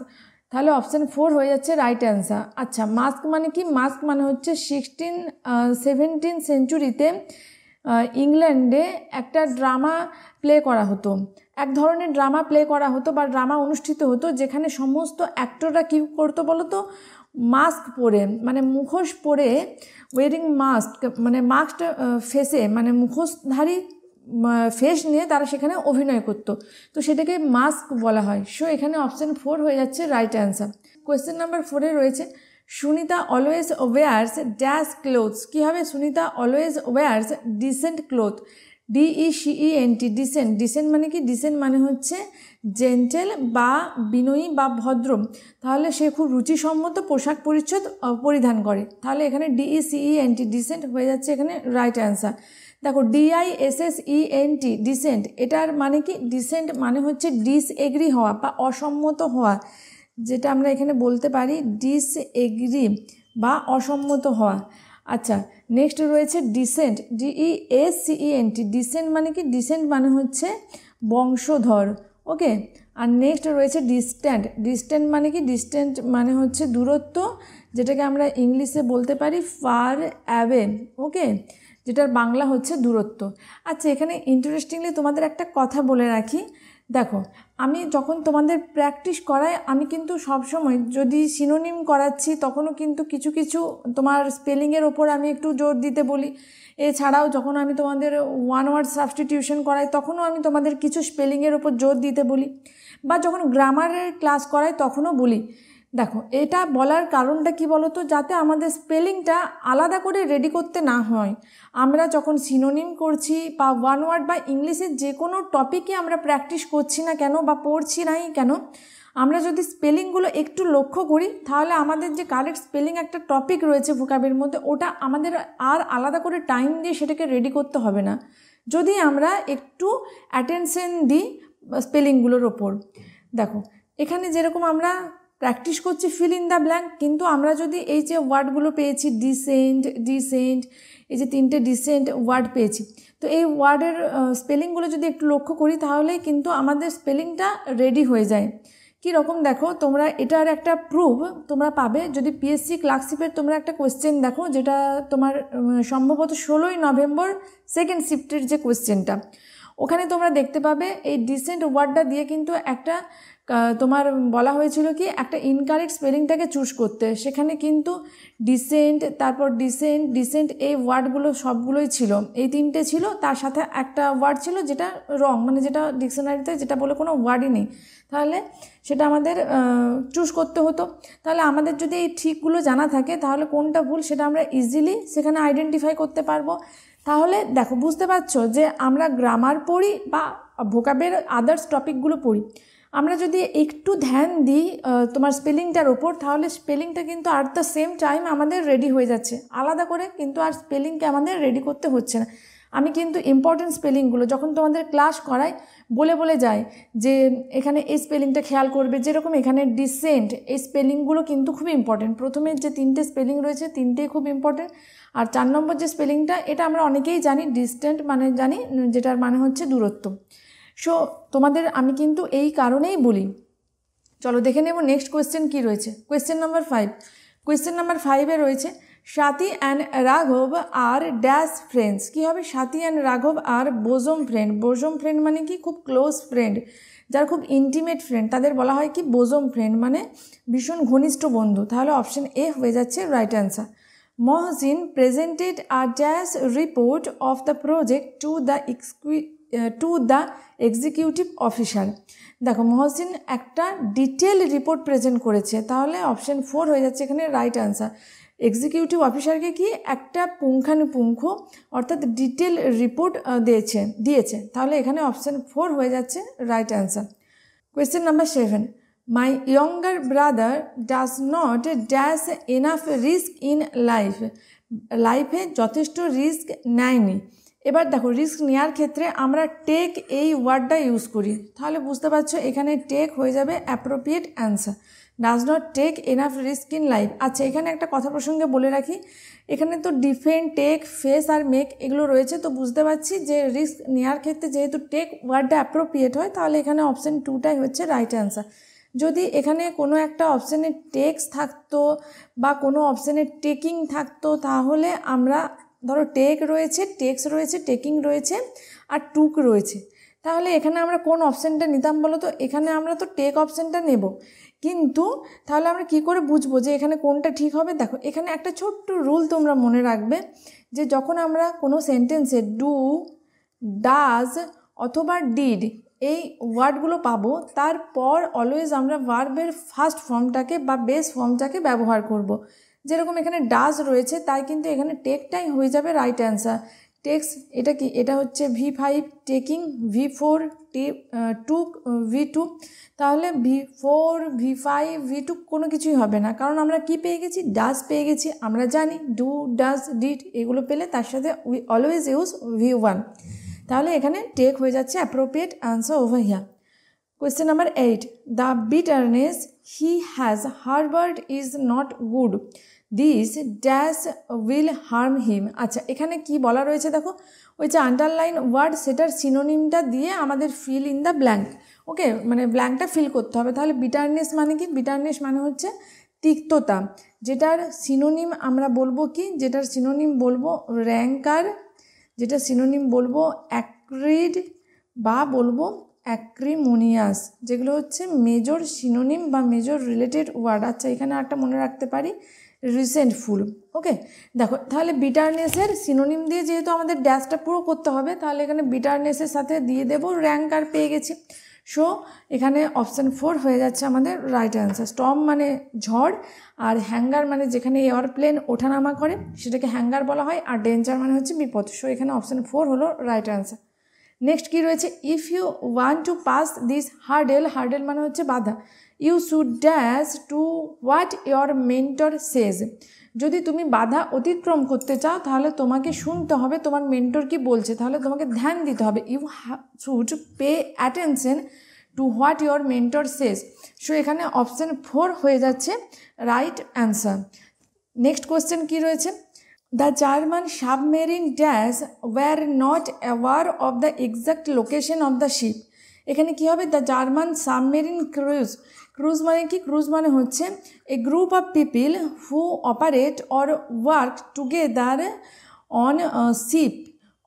তাহলে অপশান 4 হয়ে যাচ্ছে রাইট অ্যান্সার। আচ্ছা, মাস্ক মানে কি, মাস্ক মানে হচ্ছে 17th সেঞ্চুরিতে ইংল্যান্ডে একটা ড্রামা প্লে করা হতো, এক ধরনের ড্রামা প্লে করা হতো বা ড্রামা অনুষ্ঠিত হতো, যেখানে সমস্ত অ্যাক্টররা কী করতো বলো তো, মাস্ক পরে, মানে মুখোশ পরে, ওয়েরিং মাস্ক মানে মাস্ক ফেসে, মানে মুখোশধারী ফেস নিয়ে তারা সেখানে অভিনয় করতো, তো সেটাকে মাস্ক বলা হয়, সো এখানে অপশান 4 হয়ে যাচ্ছে রাইট অ্যান্সার। কোয়েশ্চেন নাম্বার 4-এ রয়েছে, Sunita always wears dash clothes. কী হবে, Sunita always wears decent cloth, DECENT, decent, decent মানে কি, ডিসেন্ট মানে হচ্ছে জেন্টেল বা বিনয়ী বা ভদ্র, তাহলে সে খুব রুচিসম্মত পোশাক পরিচ্ছদ পরিধান করে, তাহলে এখানে DECENT, ডিসেন্ট হয়ে যাচ্ছে এখানে রাইট অ্যান্সার। দেখো DISSENT, ডিসেন্ট, এটার মানে কি, ডিসেন্ট মানে হচ্ছে ডিসএগ্রি হওয়া বা অসম্মত হওয়া, যেটা আমরা এখানে বলতে পারি ডিসএগ্রি বা অসম্মত হওয়া। আচ্ছা, নেক্সট রয়েছে ডিসেন্ট, DESCENT, ডিসেন্ট মানে কি, ডিসেন্ট মানে হচ্ছে বংশধর। ওকে, আর নেক্সট রয়েছে ডিস্ট্যান্ট, ডিস্ট্যান্ট মানে কি, ডিস্ট্যান্ট মানে হচ্ছে দূরত্ব, যেটাকে আমরা ইংলিশে বলতে পারি ফার অ্যাওয়ে। ওকে, যেটার বাংলা হচ্ছে দূরত্ব। আচ্ছা, এখানে ইন্টারেস্টিংলি তোমাদের একটা কথা বলে রাখি, দেখো আমি যখন তোমাদের প্র্যাকটিস করাই আমি কিন্তু সবসময় যদি সিনোনিম করাচ্ছি তখনও কিন্তু কিছু কিছু তোমার স্পেলিংয়ের ওপর আমি একটু জোর দিতে বলি, এছাড়াও যখন আমি তোমাদের ওয়ান ওয়ার্ড সাবস্টিটিউশন করাই তখনও আমি তোমাদের কিছু স্পেলিংয়ের ওপর জোর দিতে বলি, বা যখন গ্রামারের ক্লাস করাই তখনও বলি। দেখো এটা বলার কারণটা কি বলো তো, যাতে আমাদের স্পেলিংটা আলাদা করে রেডি করতে না হয়। আমরা যখন সিনোনিম করছি বা ওয়ান ওয়ার্ড বা ইংলিশের যে কোনো টপিকে আমরা প্র্যাকটিস করছি না কেন বা পড়ছি নাই কেন, আমরা যদি স্পেলিংগুলো একটু লক্ষ্য করি তাহলে আমাদের যে কারেক্ট স্পেলিং একটা টপিক রয়েছে ভোকাবের মধ্যে, ওটা আমাদের আর আলাদা করে টাইম দিয়ে সেটাকে রেডি করতে হবে না। যদি আমরা একটু অ্যাটেনশন দিই স্পেলিংগুলোর ওপর। দেখো এখানে যেরকম আমরা প্র্যাকটিস করছি ফিল ইন দ্য ব্ল্যাঙ্ক, কিন্তু আমরা যদি এই যে ওয়ার্ডগুলো পেয়েছি ডিসেন্ট, এই যে 3টে ডিসেন্ট ওয়ার্ড পেয়েছি, তো এই ওয়ার্ডের স্পেলিংগুলো যদি একটু লক্ষ্য করি তাহলেই কিন্তু আমাদের স্পেলিংটা রেডি হয়ে যায়। কী রকম দেখো, তোমরা এটার একটা প্রুফ তোমরা পাবে যদি পিএসসি ক্লার্কশিপের তোমরা একটা কোয়েশ্চেন দেখো, যেটা তোমার সম্ভবত 16ই নভেম্বর সেকেন্ড শিফটের যে কোয়েশ্চেনটা, ওখানে তোমরা দেখতে পাবে এই ডিসেন্ট ওয়ার্ডটা দিয়ে কিন্তু একটা তোমার বলা হয়েছিল কি একটা ইনকারেক্ট স্পেলিংটাকে চুজ করতে। সেখানে কিন্তু ডিসেন্ট, তারপর ডিসেন্ট এই ওয়ার্ডগুলো সবগুলোই ছিল, এই 3টে ছিল, তার সাথে একটা ওয়ার্ড ছিল যেটা রং, মানে যেটা ডিকশনারিতে যেটা বলে কোনো ওয়ার্ডই নেই, তাহলে সেটা আমাদের চুজ করতে হতো। তাহলে আমাদের যদি এই ঠিকগুলো জানা থাকে তাহলে কোনটা ভুল সেটা আমরা ইজিলি সেখানে আইডেন্টিফাই করতে পারবো। তাহলে দেখো বুঝতে পারছো যে আমরা গ্রামার পড়ি বা ভোকাবের আদার্স টপিকগুলো পড়ি, আমরা যদি একটু ধ্যান দিই তোমার স্পেলিংটার ওপর, তাহলে স্পেলিংটা কিন্তু আর দ্য সেম টাইম আমাদের রেডি হয়ে যাচ্ছে। আলাদা করে কিন্তু আর স্পেলিংকে আমাদের রেডি করতে হচ্ছে না। আমি কিন্তু ইম্পর্টেন্ট স্পেলিংগুলো যখন তোমাদের ক্লাস করাই বলে যাই যে এখানে এই স্পেলিংটা খেয়াল করবে, যেরকম এখানে ডিসেন্ট, এই স্পেলিংগুলো কিন্তু খুব ইম্পর্টেন্ট। প্রথমে যে 3টে স্পেলিং রয়েছে 3টেই খুব ইম্পর্টেন্ট। আর 4 নম্বর যে স্পেলিংটা, এটা আমরা অনেকেই জানি, ডিস্টেন্ট মানে জানি, যেটার মানে হচ্ছে দূরত্ব। সো তোমাদের আমি কিন্তু এই কারণেই বলি। চলো দেখে নেব নেক্সট কোয়েশ্চেন কী রয়েছে। Question number 5। কোয়েশ্চেন নাম্বার 5-এ রয়েছে স্বাতী অ্যান্ড রাঘব আর ড্যাশ ফ্রেন্ডস। কী হবে? স্বাতী অ্যান্ড রাঘব আর বোজম ফ্রেন্ড। বোজম ফ্রেন্ড মানে কি? খুব ক্লোজ ফ্রেন্ড, যারা খুব ইন্টিমেট ফ্রেন্ড, তাদের বলা হয় কি বোজম ফ্রেন্ড, মানে ভীষণ ঘনিষ্ঠ বন্ধু। তাহলে অপশন এ হয়ে যাচ্ছে right answer. Mohsin presented a dash report of the project to the executive officer. দেখো মহসিন একটা ডিটেল রিপোর্ট প্রেজেন্ট করেছে, তাহলে অপশন 4 হয়ে যাচ্ছে এখানে রাইট অ্যান্সার। এক্সিকিউটিভ অফিসারকে কি একটা পুঙ্খানুপুঙ্খ অর্থাৎ ডিটেল রিপোর্ট দিয়েছে, তাহলে এখানে অপশন 4 হয়ে যাচ্ছে right answer. Question number 7। My younger brother does not dash enough risk in লাইফে যথেষ্ট রিস্ক নেয়নি। এবার দেখো রিস্ক নেওয়ার ক্ষেত্রে আমরা টেক এই ওয়ার্ডটা ইউজ করি, তাহলে বুঝতে পারছো এখানে টেক হয়ে যাবে appropriate answer. Does not take enough risk in life. আচ্ছা এখানে একটা কথা প্রসঙ্গে বলে রাখি, এখানে তো ডিফেন্ড, টেক, ফেস আর মেক এগুলো রয়েছে, তো বুঝতে পারছি যে রিস্ক নেওয়ার ক্ষেত্রে যেহেতু টেক ওয়ার্ডটা অ্যাপ্রোপ্রিয়েট হয়, তাহলে এখানে অপশন 2টাই হচ্ছে রাইট অ্যান্সার। যদি এখানে কোনো একটা অপশানে টেক্স থাকতো বা কোনো অপশানে টেকিং থাকতো, তাহলে আমরা ধরো টেক রয়েছে, টেক্স রয়েছে, টেকিং রয়েছে আর টুক রয়েছে, তাহলে এখানে আমরা কোন অপশানটা নিতাম বলো তো? এখানে আমরা তো টেক অপশানটা নেব, কিন্তু তাহলে আমরা কি করে বুঝবো যে এখানে কোনটা ঠিক হবে? দেখো এখানে একটা ছোট্ট রুল তোমরা মনে রাখবে, যে যখন আমরা কোনো সেন্টেন্সে ডু, ডাজ অথবা ডিড এই ওয়ার্ডগুলো পাবো, তারপর অলওয়েজ আমরা ভার্বের ফার্স্ট ফর্মটাকে বা বেস ফর্মটাকে ব্যবহার করব। যেরকম এখানে ডাজ রয়েছে, তাই কিন্তু এখানে টেকটাই হয়ে যাবে রাইট অ্যান্সার। টেক্স এটা কি? এটা হচ্ছে V5, টেকিং V4, টুক V2, তাহলে V4, V5, V2 কোনো কিছুই হবে না, কারণ আমরা কি পেয়ে গেছি? ডাজ পেয়ে গেছি। আমরা জানি ডু, ডাজ, ডিড এগুলো পেলে তার সাথে উই অলওয়েজ ইউজ V1, তাহলে এখানে টেক হয়ে যাচ্ছে appropriate answer over here. Question number 8। The bitterness he has harboured is not good, this dash will harm him. আচ্ছা এখানে কি বলা রয়েছে দেখো, ওই যে আন্ডারলাইন ওয়ার্ড সেটার সিনোনিমটা দিয়ে আমাদের ফিল ইন দ্য ব্ল্যাঙ্ক। ওকে, মানে ব্ল্যাঙ্কটা ফিল করতে হবে। তাহলে বিটারনেস মানে কি? বিটারনেস মানে হচ্ছে তিক্ততা, যেটার সিনোনিম আমরা বলবো কি? যেটার সিনোনিম বলবো র্যাঙ্কার, যেটা সিনোনিম বলবো অ্যাক্রিড বা বলবো অ্যাক্রিমোনিয়াস, যেগুলো হচ্ছে মেজর সিনোনিম বা মেজর রিলেটেড ওয়ার্ড। আচ্ছা এখানে একটা মনে রাখতে পারি, রিসেন্টফুল। ওকে দেখো, তাহলে বিটারনেসের সিনোনিম দিয়ে যেহেতু আমাদের ড্যাশটা পুরো করতে হবে, তাহলে এখানে বিটারনেসের সাথে দিয়ে দেবো র্যাঙ্কার, পেয়ে গেছি। সো এখানে অপশান 4 হয়ে যাচ্ছে আমাদের রাইট অ্যান্সার। স্টর্ম মানে ঝড়, আর হ্যাঙ্গার মানে যেখানে এয়ারপ্লেন ওঠানামা করে সেটাকে হ্যাঙ্গার বলা হয়, আর ডেঞ্জার মানে হচ্ছে বিপদ। সো এখানে অপশান 4 হলো রাইট অ্যান্সার। নেক্সট কী রয়েছে? If you want to pass this hurdle, hurdle মানে হচ্ছে বাধা, you should dash to what your mentor says. যদি তুমি বাধা অতিক্রম করতে চাও তাহলে তোমাকে শুনতে হবে তোমার মেন্টর কি বলছে, তাহলে তোমাকে ধ্যান দিতে হবে। You should pay attention to what your mentor says. So এখানে অপশান 4 হয়ে যাচ্ছে রাইট অ্যান্সার। নেক্সট কোয়েশ্চেন কি রয়েছে, the German submarine dash were not aware of the exact location of the ship. এখানে কি হবে, the German submarine crews. Crews মানে কি, ক্রুজ মানে হচ্ছে a group of people who operate or work together on ship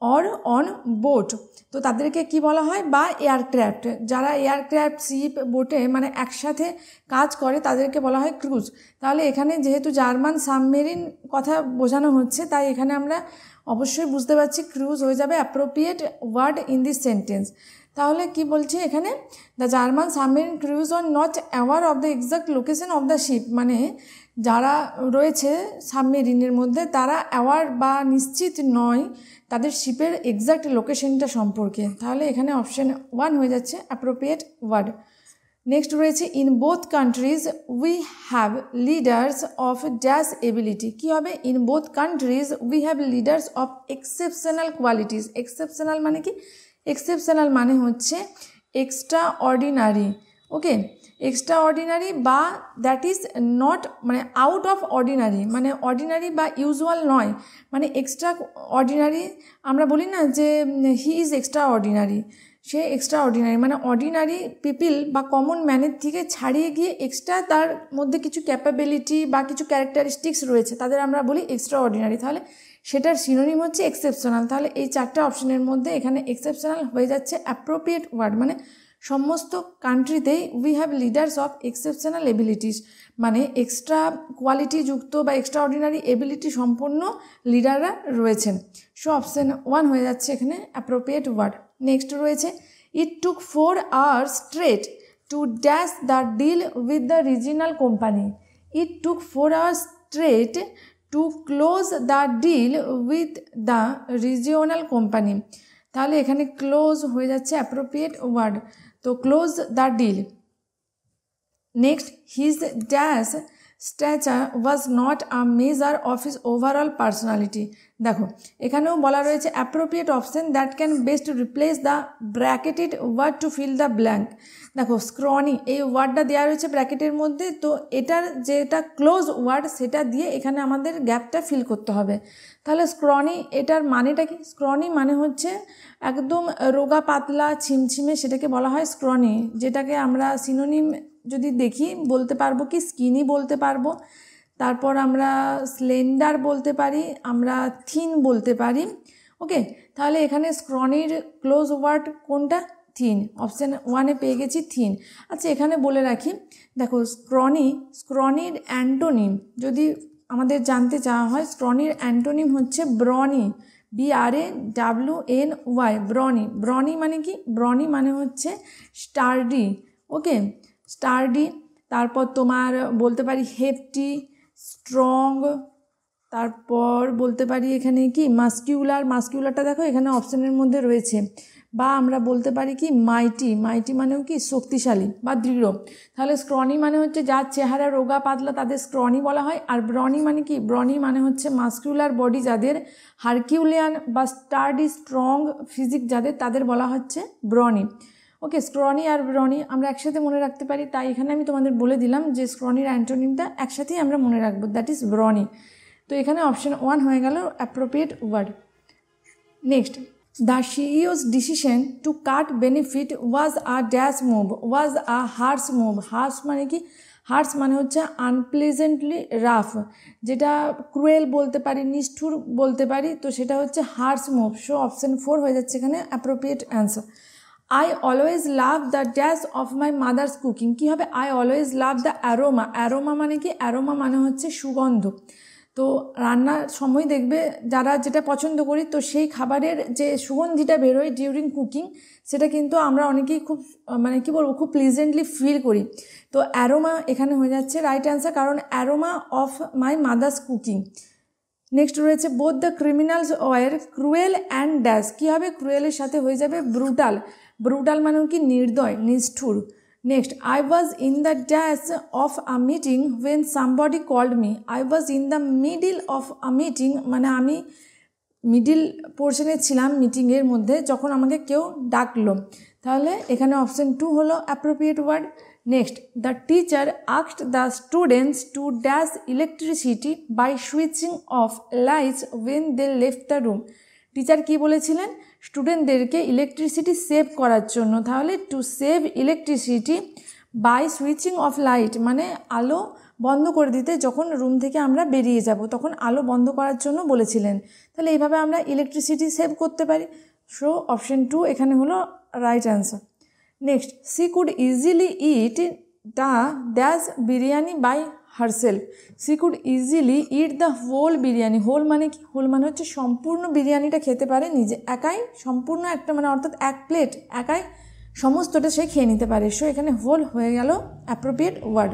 or on boat. তো তাদেরকে কি বলা হয়, বা এয়ারক্রাফট, যারা এয়ারক্রাফট শিপ বোটে মানে একসাথে কাজ করে তাদেরকে বলা হয় ক্রুজ। তাহলে এখানে যেহেতু জার্মান সাবমেরিন কথা বোঝানো হচ্ছে তাই এখানে আমরা অবশ্যই বুঝতে পারছি ক্রুজ হয়ে যাবে appropriate word in this sentence. তাহলে কি বলছে এখানে, the German submarine cruise are not aware of the exact location of the ship, মানে যারা রয়েছে সাবমেরিনের মধ্যে তারা অ্যাওয়ার বা নিশ্চিত নয় তাদের শিপের এক্সাক্ট লোকেশনটা সম্পর্কে। তাহলে এখানে অপশন 1 হয়ে যাচ্ছে অ্যাপ্রোপ্রিয়েট ওয়ার্ড। নেক্সট রয়েছে in both countries we have leaders of dash ability. কী হবে, in both countries we have leaders of exceptional qualities. Exceptional মানে কি, এক্সেপশনাল মানে হচ্ছে extraordinary. Okay, extraordinary বা দ্যাট ইজ নট মানে out of ordinary, মানে ordinary বা ইউজুয়াল নয়, মানে এক্সট্রা অর্ডিনারি। আমরা বলি না যে হি ইজ এক্সট্রা অর্ডিনারি, সে এক্সট্রা অর্ডিনারি মানে অর্ডিনারি পিপল বা কমন ম্যানের থেকে ছাড়িয়ে গিয়ে এক্সট্রা তার মধ্যে কিছু ক্যাপাবিলিটি বা কিছু ক্যারেক্টারিস্টিক্স রয়েছে তাদের আমরা বলি এক্সট্রা অর্ডিনারি। তাহলে সেটার সিনোনিম হচ্ছে এক্সেপশনাল। তাহলে এই 4টে অপশনের মধ্যে এখানে এক্সেপশনাল হয়ে যাচ্ছে অ্যাপ্রোপ্রিয়েট ওয়ার্ড। মানে সমস্ত কান্ট্রিতেই we have leaders of exceptional abilities, মানে এক্সট্রা কোয়ালিটি যুক্ত বা এক্সট্রা অর্ডিনারি এবিলিটি সম্পন্ন লিডাররা রয়েছেন। সো অপশন 1 হয়ে যাচ্ছে এখানে অ্যাপ্রোপ্রিয়েট ওয়ার্ড। নেক্সট রয়েছে it took 4 hours straight to dash the deal with the regional company. It took 4 hours straight to close the deal with the regional company. তাহলে এখানে close হয়ে যাচ্ছে অ্যাপ্রোপ্রিয়েট ওয়ার্ড। তো close the deal. Next his dash stature was not a measure of his overall personality. দেখো এখানেও বলা রয়েছে appropriate option that can best replace the bracketed word to fill the blank. দেখো স্ক্রনি এই ওয়ার্ডটা দেওয়া রয়েছে ব্র্যাকেটের মধ্যে, তো এটার যেটা ক্লোজ ওয়ার্ড সেটা দিয়ে এখানে আমাদের গ্যাপটা ফিল করতে হবে। তাহলে স্ক্রনি এটার মানেটা কি, স্ক্রনি মানে হচ্ছে একদম রোগা পাতলা ছিমছিমে, সেটাকে বলা হয় স্ক্রনি। যেটাকে আমরা সিনোনিম যদি দেখি বলতে পারবো কি স্কিনি বলতে পারবো, তারপর আমরা স্লেন্ডার বলতে পারি, আমরা থিন বলতে পারি। ওকে, তাহলে এখানে স্ক্রনির ক্লোজ ওয়ার্ড কোনটা, থিন। অপশান 1-এ পেয়ে গেছি থিন। আচ্ছা এখানে বলে রাখি, দেখো স্ক্রনির অ্যান্টোনিম যদি আমাদের জানতে চাওয়া হয়, স্ক্রনির অ্যান্টোনিম হচ্ছে ব্রনি, BRAWNY, ব্রনি। ব্রনি মানে কি, ব্রনি মানে হচ্ছে স্টার্ডি। ওকে, স্টার্ডি। তারপর তোমার বলতে পারি হেফটি, স্ট্রং, তারপর বলতে পারি এখানে কি মাস্কিউলার। মাস্কিউলারটা দেখো এখানে অপশানের মধ্যে রয়েছে। বা আমরা বলতে পারি কি মাইটি, মাইটি মানেও কি শক্তিশালী বা দৃঢ়। তাহলে স্ক্রনি মানে হচ্ছে যার চেহারা রোগা পাতলা তাদের স্ক্রনি বলা হয়। আর ব্রনি মানে কি, ব্রনি মানে হচ্ছে মাস্কিউলার বডি যাদের, হারকিউলিয়ান বা স্টার্ডি স্ট্রং ফিজিক যাদের, তাদের বলা হচ্ছে ব্রনি। ওকে, স্ক্রনি আর ব্রনি আমরা একসাথে মনে রাখতে পারি, তাই এখানে আমি তোমাদের বলে দিলাম যে স্ক্রনির অ্যান্টোনিমটা একসাথেই আমরা মনে রাখবো, দ্যাট ইজ ব্রনি। তো এখানে অপশন 1 হয়ে গেল appropriate word. Next, the CEO's decision to cut benefit was a dash move, was a harsh move. Harsh মানে কি, হার্স মানে হচ্ছে আনপ্লেজেন্টলি রাফ, যেটা ক্রুয়েল বলতে পারি, নিষ্ঠুর বলতে পারি, তো সেটা হচ্ছে হার্স মুভ। সো অপশন 4 হয়ে যাচ্ছে এখানে appropriate answer. I always love the dash of my mother's cooking. কী হবে, I always love the aroma. Aroma মানে কি, অ্যারোমা মানে হচ্ছে সুগন্ধ। তো রান্নার সময় দেখবে যারা যেটা পছন্দ করি, তো সেই খাবারের যে সুগন্ধিটা বেরোয় ডিউরিং কুকিং, সেটা কিন্তু আমরা অনেকেই খুব মানে কি বলবো, খুব প্লিজেন্টলি ফিল করি। তো অ্যারোমা এখানে হয়ে যাচ্ছে রাইট অ্যান্সার, কারণ aroma of my mother's cooking. Next রয়েছে both the criminals were cruel and dash. কী হবে, ক্রুয়েলের সাথে হয়ে যাবে ব্রুটাল। ব্রুটাল মানে কি নির্দয়, নিষ্ঠুর। Next, I was in the dash of a meeting when somebody called me. I was in the middle of a meeting, মানে আমি মিডিল পোর্শনে ছিলাম মিটিংয়ের মধ্যে যখন আমাকে কেউ ডাকলো। তাহলে এখানে অপশন 2 হলো appropriate word. Next, the teacher asked the students to dash electricity by switching off lights when they left the room. Teacher কী বলেছিলেন? স্টুডেন্টদেরকে ইলেকট্রিসিটি সেভ করার জন্য। তাহলে to save electricity by switching off light মানে আলো বন্ধ করে দিতে, যখন রুম থেকে আমরা বেরিয়ে যাব তখন আলো বন্ধ করার জন্য বলেছিলেন। তাহলে এইভাবে আমরা ইলেকট্রিসিটি সেভ করতে পারি। সো অপশন 2 এখানে হলো right answer. Next, she could easily eat the dash biryani by herself. She could easily eat the whole biryani. Whole মানে কি? হোল মানে হচ্ছে সম্পূর্ণ বিরিয়ানিটা খেতে পারে নিজে একাই, সম্পূর্ণ একটা মানে অর্থাৎ এক প্লেট একাই সমস্তটা সে খেয়ে নিতে পারে। সো এখানে হোল হয়ে গেল appropriate word.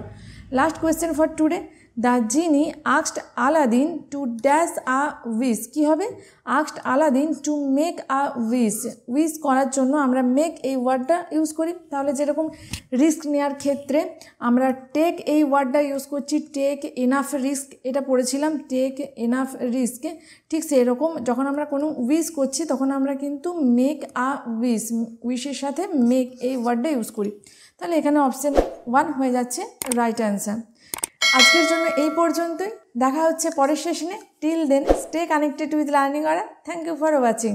Last question for today, the genie asked Aladdin to dash a wish. কী হবে? Asked Aladdin to make a wish. Wish করার জন্য আমরা মেক এই ওয়ার্ডটা ইউজ করি। তাহলে যেরকম রিস্ক নেওয়ার ক্ষেত্রে আমরা টেক এই ওয়ার্ডটা ইউজ করছি, টেক এনাফ রিস্ক, এটা পড়েছিলাম টেক এনাফ রিস্ক। ঠিক সেরকম যখন আমরা কোনো উইশ করছি তখন আমরা কিন্তু মেক আ উইশ, উইশের সাথে মেক এই ওয়ার্ডটা ইউজ করি। তাহলে এখানে অপশন 1 হয়ে যাচ্ছে রাইট অ্যান্সার। আজকের জন্য এই পর্যন্তই, দেখা হচ্ছে পরের সেশনে। Till then stay connected with Learning Aura. Thank you for watching.